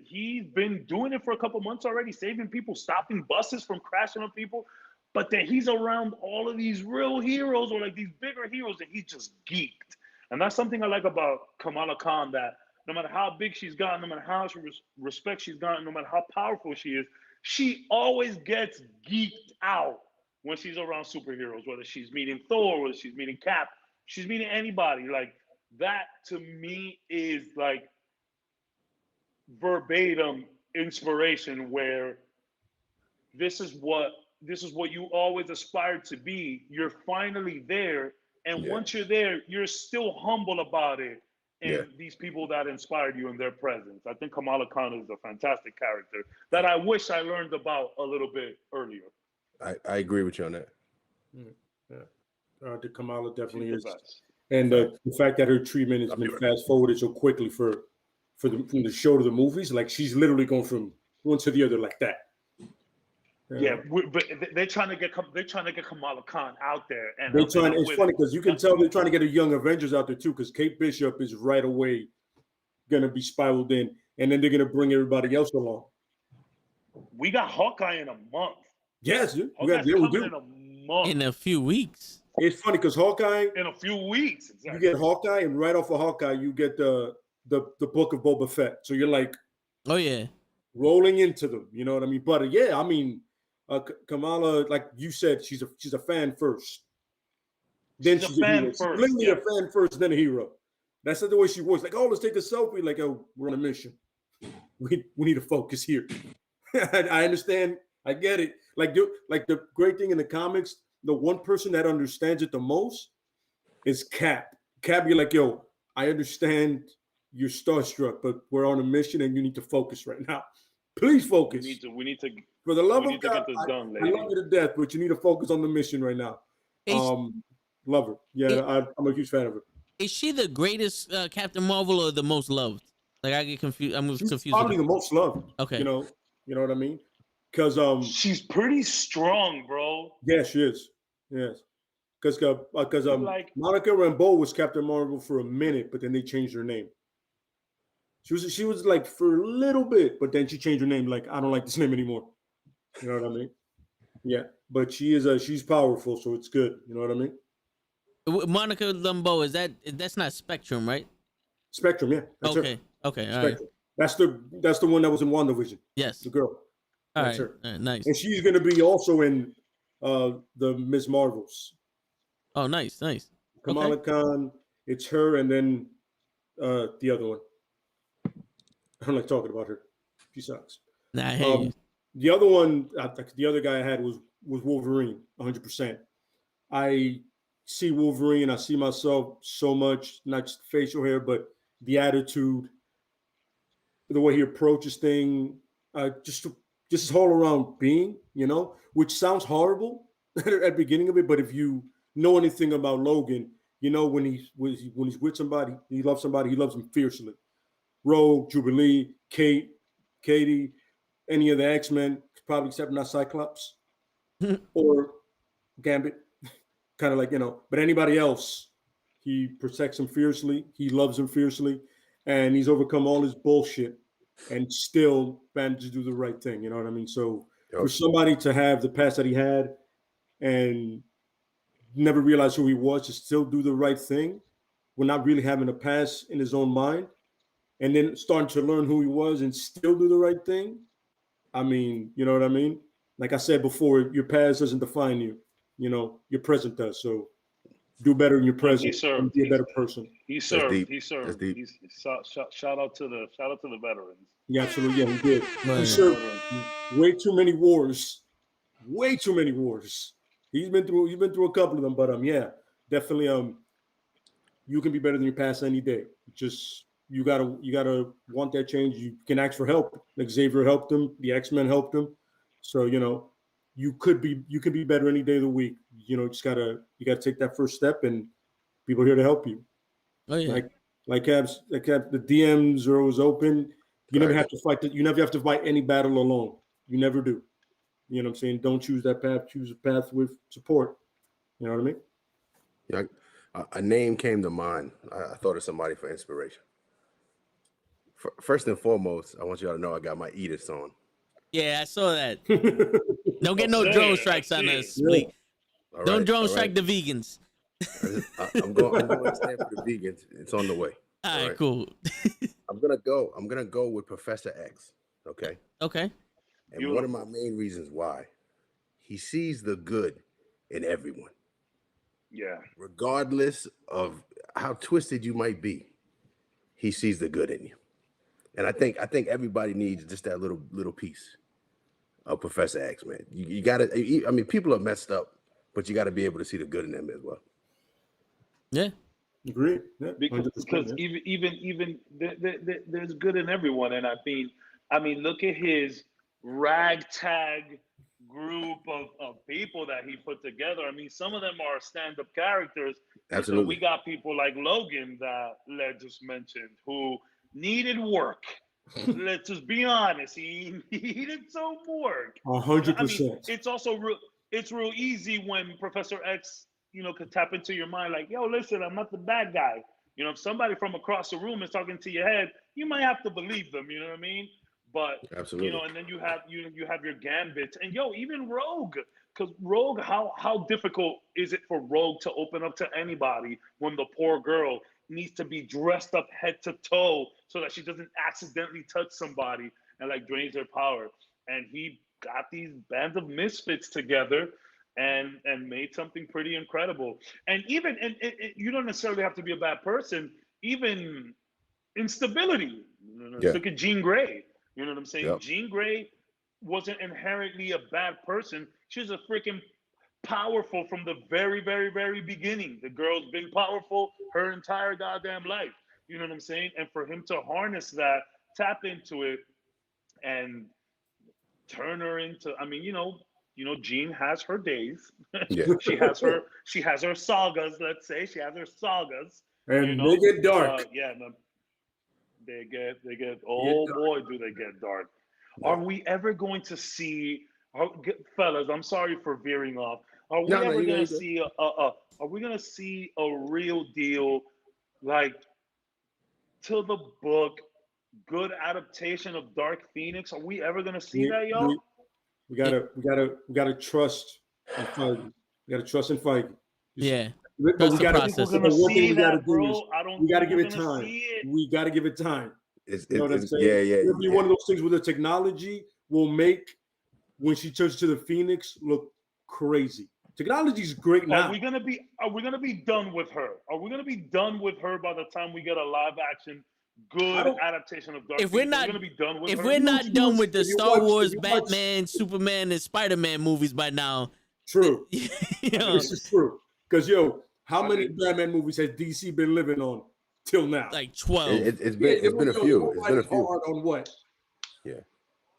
he's been doing it for a couple months already, saving people, stopping buses from crashing on people. But then he's around all of these real heroes or like these bigger heroes and he's just geeked. And that's something I like about Kamala Khan, that no matter how big she's gotten, no matter how much respect she's gotten, no matter how powerful she is, she always gets geeked out when she's around superheroes, whether she's meeting Thor, whether she's meeting Cap, she's meeting anybody. Like that to me is like verbatim inspiration, where this is what you always aspired to be. You're finally there, and once you're there, you're still humble about it. And these people that inspired you in their presence. I think Kamala Khan is a fantastic character that I wish I learned about a little bit earlier. I agree with you on that. The Kamala definitely is, and the fact that her treatment has been fast forwarded so quickly from the show to the movies, like she's literally going from one to the other like that. But they're trying to get Kamala Khan out there, and it's funny because you can tell they're trying to get a young Avengers out there too, because Kate Bishop is right away gonna be spiraled in, and then they're gonna bring everybody else along. We got Hawkeye in a month. Yes, we do. In a few weeks. It's funny because Hawkeye in a few weeks. Exactly. You get Hawkeye, and right off of Hawkeye, you get the book of Boba Fett. So you're like, oh yeah, rolling into them. You know what I mean? But Kamala, like you said, she's a fan first. Then she's a fan first. Literally a fan first, then a hero. That's not the way she works. Like, oh, let's take a selfie. Like, oh, we're on a mission. We need to focus here. I understand. I get it. Like the great thing in the comics, the one person that understands it the most is Cap. Cap, you're like, yo, I understand you're starstruck, but we're on a mission and you need to focus right now. Please focus. We need to. For the love of God, I love you to death, but you need to focus on the mission right now. Love her. Yeah, I'm a huge fan of her. Is she the greatest Captain Marvel or the most loved? Like I get confused. I'm confused. She's probably the most loved. Okay. You know what I mean? Because she's pretty strong, bro. Yeah, she is. Yes. Because Monica Rambeau was Captain Marvel for a minute, but then they changed her name. She was like for a little bit, but then she changed her name. Like, I don't like this name anymore. You know what I mean? Yeah, but she's powerful, so it's good. You know what I mean? Monica Rambeau, that's not Spectrum, right? Spectrum, yeah. That's okay. her. Okay. All Spectrum. Right. That's the one that was in WandaVision. Yes. The girl. That's her. All right, nice. And she's gonna be also in the Ms. Marvels. Oh, nice. Kamala Khan. It's her, and then the other one. I don't like talking about her. She sucks. Nah, hey. The other one, the other guy I had was Wolverine, 100%. I see Wolverine, I see myself so much, not just facial hair, but the attitude, the way he approaches things, just all around being, which sounds horrible at the beginning of it, but if you know anything about Logan, when he's with somebody, he loves them fiercely. Rogue, Jubilee, Katie, any of the X-Men, probably except not Cyclops or Gambit, kind of like, but anybody else, he protects them fiercely. He loves them fiercely, and he's overcome all his bullshit and still managed to do the right thing. You know what I mean? So for somebody to have the past that he had and never realize who he was, to still do the right thing, when not really having a past in his own mind, and then starting to learn who he was and still do the right thing. I mean, you know what I mean? Like I said before, your past doesn't define you. Your present does. So do better in your present and be a better person. He served. Shout out to the veterans. Yeah, absolutely. Yeah, he did. He served way too many wars. He's been through a couple of them, but yeah, definitely you can be better than your past any day. Just you gotta want that change. You can ask for help. Like Xavier helped him, the X-Men helped him. So you could be better any day of the week. You gotta take that first step, and people are here to help you. Oh yeah. Like the DMs are always open. You never have to fight. You never have to fight any battle alone. You never do. You know what I'm saying? Don't choose that path. Choose a path with support. You know what I mean? Yeah. A name came to mind. I thought of somebody for inspiration. First and foremost, I want y'all to know I got my Ediths on. Yeah, I saw that. Don't get no drone strikes on us, Spleak. Yeah. Don't drone strike the vegans. I'm going to stand for the vegans. It's on the way. All right, cool. I'm gonna go with Professor X. Okay. And one of my main reasons why, he sees the good in everyone. Yeah. Regardless of how twisted you might be, he sees the good in you. And I think everybody needs just that little piece of Professor X, man. You gotta. I mean, people are messed up, but you got to be able to see the good in them as well. Yeah. Agree. Yeah, because even there's good in everyone, and I mean, look at his ragtag group of people that he put together. I mean, some of them are stand-up characters. Absolutely. So we got people like Logan that Led just mentioned who needed work. Let's just be honest. He needed some work. 100%. I mean, it's also it's real easy when Professor X, could tap into your mind like, yo, listen, I'm not the bad guy. If somebody from across the room is talking to your head, you might have to believe them. You know what I mean? But absolutely, and then you have your Gambits and even Rogue, because Rogue, how difficult is it for Rogue to open up to anybody when the poor girl needs to be dressed up head to toe so that she doesn't accidentally touch somebody and drains their power? And he got these band of misfits together and made something pretty incredible. And even you don't necessarily have to be a bad person. Even instability. Look at Jean Grey. You know what I'm saying? Yep. Jean Grey wasn't inherently a bad person. She's a freaking powerful from the very, very, very beginning. The girl's been powerful her entire goddamn life. You know what I'm saying? And for him to harness that, tap into it, and turn her into, Jean has her days. Yeah. she has her sagas, let's say. She has her sagas. And they get dark. They get boy, do they get dark. Yeah. Are we ever going to see, fellas, I'm sorry for veering off. Are we ever going to see are we going to see a real deal, to the book, good adaptation of Dark Phoenix? Are we ever going to see that, y'all? We gotta trust and fight. We gotta trust and fight. Yeah. We gotta give it time. We gotta give it time. You know what I'm saying? It'll be one of those things where the technology will make when she turns to the Phoenix look crazy. Technology is great now. Are we gonna be done with her? Are we gonna be done with her by the time we get a live action good adaptation of Dark? If we're not done with the Star Wars, Batman, Superman, and Spider-Man movies by now. True. This is true. Because how many Batman movies has DC been living on till now? Like 12. It's been a few. It's been a few. Hard on what? Yeah.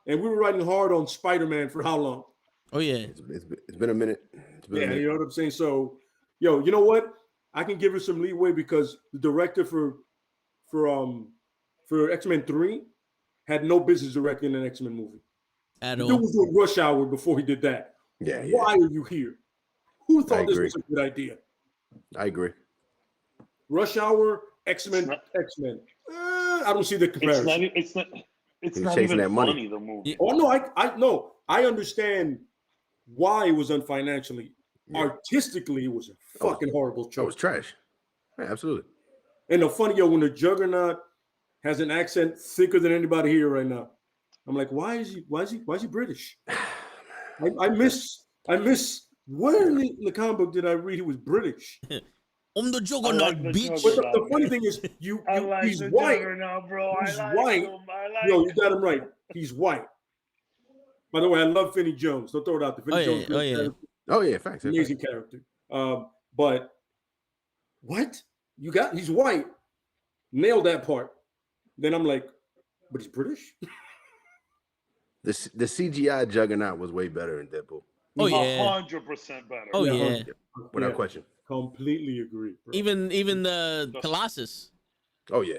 And we were writing hard on Spider-Man for how long? Oh yeah. It's been a minute. You know what I'm saying? So, you know what? I can give her some leeway because the director for X-Men 3 had no business directing an X-Men movie. At all. He was doing Rush Hour before he did that. Yeah. Why are you here? Who thought this was a good idea? I agree. Rush Hour, X-Men. I don't see the comparison. It's not even that money. funny, the movie. Oh no, I understand why it was unfinancially. Yeah. Artistically, it was a fucking horrible choice. It was trash. Yeah, absolutely. And the funny, when the Juggernaut has an accent thicker than anybody here right now, I'm like, why is he British? I miss. Where in the comic book did I read he was British? I'm the Juggernaut, bitch. But the funny thing is, he's white. Bro. He's white. You got him right. He's white. By the way, I love Finney Jones. Don't throw it out there. Finney Jones. Oh yeah, facts. Amazing character. But what? He's white. Nailed that part. Then I'm like, but he's British? The CGI Juggernaut was way better in Deadpool. Oh yeah, 100% better. Oh yeah, without question. Completely agree. Bro. Even the Colossus. Oh yeah,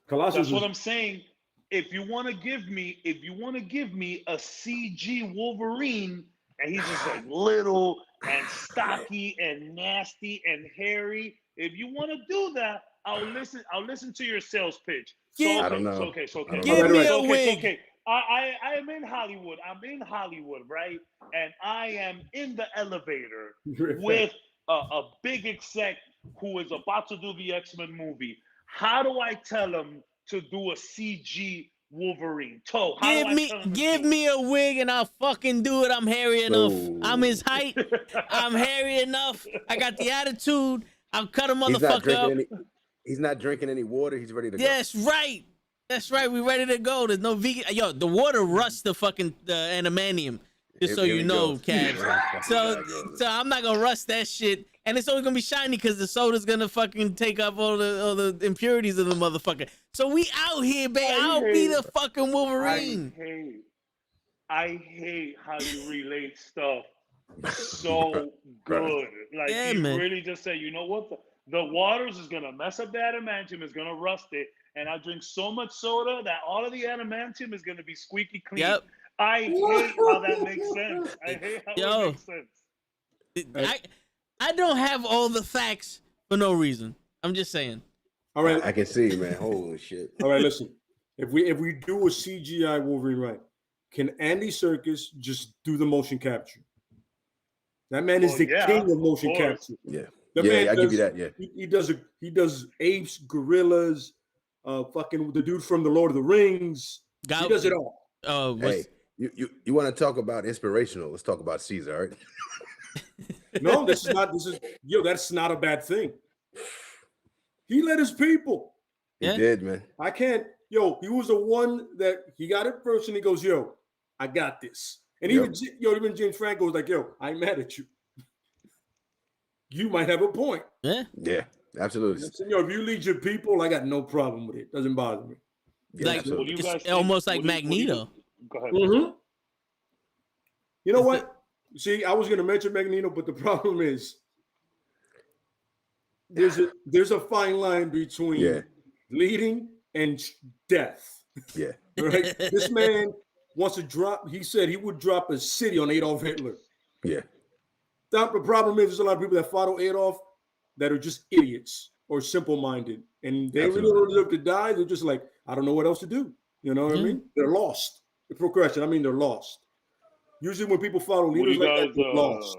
Colossus. That's what I'm saying. If you want to give me a CG Wolverine, and he's just like little and stocky and nasty and hairy, if you want to do that, I'll listen to your sales pitch. I don't know. It's okay. Give me a wig. It's okay. I am in Hollywood. I'm in Hollywood, right? And I am in the elevator with a big exec who is about to do the X-Men movie. How do I tell him to do a CG Wolverine? Give me a wig and I'll fucking do it. I'm hairy enough. I'm his height. I'm hairy enough. I got the attitude. I'll cut a motherfucker up. He's not drinking any water. He's ready to go. That's right. We ready to go. There's no vegan. Yo, the water rusts the fucking adamantium. Just so you know, Cavs. So I'm not gonna rust that shit, and it's only gonna be shiny because the soda's gonna fucking take up all the impurities of the motherfucker. So we out here, babe. I'll be the fucking Wolverine. I hate how you relate stuff so good. Like you really just say, you know what? The waters is gonna mess up the adamantium. Is gonna rust it. And I drink so much soda that all of the adamantium is going to be squeaky clean. Yep. I hate how that makes sense. I hate how it makes sense. I don't have all the facts for no reason. I'm just saying. All right. I can see, man. Holy shit. All right, listen. If we do a CGI Wolverine right, can Andy Serkis just do the motion capture? That man is the king of motion capture. Yeah. I give you that. Yeah. He does apes, gorillas, fucking the dude from the Lord of the Rings. He does it all. Hey, you want to talk about inspirational? Let's talk about Caesar, all right? No, that's not a bad thing. He led his people. He did, man. I can't. He was the one that he got it first, and he goes, I got this. And even James Franco was like, I'm mad at you. You might have a point. Yeah, absolutely. If you lead your people, I got no problem with it. Doesn't bother me. Yeah, it's almost like Magneto. Go ahead. Mm-hmm. You know what? See, I was going to mention Magneto, but the problem is there's a fine line between leading and death. Yeah. Right? This man wants to drop. He said he would drop a city on Adolf Hitler. Yeah. The problem is there's a lot of people that follow Adolf that are just idiots or simple-minded, and they really don't deserve to die. They're just like, I don't know what else to do. You know what I mean? They're lost. progression. I mean, they're lost. Usually, when people follow leaders like that, they're lost.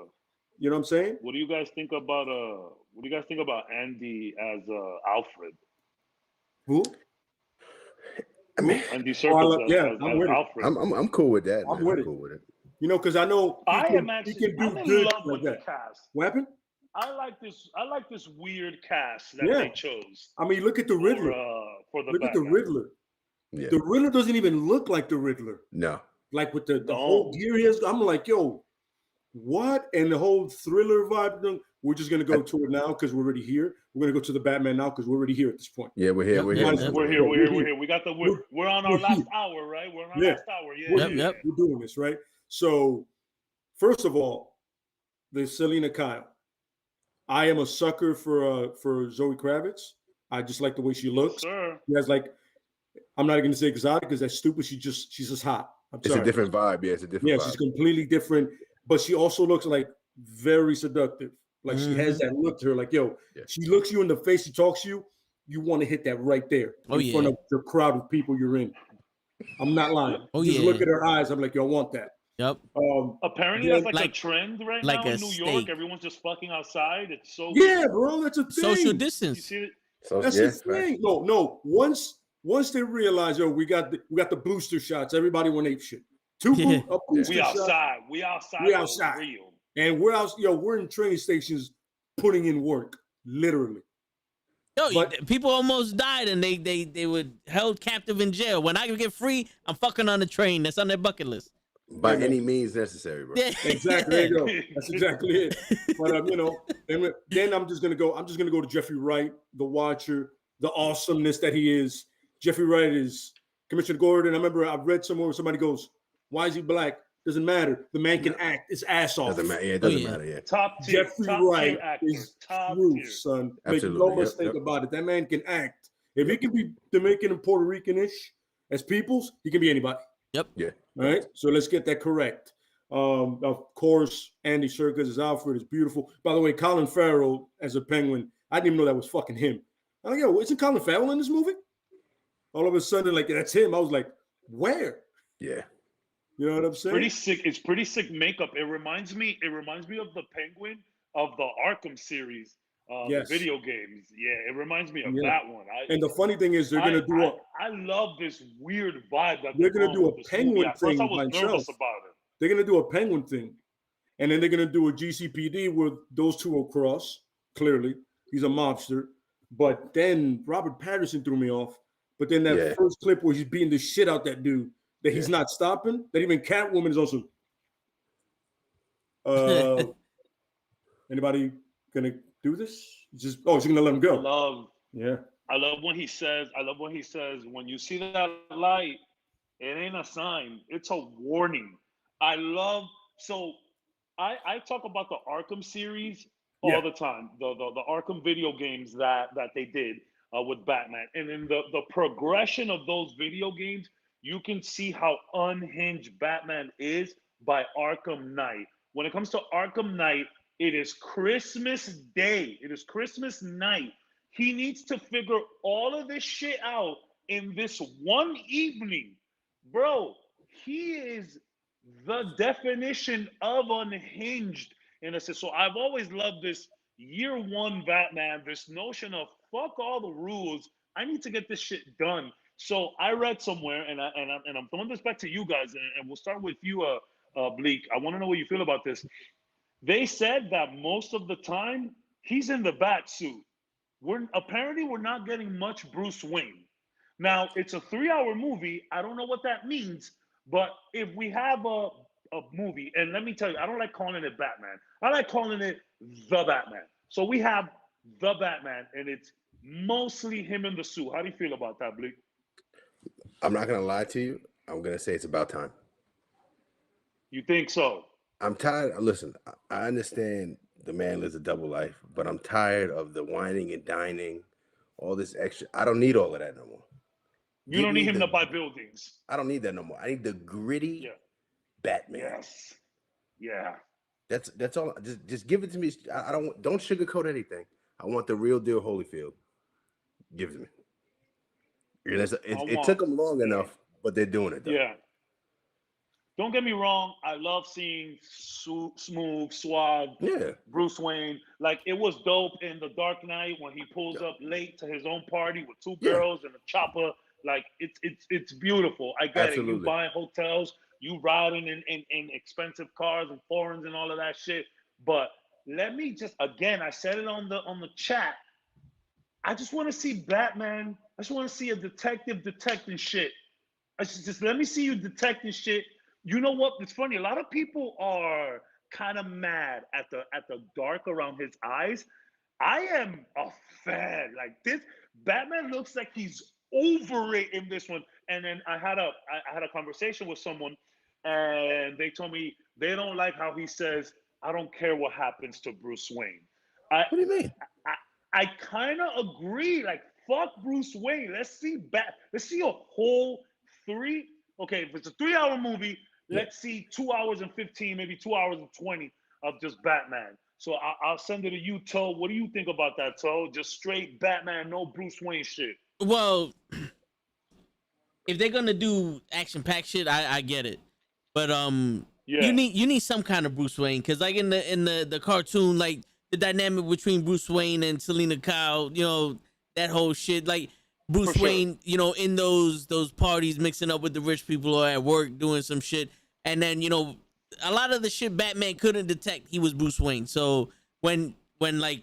You know what I'm saying? What do you guys think about Andy as Alfred? Who? I mean, Andy Serkis as Alfred. I'm cool with that. I'm cool with it. You know, because I know I'm in love with the cast. What happened? I like this weird cast that they chose. I mean, look at the Riddler. Look at the Riddler. Yeah. The Riddler doesn't even look like the Riddler. No. Like with the whole gear he has, I'm like, yo, what? And the whole thriller vibe, we're just going to go to it now because we're already here. We're going to go to the Batman now because we're already here at this point. Yeah, we're here. We're here. We got we're on our last hour, right? We're on our last hour. Yeah. We're doing this, right? So, first of all, there's Selena Kyle. I am a sucker for Zoe Kravitz. I just like the way she looks. Sure. She has I'm not going to say exotic because that's stupid. She's just hot. It's a different vibe. Yeah, it's a different vibe. Yeah, she's completely different. But she also looks like very seductive. Like she has that look to her. Like, yo, she looks you in the face. She talks to you. You want to hit that right there in front of the crowd of people you're in. I'm not lying. Just look at her eyes. I'm like, yo, I want that. Yep. Apparently, that's like a trend right now in New York. Everyone's just fucking outside. It's so weird. Bro, that's a thing. Social distance. You see it? That's the thing. No. Once they realize, yo, we got the booster shots. Everybody went ape shit. We outside. We outside. Real. And we're out. Yo, we're in train stations putting in work, literally. Yo, people almost died and they were held captive in jail. When I get free, I'm fucking on the train. That's on their bucket list. By any means necessary, bro. Exactly. There you go. That's exactly it. But then I'm just gonna go to Jeffrey Wright, the Watcher, the awesomeness that he is. Jeffrey Wright is Commissioner Gordon. I remember I read somewhere where somebody goes, "Why is he black?" Doesn't matter. The man can act his ass off. Doesn't matter. Yeah, it doesn't matter. Yeah. Top tier. Jeffrey Wright is truth, son. Absolutely. Make no mistake about it. That man can act. If he can be Dominican and Puerto Rican-ish as peoples, he can be anybody. Yep. Yeah. All right. So let's get that correct. Of course, Andy Serkis as Alfred is beautiful. By the way, Colin Farrell as a Penguin, I didn't even know that was fucking him. I'm like, yo, isn't Colin Farrell in this movie? All of a sudden, like, that's him. I was like, where? Yeah. You know what I'm saying? Pretty sick. It's pretty sick makeup. It reminds me of the Penguin of the Arkham series, the video games. Yeah, it reminds me of that one. And the funny thing is, they're gonna do I love this weird vibe that they're gonna do a Penguin thing. I was nervous about it. They're gonna do a Penguin thing, and then they're gonna do a GCPD where those two will cross. Clearly, he's a mobster. But then Robert Pattinson threw me off. But then that first clip where he's beating the shit out that dude. That he's not stopping. That even Catwoman is also. Anybody gonna do this? She's gonna let him go. I love when he says. When you see that light, it ain't a sign. It's a warning. I talk about the Arkham series all the time. The Arkham video games that they did with Batman, and in the progression of those video games. You can see how unhinged Batman is by Arkham Knight. When it comes to Arkham Knight, it is Christmas Day. It is Christmas night. He needs to figure all of this shit out in this one evening. Bro, he is the definition of unhinged in a sense. So I've always loved this year one Batman, this notion of fuck all the rules. I need to get this shit done. So I read somewhere, and I'm throwing this back to you guys, and we'll start with you, Bleak. I want to know what you feel about this. They said that most of the time he's in the bat suit. We're not getting much Bruce Wayne. Now it's a 3-hour movie. I don't know what that means, but if we have a movie, and let me tell you, I don't like calling it Batman. I like calling it The Batman. So we have The Batman, and it's mostly him in the suit. How do you feel about that, Bleak? I'm not going to lie to you. I'm going to say it's about time. You think so? I'm tired. Listen, I understand the man lives a double life, but I'm tired of the whining and dining, all this extra. I don't need all of that no more. You don't need him to buy buildings. I don't need that no more. I need the gritty Batman. Yes. Yeah. That's all. Just give it to me. I don't sugarcoat anything. I want the real deal Holyfield. Give it to me. It took them long enough, but they're doing it though. Yeah. don't get me wrong. I love seeing smooth, suave Bruce Wayne. Like, it was dope in The Dark Knight when he pulls up late to his own party with two girls and a chopper. Like, it's beautiful. I get it. You buying hotels, you riding in expensive cars and foreigns and all of that shit. But let me just, again, I said it on the chat. I just want to see Batman. I just want to see a detective detecting shit. Just let me see you detecting shit. You know what? It's funny. A lot of people are kind of mad at the dark around his eyes. I am a fan. Like, this Batman looks like he's over it in this one. And then I had a conversation with someone, and they told me they don't like how he says, "I don't care what happens to Bruce Wayne." What do you mean? I kind of agree. Like, fuck Bruce Wayne. Let's see a whole if it's a 3-hour movie, let's see 2 hours and 15, maybe 2 hours and 20 of just Batman. So I'll send it to you, Toe. What do you think about that, Toe? Just straight Batman, no Bruce Wayne shit. Well, if they're gonna do action-packed shit, I get it. But you need some kind of Bruce Wayne, because like in the cartoon, like the dynamic between Bruce Wayne and Selena Kyle, you know, that whole shit, like Bruce Wayne, you know, in those parties mixing up with the rich people or at work doing some shit, and then, you know, a lot of the shit Batman couldn't detect, he was Bruce Wayne. So when like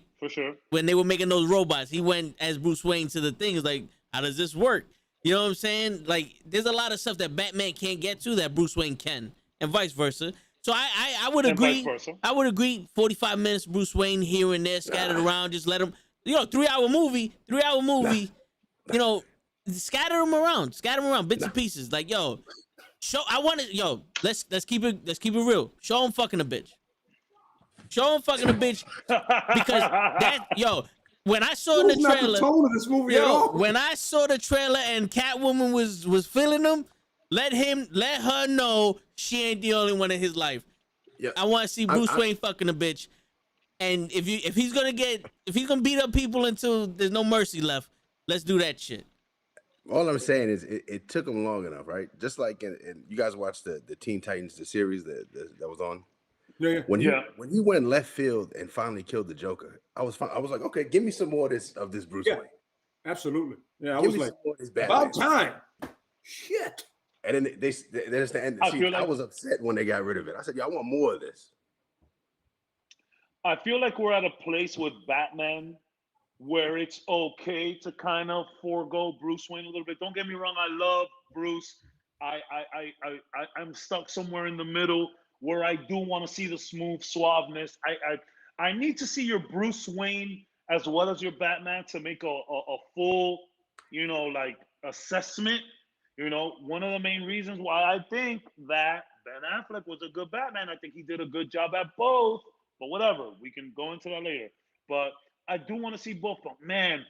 when they were making those robots, he went as Bruce Wayne to the thing. It's like, how does this work? You know what I'm saying? Like, there's a lot of stuff that Batman can't get to that Bruce Wayne can, and vice versa. So I would agree. I would agree. 45 minutes Bruce Wayne here and there scattered around. Just let him. You know, 3-hour movie. You know, scatter them around, bits and pieces. Like, yo, let's keep it real. Show him fucking a bitch. Because that, when I saw the trailer, the tone of this movie at all. When I saw the trailer and Catwoman was feeling him, let her know she ain't the only one in his life. Yeah. I want to see Bruce Wayne fucking a bitch. And if he's gonna beat up people until there's no mercy left, let's do that shit. All I'm saying is it took him long enough, right? Just like in you guys watched the Teen Titans, the series that was on. Yeah. When he went left field and finally killed the Joker, I was like, okay, give me some more of this Bruce Wayne. Absolutely. Yeah, I was like, about time. Shit. And then they just the end. I was upset when they got rid of it. I said, I want more of this. I feel like we're at a place with Batman where it's okay to kind of forego Bruce Wayne a little bit. Don't get me wrong, I love Bruce. I'm stuck somewhere in the middle where I do want to see the smooth suaveness. I need to see your Bruce Wayne as well as your Batman to make a full, like, assessment. One of the main reasons why I think that Ben Affleck was a good Batman, I think he did a good job at both. But whatever, we can go into that later. But I do want to see both. But man,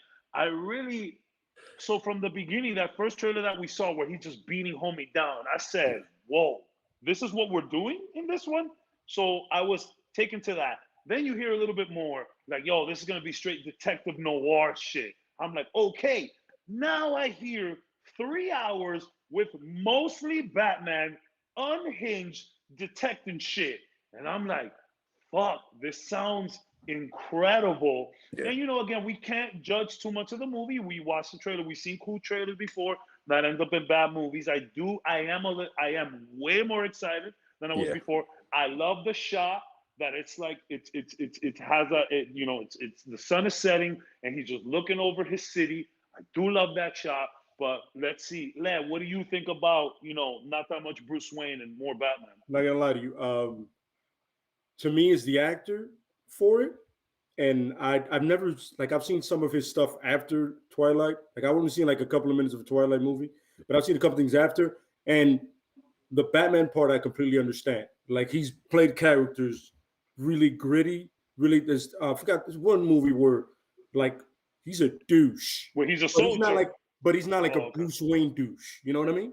so from the beginning, that first trailer that we saw where he's just beating homie down, I said, whoa, this is what we're doing in this one? So I was taken to that. Then you hear a little bit more like, yo, this is going to be straight detective noir shit. I'm like, okay, now I hear 3 hours with mostly Batman, unhinged detecting shit. And I'm like, fuck, this sounds incredible. Yeah. And again, we can't judge too much of the movie. We watched the trailer. We've seen cool trailers before that end up in bad movies. I am way more excited than I was before. I love the shot that it's like it's the sun is setting and he's just looking over his city. I do love that shot. But let's see, Lad, what do you think about not that much Bruce Wayne and more Batman? I'm not gonna lie to you. To me, is the actor for it, and I've never I've seen some of his stuff after Twilight. Like, I've only seen like a couple of minutes of a Twilight movie, but I've seen a couple things after. And the Batman part, I completely understand. Like, he's played characters really gritty. Really, I forgot this one movie where like he's a douche. Well, he's a soldier. But he's not like a Bruce Wayne douche. You know what I mean?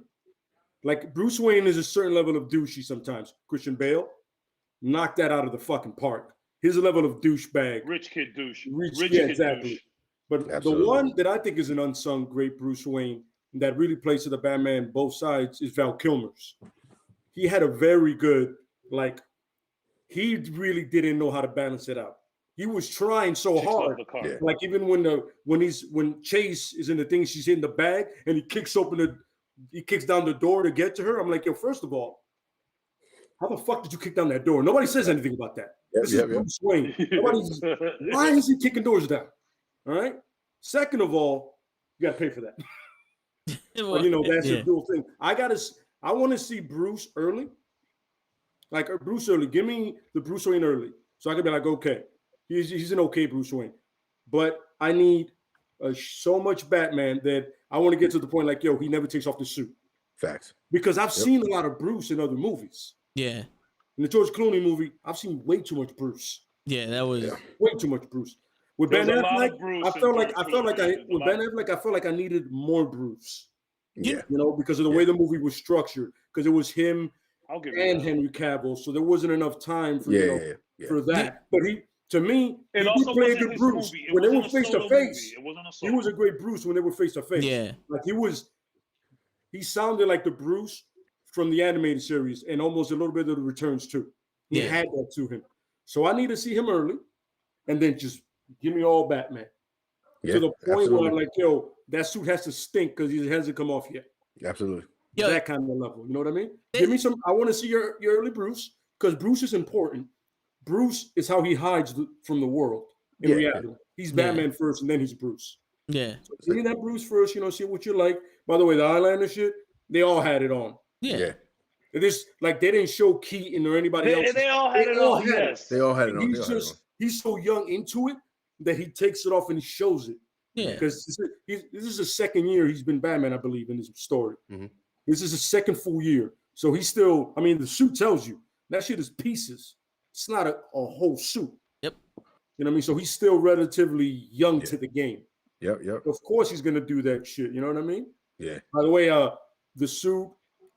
Like, Bruce Wayne is a certain level of douchey sometimes. Christian Bale knocked that out of the fucking park. His level of douchebag. Rich kid douche. Exactly. Douche. But Absolutely. The one that I think is an unsung great Bruce Wayne that really plays to the Batman both sides is Val Kilmer's. he had a very good, like, he really didn't know how to balance it out. He was trying so hard. Like even when Chase is in the thing, she's in the bag and he kicks down the door to get to her. I'm like, yo, first of all, how the fuck did you kick down that door? Nobody says anything about that. This is Bruce Wayne. Why is he kicking doors down? All right. Second of all, you got to pay for that. But, you know, that's a dual thing. I want to see Bruce early. Like Bruce early. Give me the Bruce Wayne early. So I can be like, okay, he's an okay Bruce Wayne. But I need so much Batman that I want to get to the point like, yo, he never takes off the suit. Facts. Because I've seen a lot of Bruce in other movies. Yeah. In the George Clooney movie, I've seen way too much Bruce. Yeah, that was way too much Bruce. With Ben Affleck, I felt like I needed more Bruce. Yeah. You know, because of the way the movie was structured, because it was him and Henry Cavill, so there wasn't enough time for for that. But he did play a good Bruce when they were face to face. He was a great Bruce when they were face to face. Yeah, like he sounded like the Bruce from the animated series and almost a little bit of the Returns too. He had that to him. So I need to see him early, and then just give me all Batman to the point where I'm like, yo, that suit has to stink because he hasn't come off yet. Absolutely. That kind of level. You know what I mean? Give me some. I want to see your early Bruce because Bruce is important. Bruce is how he hides from the world in reality. He's Batman first, and then he's Bruce. Yeah. So give me that Bruce first. You know, see what you like. By the way, the Highlander shit, they all had it on. Yeah. It is like they didn't show Keaton or anybody else. They all had it on. Yes. They all had it on. He's so young into it that he takes it off and he shows it. Yeah. Because this is the second year he's been Batman, I believe, in this story. Mm-hmm. This is his second full year. So he's still, I mean, the suit tells you that shit is pieces. It's not a whole suit. Yep. You know what I mean? So he's still relatively young to the game. Yep. Of course he's gonna do that shit. You know what I mean? Yeah. By the way, the suit,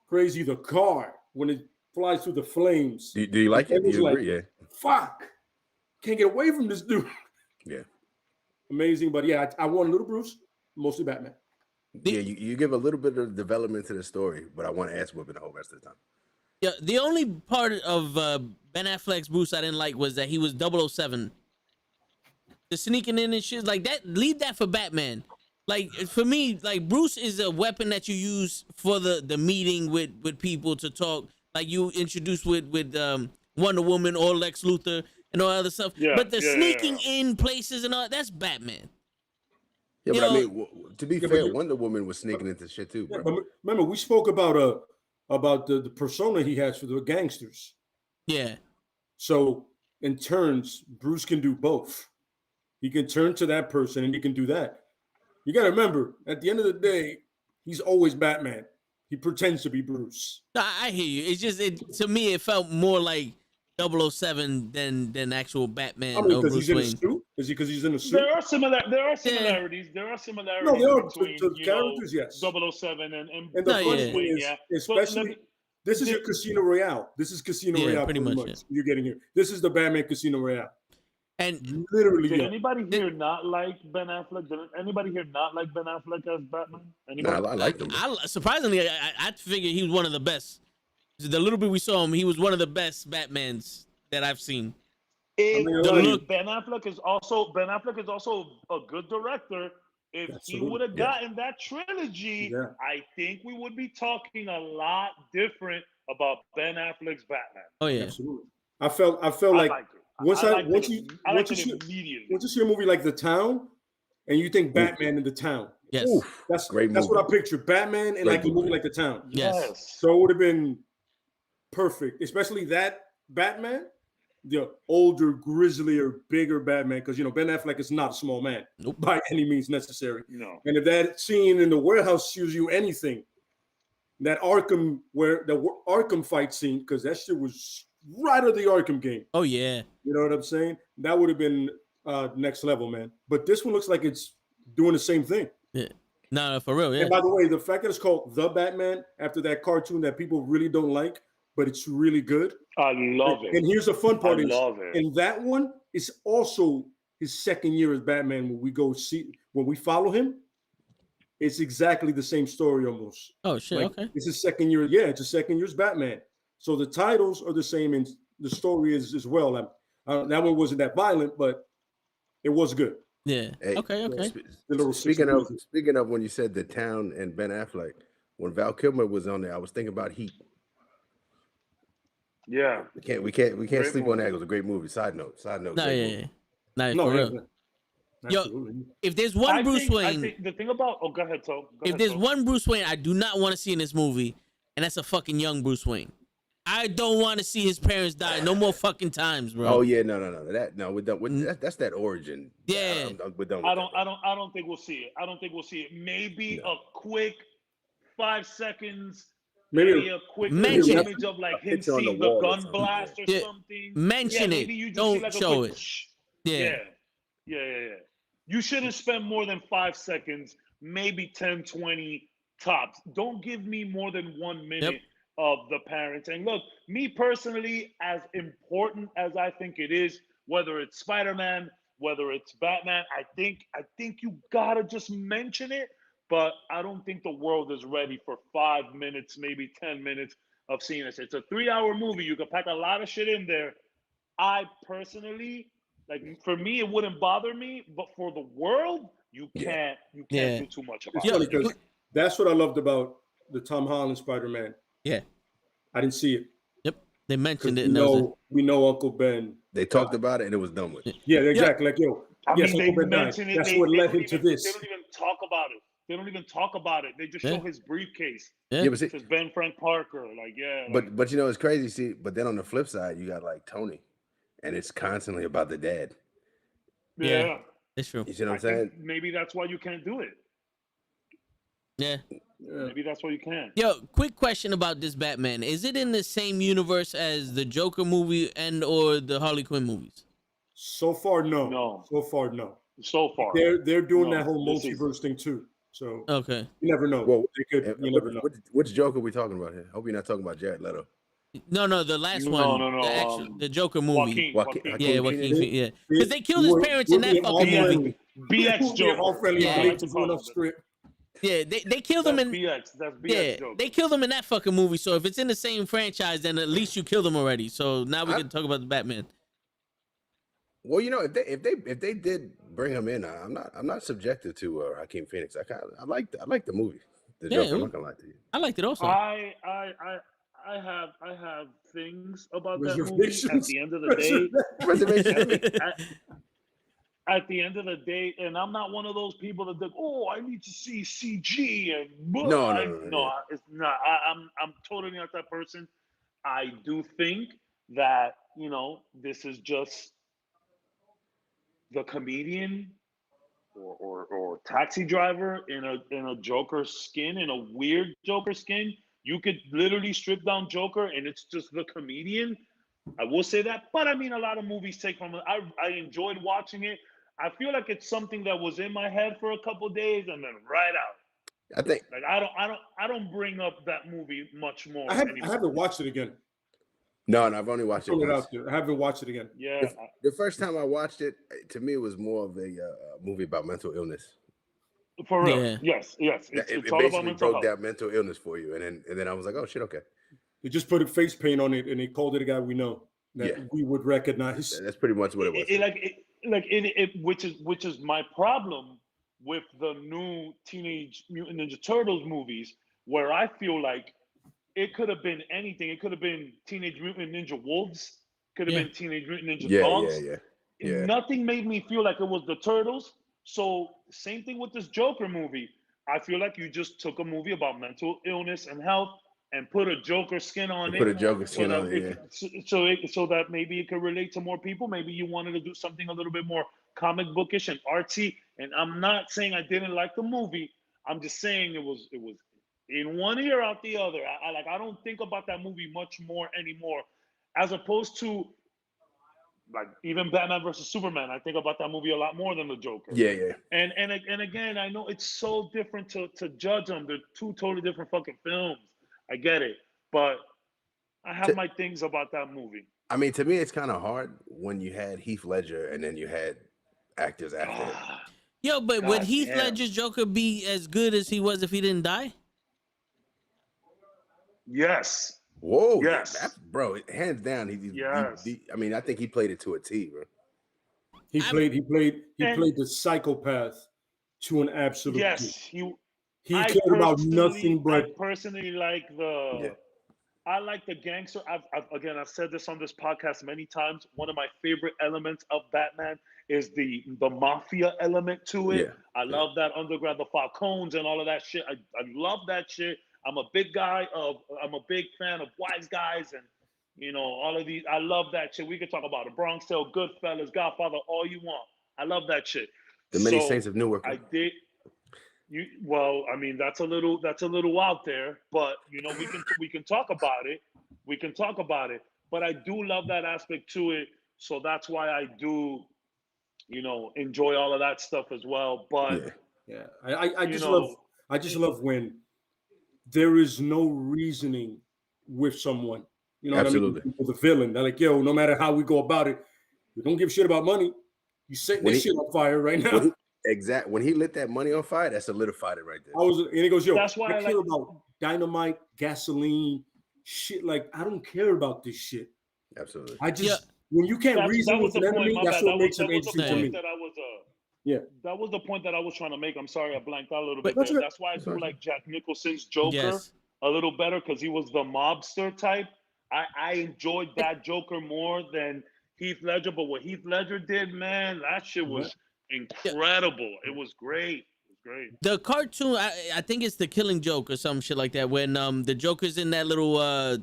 crazy, the car when it flies through the flames. Do you like it? Do you agree? Like, fuck. Can't get away from this dude. Yeah. Amazing. But yeah, I want a little Bruce, mostly Batman. Yeah, you give a little bit of development to the story, but I want to ass whooping the whole rest of the time. Yeah, the only part of Ben Affleck's Bruce I didn't like was that he was 007. The sneaking in and shit like that. Leave that for Batman. Like for me, like Bruce is a weapon that you use for the meeting with people to talk. Like you introduced with Wonder Woman or Lex Luthor and all other stuff. Yeah, but the sneaking in places and all that's Batman. Yeah, but I mean, to be fair, Wonder Woman was sneaking into shit too, bro. But remember, we spoke about the persona he has for the gangsters. Yeah. So in turns, Bruce can do both. He can turn to that person and he can do that. You got to remember, at the end of the day, he's always Batman. He pretends to be Bruce. No, I hear you. It's just to me, it felt more like 007 than actual Batman. I mean, because he's in a suit. Is he because he's in a suit? There are similarities. There are similarities. No, there are between to the characters. Yes. 007 and the funny thing is, especially this is your Casino Royale. This is Casino Royale. Pretty much. You're getting here. This is the Batman Casino Royale. And literally, did anybody here not like Ben Affleck? Did anybody here not like Ben Affleck as Batman? Anybody? No, I liked him. Surprisingly, I figured he was one of the best. The little bit we saw him, he was one of the best Batmans that I've seen. Ben Affleck is also a good director. If he would have gotten that trilogy, I think we would be talking a lot different about Ben Affleck's Batman. Oh yeah, absolutely. I felt like once you see a movie like The Town, and you think Batman in The Town, yes, that's what I picture. Batman in like a movie like The Town. Yes. So it would have been perfect, especially that Batman, the older, grislier, bigger Batman, because Ben Affleck is not a small man by any means necessary. No. And if that scene in the warehouse shows you anything, that Arkham fight scene, because that shit was right of the Arkham game. Oh yeah. You know what I'm saying? That would have been next level, man. But this one looks like it's doing the same thing. Yeah. No, for real. Yeah. And by the way, the fact that it's called The Batman after that cartoon that people really don't like, but it's really good. I love it. And here's the fun part: in that one, it's also his second year as Batman. When we follow him, it's exactly the same story almost. Oh shit! Okay. It's his second year. Yeah, it's his second year as Batman. So the titles are the same, and the story is as well. That one wasn't that violent, but it was good. Yeah. Hey, Okay. Speaking of when you said The Town and Ben Affleck, when Val Kilmer was on there, I was thinking about Heat. Yeah. We can't sleep on that. It was a great movie. Side note. No, yeah. No, for real. Yo, if there's one Bruce Wayne, I think the thing about go ahead, Tom. If there's one Bruce Wayne I do not want to see in this movie, and that's a fucking young Bruce Wayne. I don't want to see his parents die no more fucking times, bro. Oh yeah, no. We're done. That's that origin. Yeah, we're done. I don't think we'll see it. Maybe a quick 5 seconds. Maybe a quick image of like him seeing the gun blast or something. Mention it. Don't show it. Yeah. You shouldn't spend more than 5 seconds, maybe 10, 20 tops. Don't give me more than 1 minute of the parents. And look, me personally, as important as I think it is, whether it's Spider-Man, whether it's Batman, I think you gotta just mention it. But I don't think the world is ready for 5 minutes, maybe 10 minutes of seeing this. It's a 3-hour movie. You can pack a lot of shit in there. I personally, like, for me, it wouldn't bother me, but for the world, you can't do too much about it. Because that's what I loved about the Tom Holland Spider-Man. Yeah, I didn't see it. Yep, they mentioned it. We know Uncle Ben. They talked about it and it was done with. Yeah, exactly. Like, yo, yes, Uncle Ben died. That's what led him to this. They don't even talk about it. They just show his briefcase. Yeah, but see, it says Ben Frank Parker. Like, yeah. But you know, it's crazy. See, but then on the flip side, you got like Tony, and it's constantly about the dad. Yeah, it's true. You see what I'm saying? Maybe that's why you can't do it. Yeah. Maybe that's why you can't. Yo, quick question about this Batman. Is it in the same universe as the Joker movie and or the Harley Quinn movies? So far, no. So far. They're doing that whole multiverse thing too. So okay, you never know. Well, you never know. Which Joker are we talking about here? I hope you're not talking about Jared Leto. No, the last one. No. The Joker movie. Joaquin. Yeah. Because they killed his parents in that fucking movie. BX Joker. Yeah, they killed him in BX. That's BX Joker. They killed him in that fucking movie. So if it's in the same franchise, then at least you killed him already. So now we can talk about the Batman. Well, you know, if they did bring him in, I'm not subjected to Joaquin Phoenix. I like the movie. The Joker. I'm not gonna lie to you. I liked it also. I have things about that movie. At the end of the day, at the end of the day, and I'm not one of those people that think, oh, I need to see CG and no, it's not. I'm totally not that person. I do think that, you know, this is just the comedian or taxi driver in a Joker skin, in a weird Joker skin. You could literally strip down Joker and it's just the comedian. I will say that, but I mean, a lot of movies take from it. I enjoyed watching it. I feel like it's something that was in my head for a couple of days and then right out. I think like I don't bring up that movie much more. I haven't watched it again. No, I've only watched it once. I haven't watched it again. Yeah. The first time I watched it, to me, it was more of a movie about mental illness. For real. Yeah. Yes. It's all about mental health. That mental illness for you, and then I was like, oh shit, okay. They just put a face paint on it, and they called it a guy we know that we would recognize. That's pretty much what it was. Which is my problem with the new Teenage Mutant Ninja Turtles movies, where I feel like it could have been anything. It could have been Teenage Mutant Ninja Wolves. Could have been Teenage Mutant Ninja Dogs. Yeah. Nothing made me feel like it was the Turtles. So same thing with this Joker movie. I feel like you just took a movie about mental illness and health and put a Joker skin on it. Put a Joker skin on it, so that maybe it could relate to more people. Maybe you wanted to do something a little bit more comic bookish and artsy. And I'm not saying I didn't like the movie. I'm just saying it was in one ear out the other. I don't think about that movie much more anymore, as opposed to like even Batman versus Superman. I think about that movie a lot more than the Joker. Yeah. And again, I know it's so different to judge them. They're two totally different fucking films. I get it, but I have my things about that movie. I mean, to me, it's kind of hard when you had Heath Ledger and then you had actors after it. Yo, but would Heath Ledger's Joker be as good as he was if he didn't die? Yes. Whoa, Yes, bro, hands down. yes, I mean, I think he played it to a T, bro. He played and the psychopath to an absolute T. yes, he. He cared about nothing I but personally like Yeah, I like the gangster. I've said this on this podcast many times. One of my favorite elements of Batman is the mafia element to it. yeah, I yeah. love that underground, the Falcones and all of that shit. I love that shit. I'm a big fan of Wise Guys and all of these. I love that shit. We could talk about the Bronx Tale, Goodfellas, Godfather, all you want. I love that shit. The Many So Saints of Newark. I did. I mean, that's a little out there, but we can talk about it. We can talk about it. But I do love that aspect to it, so that's why I do, enjoy all of that stuff as well. But yeah, I just love when there is no reasoning with someone. You know Absolutely. what I mean? With the villain, they're like, yo, no matter how we go about it, we don't give a shit about money. You set this shit on fire right now. When he lit that money on fire, that solidified it right there. And he goes, yo, that's why I care about dynamite, gasoline, shit. Like, I don't care about this shit. Absolutely. I just when you can't reason with an enemy, that's what makes him interesting to me. That was the point that I was trying to make. I'm sorry, I blanked out a little bit there. That's why I do like Jack Nicholson's Joker a little better, because he was the mobster type. I enjoyed that Joker more than Heath Ledger, but what Heath Ledger did, man, that shit was incredible. It was great. The cartoon, I think it's The Killing Joke or some shit like that, when the Joker's in that little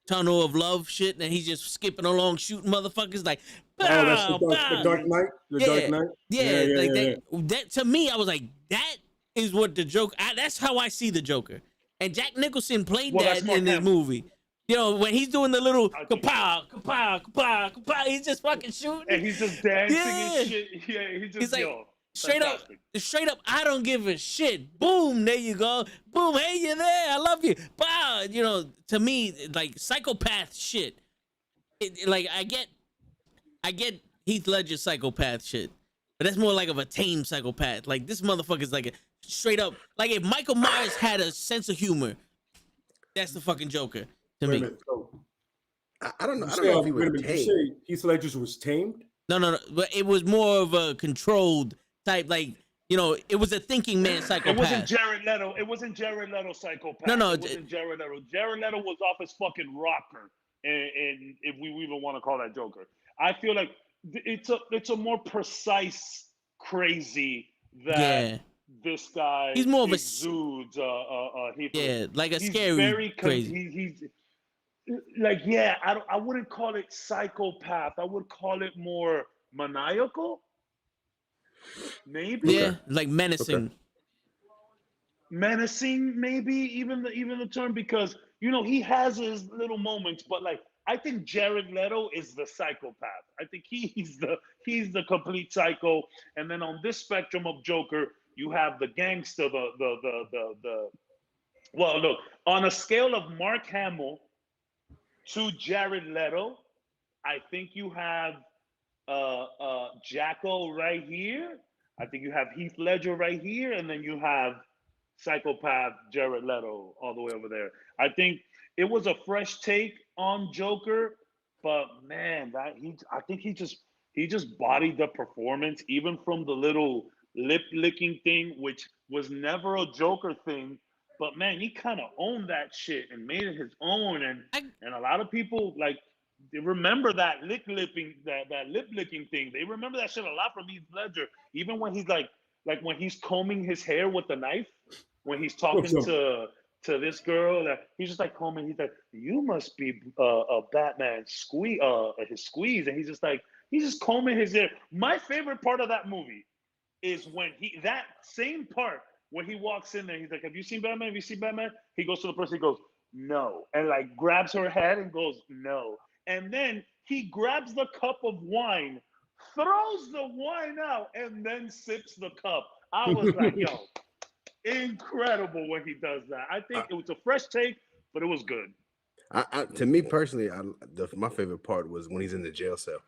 tunnel of love shit and he's just skipping along shooting motherfuckers like that's the Dark Knight. Dark Knight. That to me, I was like, that is what the Joker. That's how I see the Joker. And Jack Nicholson played that in this movie. When he's doing the little kapow, kapow, kapow, kapow, he's just fucking shooting. And he's just dancing and shit. Yeah, he's like, straight up, I don't give a shit. Boom, there you go. Boom, hey, you're there. I love you. Wow, to me, like psychopath shit. I get Heath Ledger's psychopath shit, but that's more like of a tame psychopath. Like this motherfucker's like a straight up. Like if Michael Myers had a sense of humor, that's the fucking Joker to me. I don't know. I don't know if he was tamed. You say Heath Ledger's was tamed? No. But it was more of a controlled type. Like it was a thinking man psychopath. It wasn't Jared Leto. It wasn't Jared Leto psychopath. No. It wasn't Jared Leto. Jared Leto was off his fucking rocker, and if we even want to call that Joker, I feel like it's a more precise crazy that this guy. He's more of exudes. Like a he's scary very crazy. He's I wouldn't call it psychopath. I would call it more maniacal. Maybe. Yeah, like menacing. Okay. Menacing, maybe even the term, because he has his little moments, but like I think Jared Leto is the psychopath. I think he's the complete psycho. And then on this spectrum of Joker, you have the gangster, well, look, on a scale of Mark Hamill to Jared Leto, I think you have Jacko right here. I think you have Heath Ledger right here, and then you have psychopath Jared Leto all the way over there. I think it was a fresh take on Joker, but man, I think he just bodied the performance, even from the little lip licking thing, which was never a Joker thing. But man, he kind of owned that shit and made it his own, and a lot of people they remember that lip licking thing. They remember that shit a lot from Heath Ledger. Even when he's like when he's combing his hair with the knife, when he's talking to this girl, that he's just like combing. He's like, "You must be a Batman squeeze, his squeeze," and he's just combing his hair. My favorite part of that movie is when that same part when he walks in there. He's like, "Have you seen Batman? Have you seen Batman?" He goes to the person. He goes, "No," and like grabs her head and goes, "No." And then he grabs the cup of wine, throws the wine out, and then sips the cup. I was like, yo, incredible when he does that. I think it was a fresh take, but it was good. To me personally, my favorite part was when he's in the jail cell.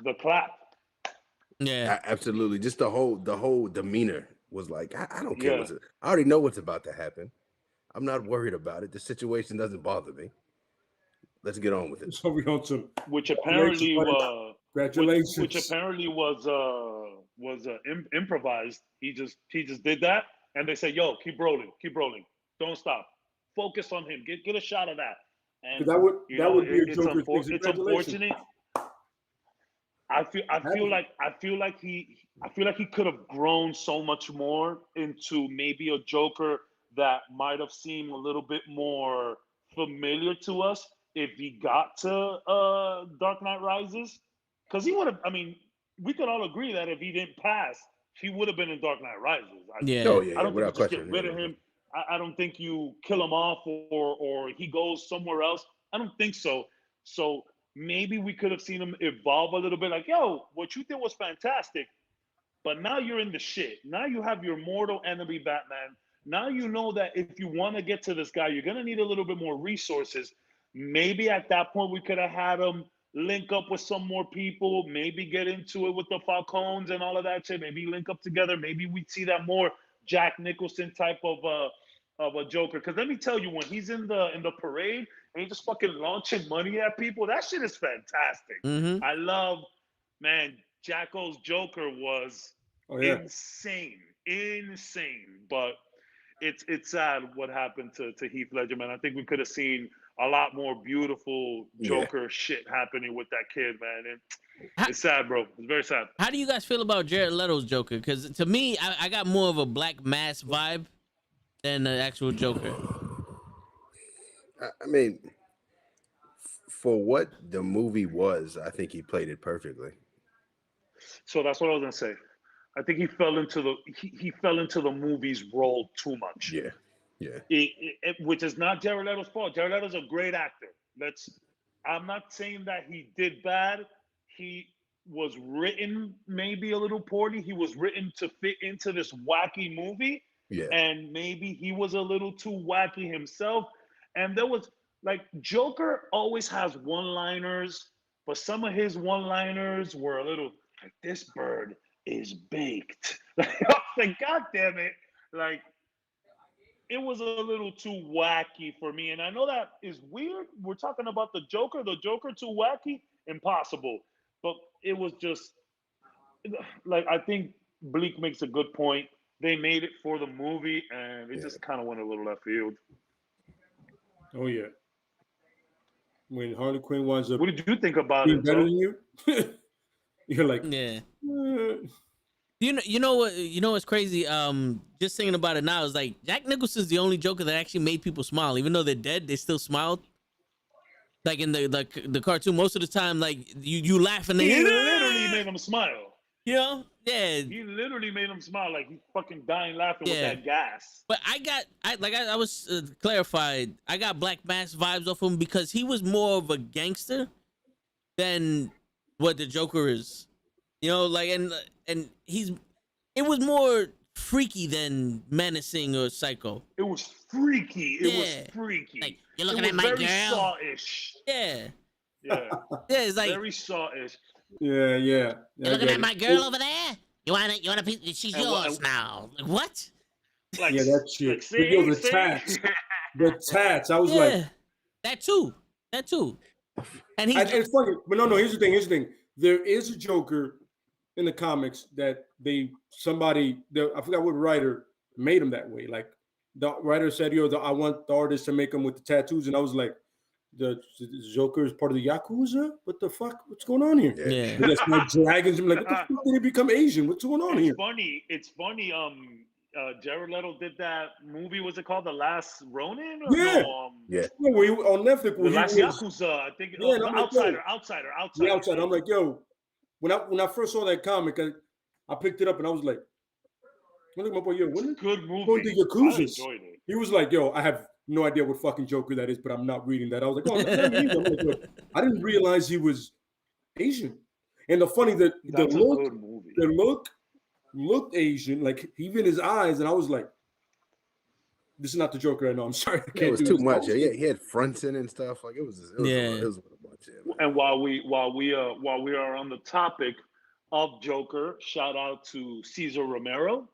The clap. Yeah, absolutely. Just the whole demeanor was like, I don't care. I already know what's about to happen. I'm not worried about it. The situation doesn't bother me. Let's get on with it. So we on some. Which apparently Congratulations. which apparently was improvised. He just did that, and they said, "Yo, keep rolling, don't stop, focus on him, get a shot of that." And that would be a Joker thing. It's unfortunate. I feel like he could have grown so much more into maybe a Joker that might have seemed a little bit more familiar to us if he got to Dark Knight Rises, because he would have. I mean, we could all agree that if he didn't pass, he would have been in Dark Knight Rises. I don't think you just get rid of him. I don't think you kill him off or he goes somewhere else. I don't think so. So maybe we could have seen him evolve a little bit. Like, yo, what you did was fantastic, but now you're in the shit. Now you have your mortal enemy, Batman. Now you know that if you want to get to this guy, you're going to need a little bit more resources. Maybe at that point we could have had him link up with some more people, maybe get into it with the Falcons and all of that shit, maybe link up together. Maybe we'd see that more Jack Nicholson type of a Joker. Because let me tell you, when he's in the parade and he's just fucking launching money at people, that shit is fantastic. Mm-hmm. I love, man, Jacko's Joker was insane. But it's sad what happened to Heath Ledger, man. I think we could have seen a lot more beautiful Joker shit happening with that kid, man. And it's sad, bro. It's very sad. How do you guys feel about Jared Leto's Joker? Because to me, I got more of a Black Mass vibe than the actual Joker. I mean, for what the movie was, I think he played it perfectly. So that's what I was gonna say. I think he fell into the movie's role too much. Yeah. Which is not Jared Leto's fault. Jared Leto's a great actor. I'm not saying that he did bad. He was written maybe a little poorly. He was written to fit into this wacky movie. Yeah. And maybe he was a little too wacky himself. And there was, like, Joker always has one-liners, but some of his one-liners were a little like, this bird is baked. Like, God damn it. Like, it was a little too wacky for me. And I know that is weird. We're talking about the Joker too wacky, impossible. But it was just, like, I think Bleak makes a good point. They made it for the movie, and it just kind of went a little left field. Oh, yeah. When Harley Quinn winds up... What did you think about it? Better than you? You're like... Yeah. You know what's crazy? Just thinking about it now is like Jack Nicholson's the only Joker that actually made people smile, even though they're dead. They still smiled. Like in the cartoon, most of the time, like you laugh and he literally made them smile. You know, yeah. He literally made them smile, like he's fucking dying laughing with that gas. But I was clarified. I got Black Mass vibes off him because he was more of a gangster than what the Joker is. You know, like and it was more freaky than menacing or psycho. It was freaky. It was freaky. Like, you're looking at my girl. Very saw-ish. Yeah. Yeah. Yeah, it's like very saw-ish. Yeah. You're looking at my girl over there? You want a piece? She's yours now. Like, what? Like, yeah, that shit. Like, yo, the tats. The tats. I was like... That too. And it's funny. But no, here's the thing. There is a Joker in the comics that I forgot what writer made him that way. Like, the writer said, I want the artist to make him with the tattoos. And I was like, the Joker is part of the Yakuza? What the fuck? What's going on here? Yeah. There's no dragons. I'm like, what the fuck did he become Asian? What's going on here? It's funny. Jared Leto did that movie. Was it called The Last Ronin? On Netflix. The Last Yakuza, I think. Outsider. The Outsider. I'm like, yo, when I first saw that comic, I picked it up and I was like, look, my boy, what is good movie? The Yakuza. I enjoyed it. He was like, yo, I have no idea what fucking Joker that is, but I'm not reading that. I was like, oh, I'm like, yo, I didn't realize he was Asian. And the funny the look looked Asian, like even his eyes, and I was like, this is not the Joker I know. I'm sorry, I can't. It was too much. Yeah, he had fronts in and stuff. Like it was a bunch. And while we are on the topic of Joker, shout out to Cesar Romero.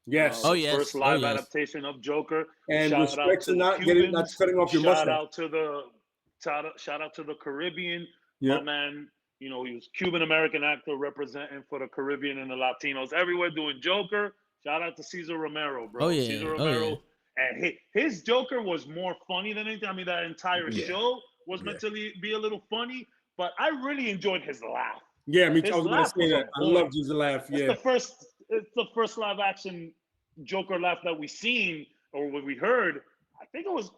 Yes. First live adaptation of Joker. And respect to not cutting off your mustache. Shout out to the Caribbean. Yeah. My man, he was Cuban American actor representing for the Caribbean and the Latinos everywhere doing Joker. Shout out to Cesar Romero, bro. Oh yeah. Cesar Romero. And his Joker was more funny than anything. I mean, that entire show was meant to be a little funny, but I really enjoyed his laugh. Yeah, me too. I was going to say that. I loved his laugh. Yeah. It's the first live action Joker laugh that we seen or what we heard. I think it was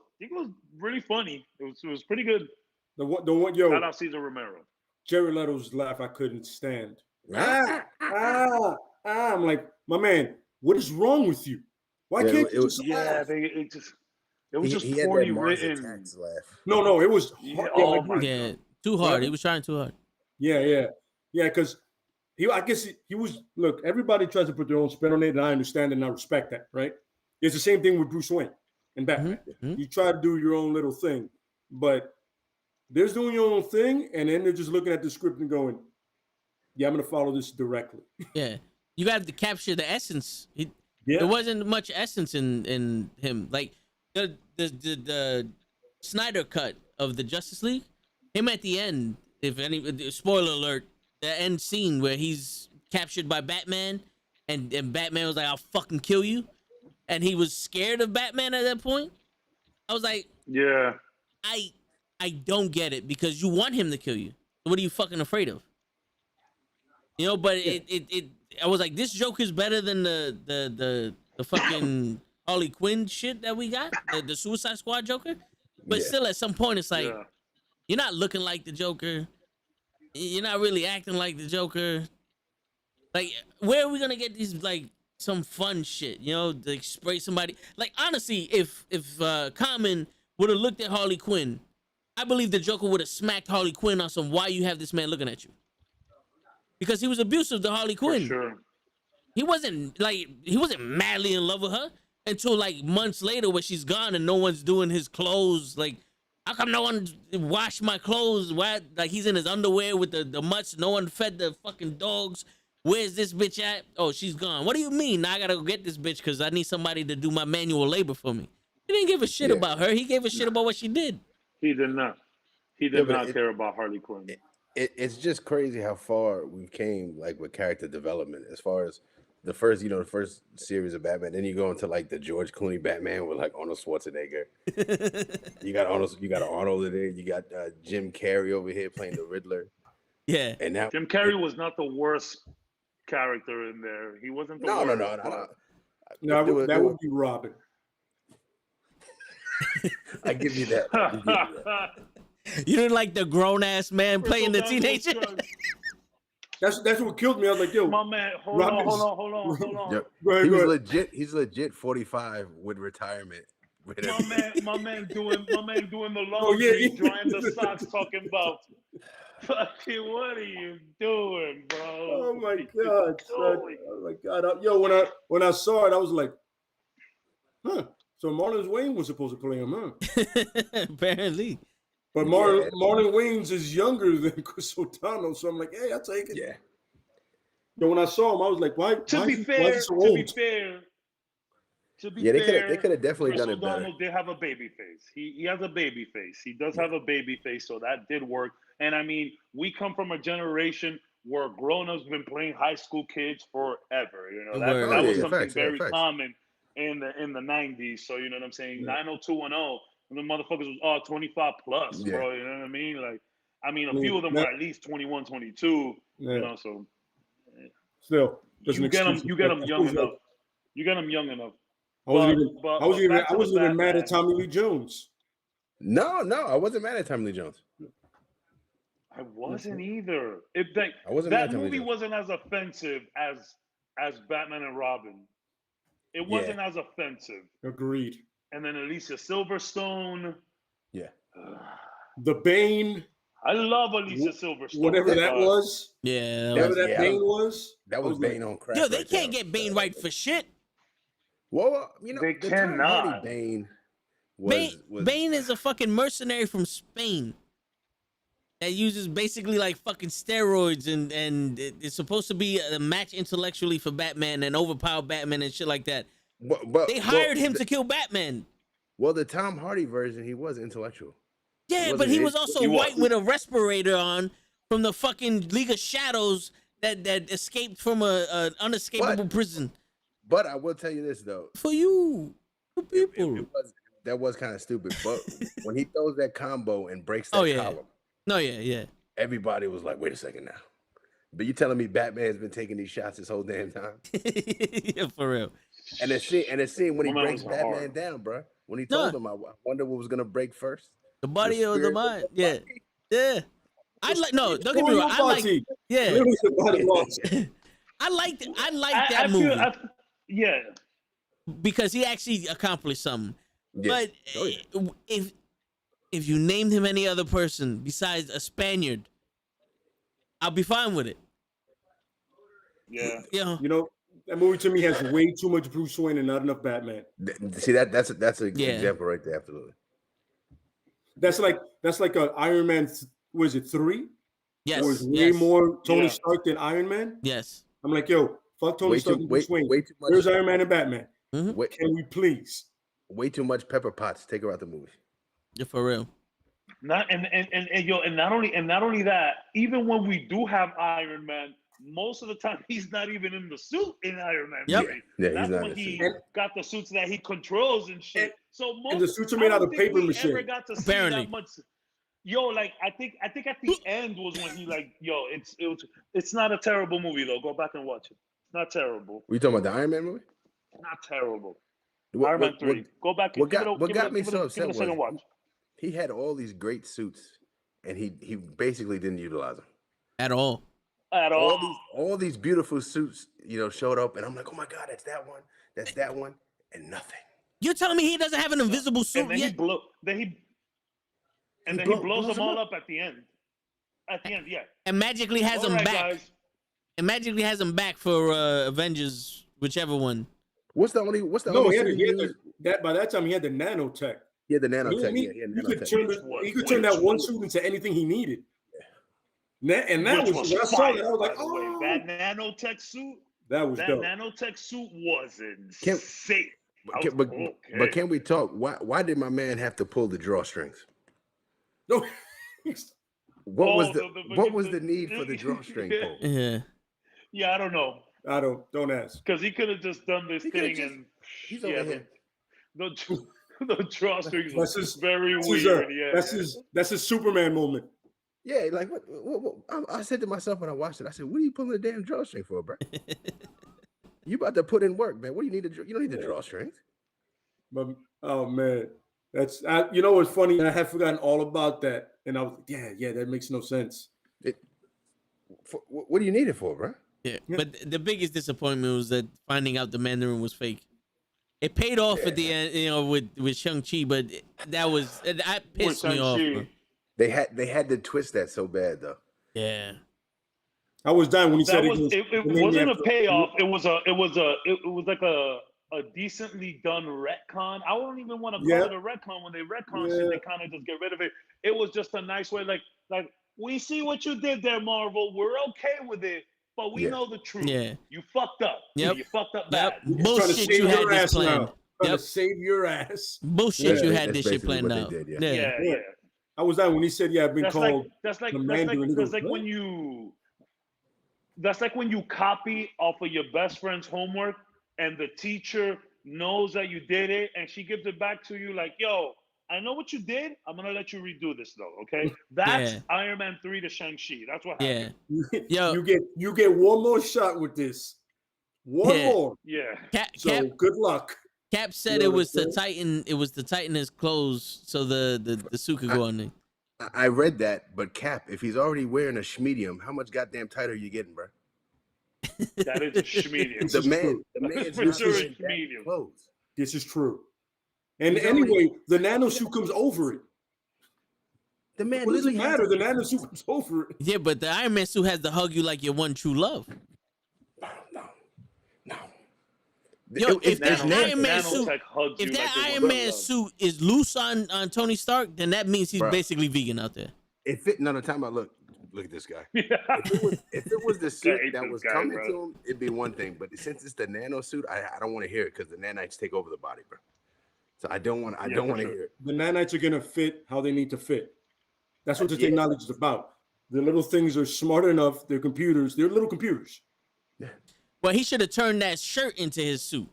really funny. It was pretty good. The one, yo. Shout out Cesar Romero. Jared Leto's laugh I couldn't stand. I'm like, my man, what is wrong with you? Why can't you just laugh? It was just poorly written. No, it was too hard. He was trying too hard. Yeah, because I guess he was. Look, everybody tries to put their own spin on it, and I understand and I respect that. Right? It's the same thing with Bruce Wayne and Batman. You try to do your own little thing, but they're doing your own thing, and then they're just looking at the script and going, "Yeah, I'm going to follow this directly." Yeah, you got to capture the essence. There wasn't much essence in him. Like the Snyder cut of the Justice League, him at the end. If any spoiler alert, the end scene where he's captured by Batman, and Batman was like, "I'll fucking kill you," and he was scared of Batman at that point. I was like, "Yeah, I don't get it because you want him to kill you. What are you fucking afraid of?" But I was like, this Joker's better than the fucking Harley Quinn shit that we got, the Suicide Squad Joker. But still, at some point, it's like you're not looking like the Joker. You're not really acting like the Joker. Like, where are we gonna get these like some fun shit? To spray somebody. Like, honestly, if Common would have looked at Harley Quinn, I believe the Joker would have smacked Harley Quinn on some "Why you have this man looking at you?" Because he was abusive to Harley Quinn. For sure. He wasn't madly in love with her until like months later when she's gone and no one's doing his clothes. Like, how come no one washed my clothes? Why? Like, he's in his underwear with the mutts. No one fed the fucking dogs. Where's this bitch at? Oh, she's gone. What do you mean? Now I gotta go get this bitch because I need somebody to do my manual labor for me. He didn't give a shit about her. He gave a shit about what she did. He did not. He did not care about Harley Quinn. It's just crazy how far we came, like, with character development. As far as the first series of Batman, then you go into like the George Clooney Batman with like Arnold Schwarzenegger. you got Arnold in there. You got Jim Carrey over here playing the Riddler. Yeah, and now Jim Carrey was not the worst character in there. He wasn't the worst. No, that would be Robin. I give you that. You didn't like the grown ass man playing the teenager. That's what killed me. I was like, yo, my man, hold on. Yep. Go ahead. He's legit 45 with retirement. My man doing the laundry, drying the socks, talking about fucking what are you doing, bro? Oh my god, son. Oh my god. Yo, when I saw it, I was like, huh. So Marlon Wayans was supposed to play him, huh? Apparently. But Marlon Wayans is younger than Chris O'Donnell, so I'm like, hey, I'll take it. Yeah. But when I saw him, I was like, why? To be fair, they could have definitely Chris done it better. O'Donnell did have a baby face. He has a baby face. He does have a baby face, so that did work. And I mean, we come from a generation where grown-ups been playing high school kids forever. That was something very common in the 90s. So you know what I'm saying? 90210. The motherfuckers was 25 plus, bro. You know what I mean? Like, a few of them were at least 21, 22. Yeah. So still, you get them young enough. You get them young enough. I wasn't even mad at Tommy Lee Jones. No, I wasn't mad at Tommy Lee Jones. I wasn't either. That movie wasn't as offensive as Batman and Robin. It wasn't as offensive. Agreed. And then Alicia Silverstone. Yeah. The Bane. I love Alicia Silverstone. Whatever that was. Yeah. Whatever that Bane was. That was Bane on crack. Yo, they can't get Bane right for shit. Well, they cannot. Bane is a fucking mercenary from Spain. that uses basically like fucking steroids and it's supposed to be a match intellectually for Batman and overpower Batman and shit like that. But they hired him to kill Batman. Well, the Tom Hardy version, he was intellectual. Yeah, but he was also white with a respirator on from the fucking League of Shadows that escaped from an unescapable prison. But I will tell you this though. For you, for people. That was kind of stupid. But when he throws that combo and breaks that column. No, yeah. Everybody was like, wait a second now. But you telling me Batman's been taking these shots this whole damn time? Yeah, for real. And it's scene when he breaks Batman down, bro. When he told him, I wonder what was gonna break first. The body or the mind? Yeah. Yeah. Don't get me wrong. I like that movie. Because he actually accomplished something. Yeah. But if you named him any other person besides a Spaniard, I'll be fine with it. Yeah. You know, that movie to me has way too much Bruce Wayne and not enough Batman. See, that's an example right there. Absolutely. That's like a Iron Man. Was it 3? Yes. Or is way more Tony Stark than Iron Man? Yes. I'm like, yo, fuck Tony Stark and Bruce Wayne. Where's Iron Man and Batman? Mm-hmm. Can we please? Way too much Pepper Potts. Take her out the movie. Yeah, for real. Not only that, even when we do have Iron Man, most of the time he's not even in the suit in Iron Man. Yep. Yeah, that's when he got the suits that he controls and shit. And the suits are made out of paper mache. Ever got to see that much. Yo, like I think at the end was when he like, yo, it's not a terrible movie though. Go back and watch it. It's not terrible. Were you talking about the Iron Man movie? Not terrible. Iron Man 3. Go back. What got me so upset was he had all these great suits, and he basically didn't utilize them at all. All these beautiful suits, showed up, and I'm like, oh my god, that's that one, and nothing. You're telling me he doesn't have an invisible suit yet? Then he blows them all up at the end. At the end, yeah. And magically has them back. Guys. And magically has them back for Avengers, whichever one. What's the only by that time he had the nanotech. Yeah, the nanotech. He could turn that one suit into anything he needed. And that was when I saw that, I was like, oh, that nanotech suit. That was dope. Nanotech suit was insane. But can we talk? Why did my man have to pull the drawstrings? No. What was the need for the drawstring pull? Yeah, I don't know. Don't ask. Because he could have just done this thing and he's over here. The drawstrings was very weird. That's his Superman moment. Yeah, like what I said to myself when I watched it, I said, "What are you pulling the damn drawstring for, bro? You about to put in work, man. What do you need to? You don't need the drawstrings." But oh man, that's you know what's funny? I had forgotten all about that, and I was yeah, that makes no sense. What do you need it for, bro? Yeah, but the biggest disappointment was that finding out the Mandarin was fake. It paid off at the end, with Shang-Chi, but that pissed me off. Bro. They had to twist that so bad though. Yeah. I was dying when he said it wasn't a payoff. It was like a decently done retcon. I wouldn't even want to call it a retcon. When they retcon shit, they kind of just get rid of it. It was just a nice way, like we see what you did there, Marvel. We're okay with it, but we know the truth. Yeah. You fucked up. Yep. You fucked up bad. Bullshit, you had this planned. Trying to save your ass. Bullshit, you had this shit planned out. Yeah. I was that when he said, I've been called. That's like when you copy off of your best friend's homework and the teacher knows that you did it and she gives it back to you like, yo, I know what you did. I'm going to let you redo this though, okay? That's Iron Man 3 to Shang-Chi. That's what happened. Yeah. You get one more shot with this. One more. Yeah. So good luck. Cap said it was to tighten his clothes so the suit could go on there. I read that, but Cap, if he's already wearing a schmedium, how much goddamn tighter are you getting, bro? That is a schmedium. The man's for sure a schmedium. Clothes. This is true. And anyway, the nano suit comes over it. The man doesn't matter. The nano suit comes over it. Yeah, but the Iron Man suit has to hug you like your one true love. No. Yo, if that Iron Man suit is loose on Tony Stark, then that means he's basically vegan out there. Time out. Look at this guy. If it was the suit that was coming to him, it'd be one thing. But since it's the nano suit, I don't want to hear it because the nanites take over the body, bro. So I don't want to hear it. The nanites are gonna fit how they need to fit. That's what the technology is about. The little things are smart enough. They're computers. They're little computers. Well, he should have turned that shirt into his suit.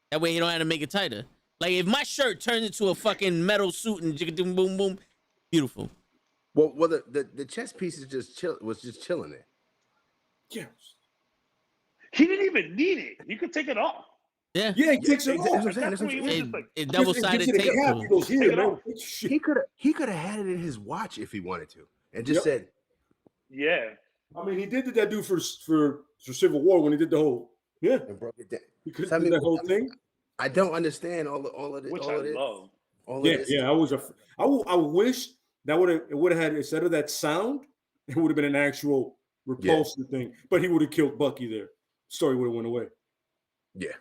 That way he don't have to make it tighter. Like if my shirt turns into a fucking metal suit and jigga boom boom, beautiful. Well, the chest piece is was just chilling there. Yes. He didn't even need it. He could take it off. Yeah. Yeah, he takes it off. It's double-sided tape. He could have had it in his watch if he wanted to, and just said, "Yeah." I mean, he did that do for Civil War when he did the whole and broke it down. He could have done that whole thing. I don't understand all of this. Which I love. I wish that would have had, instead of that sound, it would have been an actual repulsive thing. But he would have killed Bucky there. Story would have went away. Yeah.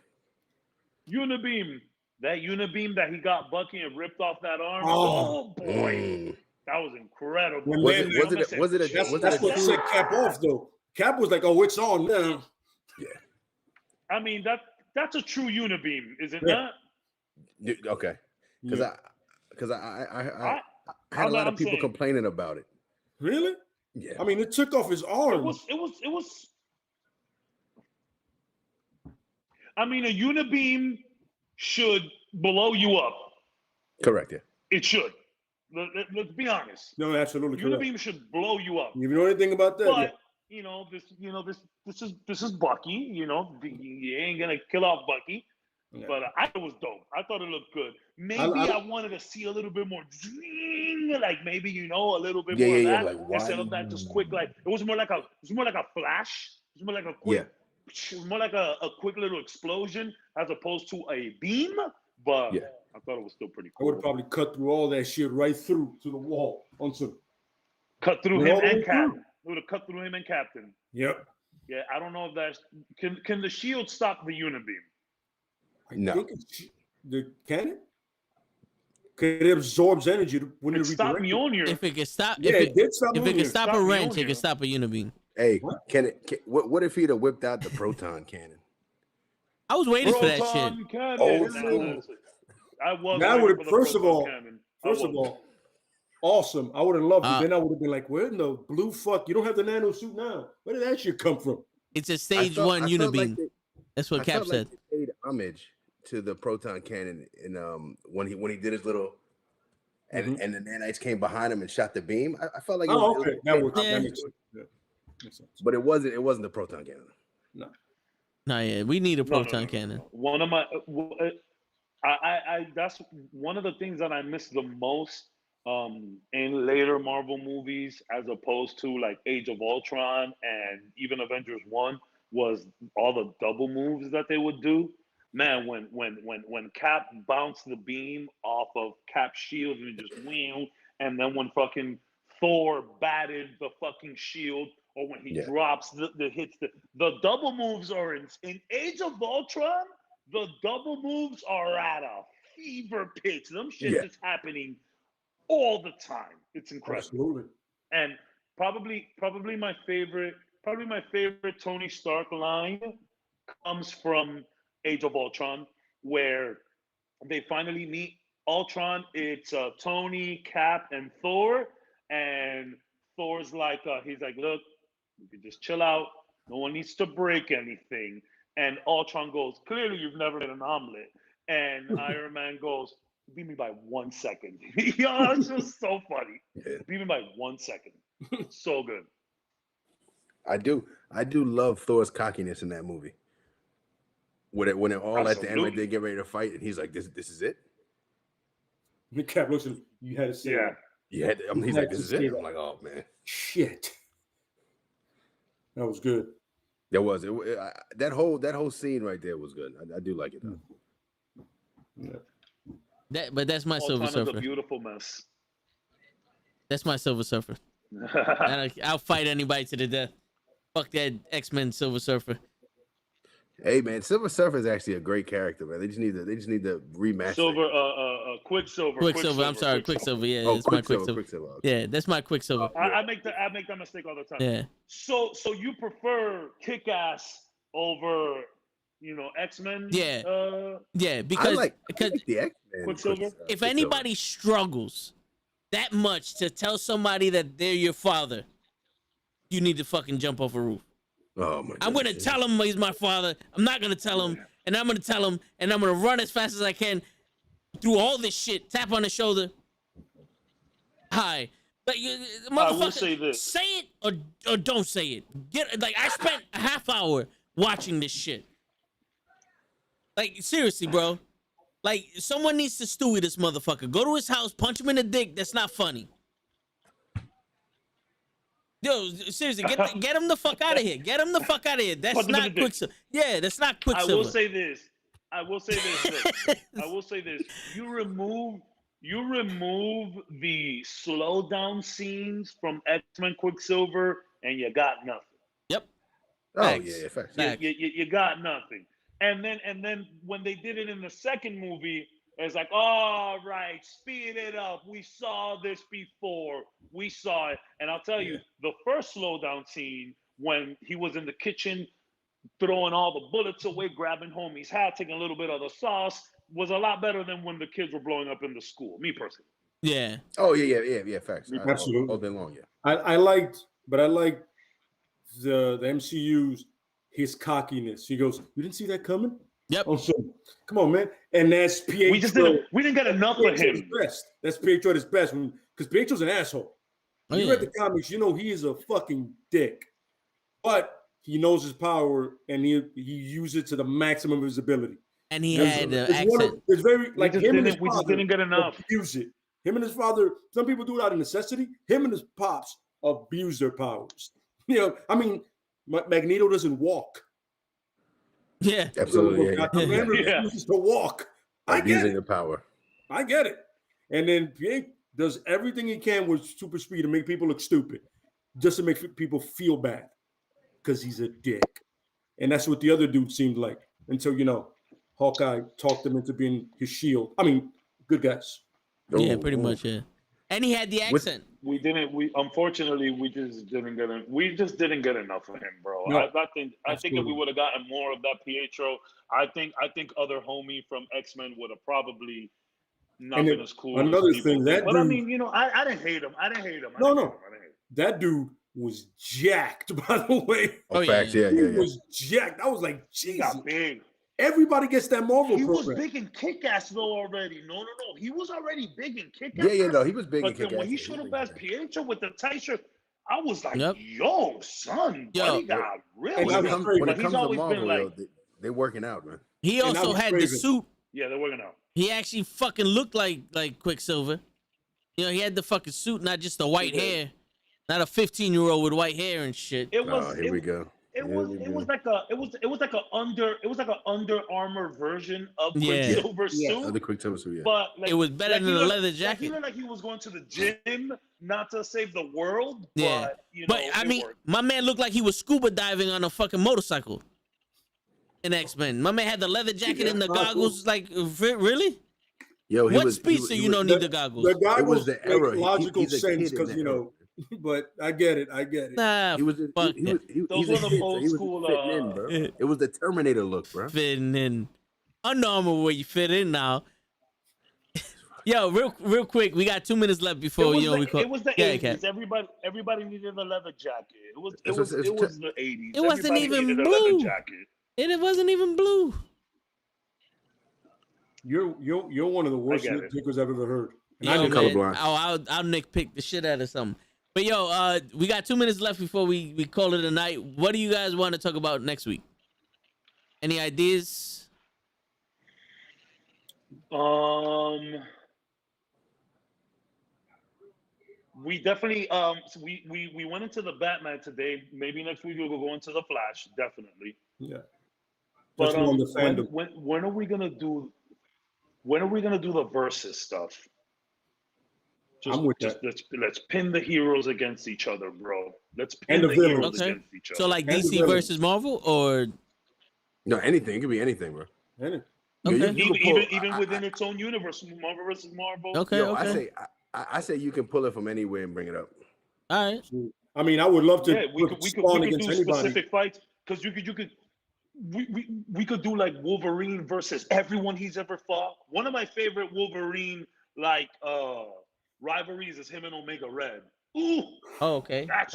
Unibeam. That unibeam that he got Bucky and ripped off that arm. Oh boy. That was incredible. That's what set Cap off though. Cap was like, "Oh, it's on now." Yeah. I mean that's a true unibeam, is it not? Okay. Because I had a lot of people complaining about it. Really? Yeah. I mean, it took off his arm. It was. I mean, a unibeam should blow you up. Correct. Yeah. It should. Let's be honest. No, absolutely. Unibeam should blow you up. You know anything about that? But this is Bucky. You ain't gonna kill off Bucky. Yeah. But I thought it was dope. I thought it looked good. Maybe I wanted to see a little bit more, like maybe a little bit more of that like, instead of that just quick. Like it was more like a flash. It was more like a quick. It was more like a quick little explosion as opposed to a beam. But I thought it was still pretty cool. I would have probably cut through all that shit right through to the wall. Cut through him and Captain. It would have cut through him and Captain. Yep. Yeah, I don't know if that's can the shield stop the unibeam? I think the cannon. Because it absorbs energy. It stopped Mjolnir. If it can stop, it did stop. If it can stop a wrench, it can stop a unibeam. Hey, what if he'd have whipped out the proton cannon? I was waiting for that shit. Cannon. Old school. I was. Now would have first of all, awesome. I would have loved it. Then I would have been like, "Where in the blue fuck? You don't have the nano suit now. Where did that shit come from?" It's a stage 1 unibeam. That's what Cap said. They paid homage to the proton cannon in when he did his little and the nanites came behind him and shot the beam. I felt like that makes sense. But it wasn't the proton cannon. No. No, yeah, we need a proton cannon. One of my that's one of the things that I miss the most in later Marvel movies as opposed to like Age of Ultron and even Avengers 1 was all the double moves that they would do. Man, when Cap bounced the beam off of Cap's shield and just and then when fucking Thor batted the fucking shield, or when he drops the hits, the double moves are in Age of Ultron. The double moves are at a fever pitch. Them shit is happening all the time. It's incredible. Absolutely. And probably my favorite Tony Stark line comes from Age of Ultron, where they finally meet Ultron. It's Tony, Cap, and Thor. And Thor's like, he's like, look, you can just chill out. No one needs to break anything. And Ultron goes, clearly you've never made an omelet. And Iron Man goes, beat me by 1 second. Yo, it's just so funny. Beat me by 1 second. So good. I do love Thor's cockiness in that movie. When it all at the end, like they get ready to fight, and he's like, "This is it." The Cap looks at him. You had to say, he's like, "This is it." I'm like, "Oh man, shit." That was good. That was it. That whole scene right there was good. I do like it though. Yeah. That's my Silver Surfer. A beautiful mess. That's my Silver Surfer. I'll fight anybody to the death. Fuck that X-Men Silver Surfer. Hey man, Silver Surfer is actually a great character, man. They just need to remaster. Quicksilver. I'm sorry, Quicksilver. Yeah, Oh, it's my Quicksilver. Okay. Yeah, that's my Quicksilver. I make that mistake all the time. Yeah. So you prefer Kick-Ass over, X-Men? Yeah. Yeah, because I like the X-Men. Quicksilver. If anybody struggles that much to tell somebody that they're your father, you need to fucking jump off a roof. Oh my! I'm gonna tell him he's my father. I'm not gonna tell him, and I'm gonna tell him, and I'm gonna run as fast as I can through all this shit. Tap on the shoulder. Hi, but motherfucker, I will say this. Say it or don't say it. I spent a half hour watching this shit. Like seriously, bro. Like someone needs to Stewie this motherfucker. Go to his house, punch him in the dick. That's not funny. Yo, seriously, get him the fuck out of here. Get him the fuck out of here. That's not Quicksilver. Yeah, that's not Quicksilver. I will say this. You remove the slow down scenes from X-Men Quicksilver, and you got nothing. Yep. Oh Facts. yeah, facts. You got nothing. And then when they did it in the second movie, it's like, all right, speed it up. We saw this before. We saw it. And I'll tell you, the first slowdown scene when he was in the kitchen throwing all the bullets away, grabbing homie's hat, taking a little bit of the sauce, was a lot better than when the kids were blowing up in the school, me personally. Yeah. Oh, yeah, facts. Absolutely. All day long, yeah. I liked the MCU's, his cockiness. He goes, you didn't see that coming? Yep. Oh, so, come on, man. And that's Pietro. We didn't get enough of him. That's Pietro at his best. Because Pietro's an asshole. You read the comics, you know he is a fucking dick. But he knows his power, and he uses it to the maximum of his ability. And he had the accent. It's very like we just didn't get enough. Abuse it. Him and his father. Some people do it out of necessity. Him and his pops abuse their powers. I mean, Magneto doesn't walk. Yeah, absolutely. Yeah. Refuses to walk. Abusing the power. I get it. And then Pietro does everything he can with super speed to make people look stupid, just to make people feel bad, because he's a dick. And that's what the other dude seemed like until Hawkeye talked him into being his shield. I mean, good guys. Yeah, pretty much. Yeah, and he had the accent. Unfortunately we just didn't get enough of him, bro. No, I think if we would have gotten more of that Pietro, I think other homie from X-Men would have probably not been as cool. Another thing that but dude, I mean, I didn't hate him. No. That dude was jacked, by the way. Oh, facts, yeah. He was jacked. I was like, Jesus. He got big. Everybody gets that Marvel program. He was big in Kick-Ass though already. No. He was already big in Kick-Ass. Yeah, he was big in Kick-Ass. But when he showed up as Pietro with the tight shirt, I was like, yo, son, buddy got real. When it comes to Marvel, they're working out, man. He also had the suit. Yeah, they're working out. He actually fucking looked like Quicksilver. He had the fucking suit, not just the white hair. Not a 15-year-old with white hair and shit. Here we go. It was like a Under Armour version of Quicksilver suit. Of the Quicksilver suit, yeah. But it was better than the leather jacket. He looked like he was going to the gym, not to save the world. Yeah, but I mean, my man looked like he was scuba diving on a fucking motorcycle. In X-Men, my man had the leather jacket and the goggles. Like, really? Yo, what speedster you don't need the goggles? The goggles was the era. Logical sense because But I get it. Nah, he was those were the old school. Fitting in, bro. It was the Terminator look, bro. Fitting in. Under Armour where you fit in now. Yo, real quick, we got 2 minutes left before we call. It was the 80s. Everybody needed a leather jacket. It was the 80s. It wasn't even blue. It wasn't even blue. You're one of the worst nitpickers I've ever heard. And I'm colorblind. I'll nitpick the shit out of something. But yo, we got 2 minutes left before we call it a night. What do you guys want to talk about next week? Any ideas? We definitely we went into the Batman today. Maybe next week we'll go into the Flash. Definitely. Yeah. But when are we gonna do? When are we gonna do the versus stuff? Let's pin the heroes against each other, bro. Let's pin the heroes against each other. So like DC versus Marvel, or No, anything. It could be anything, bro. Anything. Okay. Even within its own universe, Marvel versus Marvel. Okay. Yo, Okay. I say you can pull it from anywhere and bring it up. All right. I mean, I would love to. Yeah, we could do specific fights because we could do like Wolverine versus everyone he's ever fought. One of my favorite Wolverine rivalries is him and Omega Red. Ooh. Oh, okay. That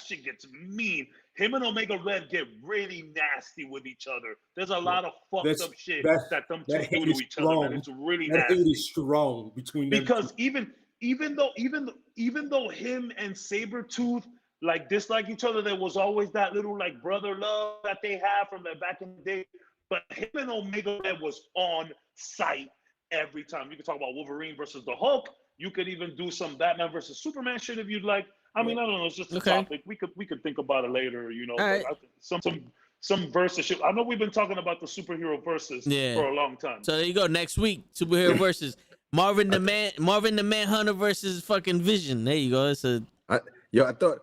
shit gets mean. Him and Omega Red get really nasty with each other. There's a lot of fucked up shit that them two do to each other, and it's really nasty. That hate is strong between them. Because even though him and Sabretooth like dislike each other, there was always that little like brother love that they had from back in the day. But him and Omega Red was on site every time. You could talk about Wolverine versus the Hulk. You could even do some Batman versus Superman shit if you'd like. I mean, I don't know. It's just a topic. We could think about it later. You know, right. some versus shit. I know we've been talking about the superhero versus for a long time. So there you go. Next week, superhero versus Marvin the Manhunter versus fucking Vision. There you go. I thought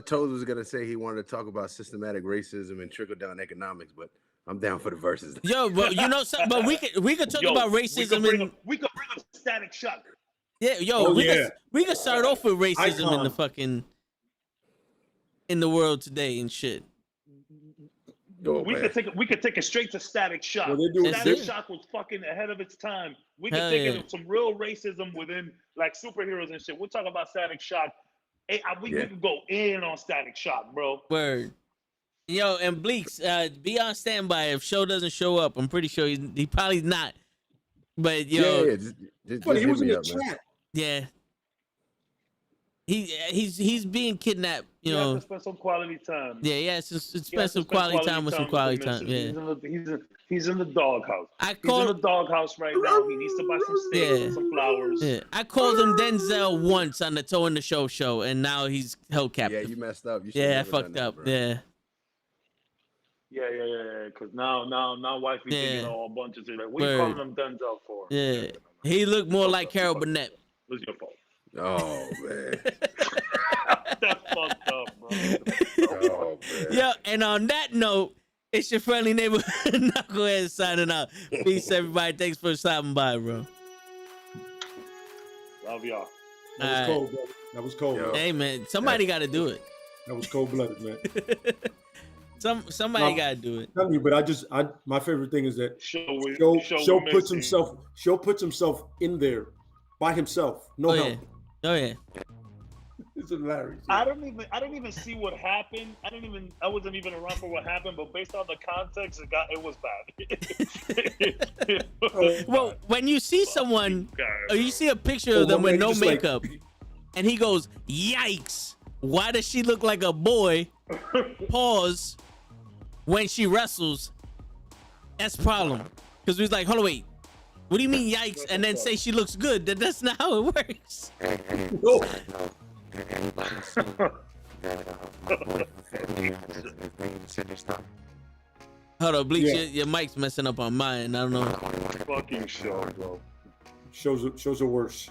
Toad was gonna say he wanted to talk about systematic racism and trickle down economics, but I'm down for the verses. Yo, but you know something? But we could talk about racism we could bring up Static Shock. Yeah, yo, we could start off with racism in the fucking in the world today and shit. We could take it straight to Static Shock. Static Shock was fucking ahead of its time. We could take it some real racism within like superheroes and shit. We'll talk about Static Shock. We could go in on Static Shock, bro. Word. Yo, and Bleaks, be on standby if Show doesn't show up. I'm pretty sure he probably not. But yo, just he was in the up, chat. Man. Yeah. He's being kidnapped, you know. To spend some quality time. Yeah, spend some quality time with some quality time. Yeah. He's in the doghouse. He's in the doghouse right now. He needs to buy some steaks and some flowers. Yeah. I called him Denzel once on the Toe in the Show, and now he's held captive. Yeah, you messed up. I fucked up. Yeah. Because now wifey thinking all bunches of like, what are you calling him Denzel for? Yeah. He looked more like Carol Burnett. What's your fault? Oh man. That's fucked up, bro. Oh man. Yeah, and on that note, it's your friendly neighborhood Nukkle Hedd signing out. Peace, everybody. Thanks for stopping by, bro. Love y'all. That was cold, bro. That was cold. Bro. Hey man, somebody got to do it. That was cold-blooded, man. Somebody got to do it. Tell me, but my favorite thing is that Show puts himself in there by himself. No help. Oh yeah. It's hilarious. I don't even see what happened. I wasn't even around for what happened, but based on the context, it was bad. Well, when you see someone, or you see a picture of them with no makeup, and he goes, "Yikes! Why does she look like a boy?" Pause. When she wrestles, that's problem. Because we was like, hold on, wait. What do you mean, yikes? And then say she looks good. That's not how it works. No. Hold on, Bleach, your mic's messing up on mine. I don't know. Fucking show, bro. Shows are worse.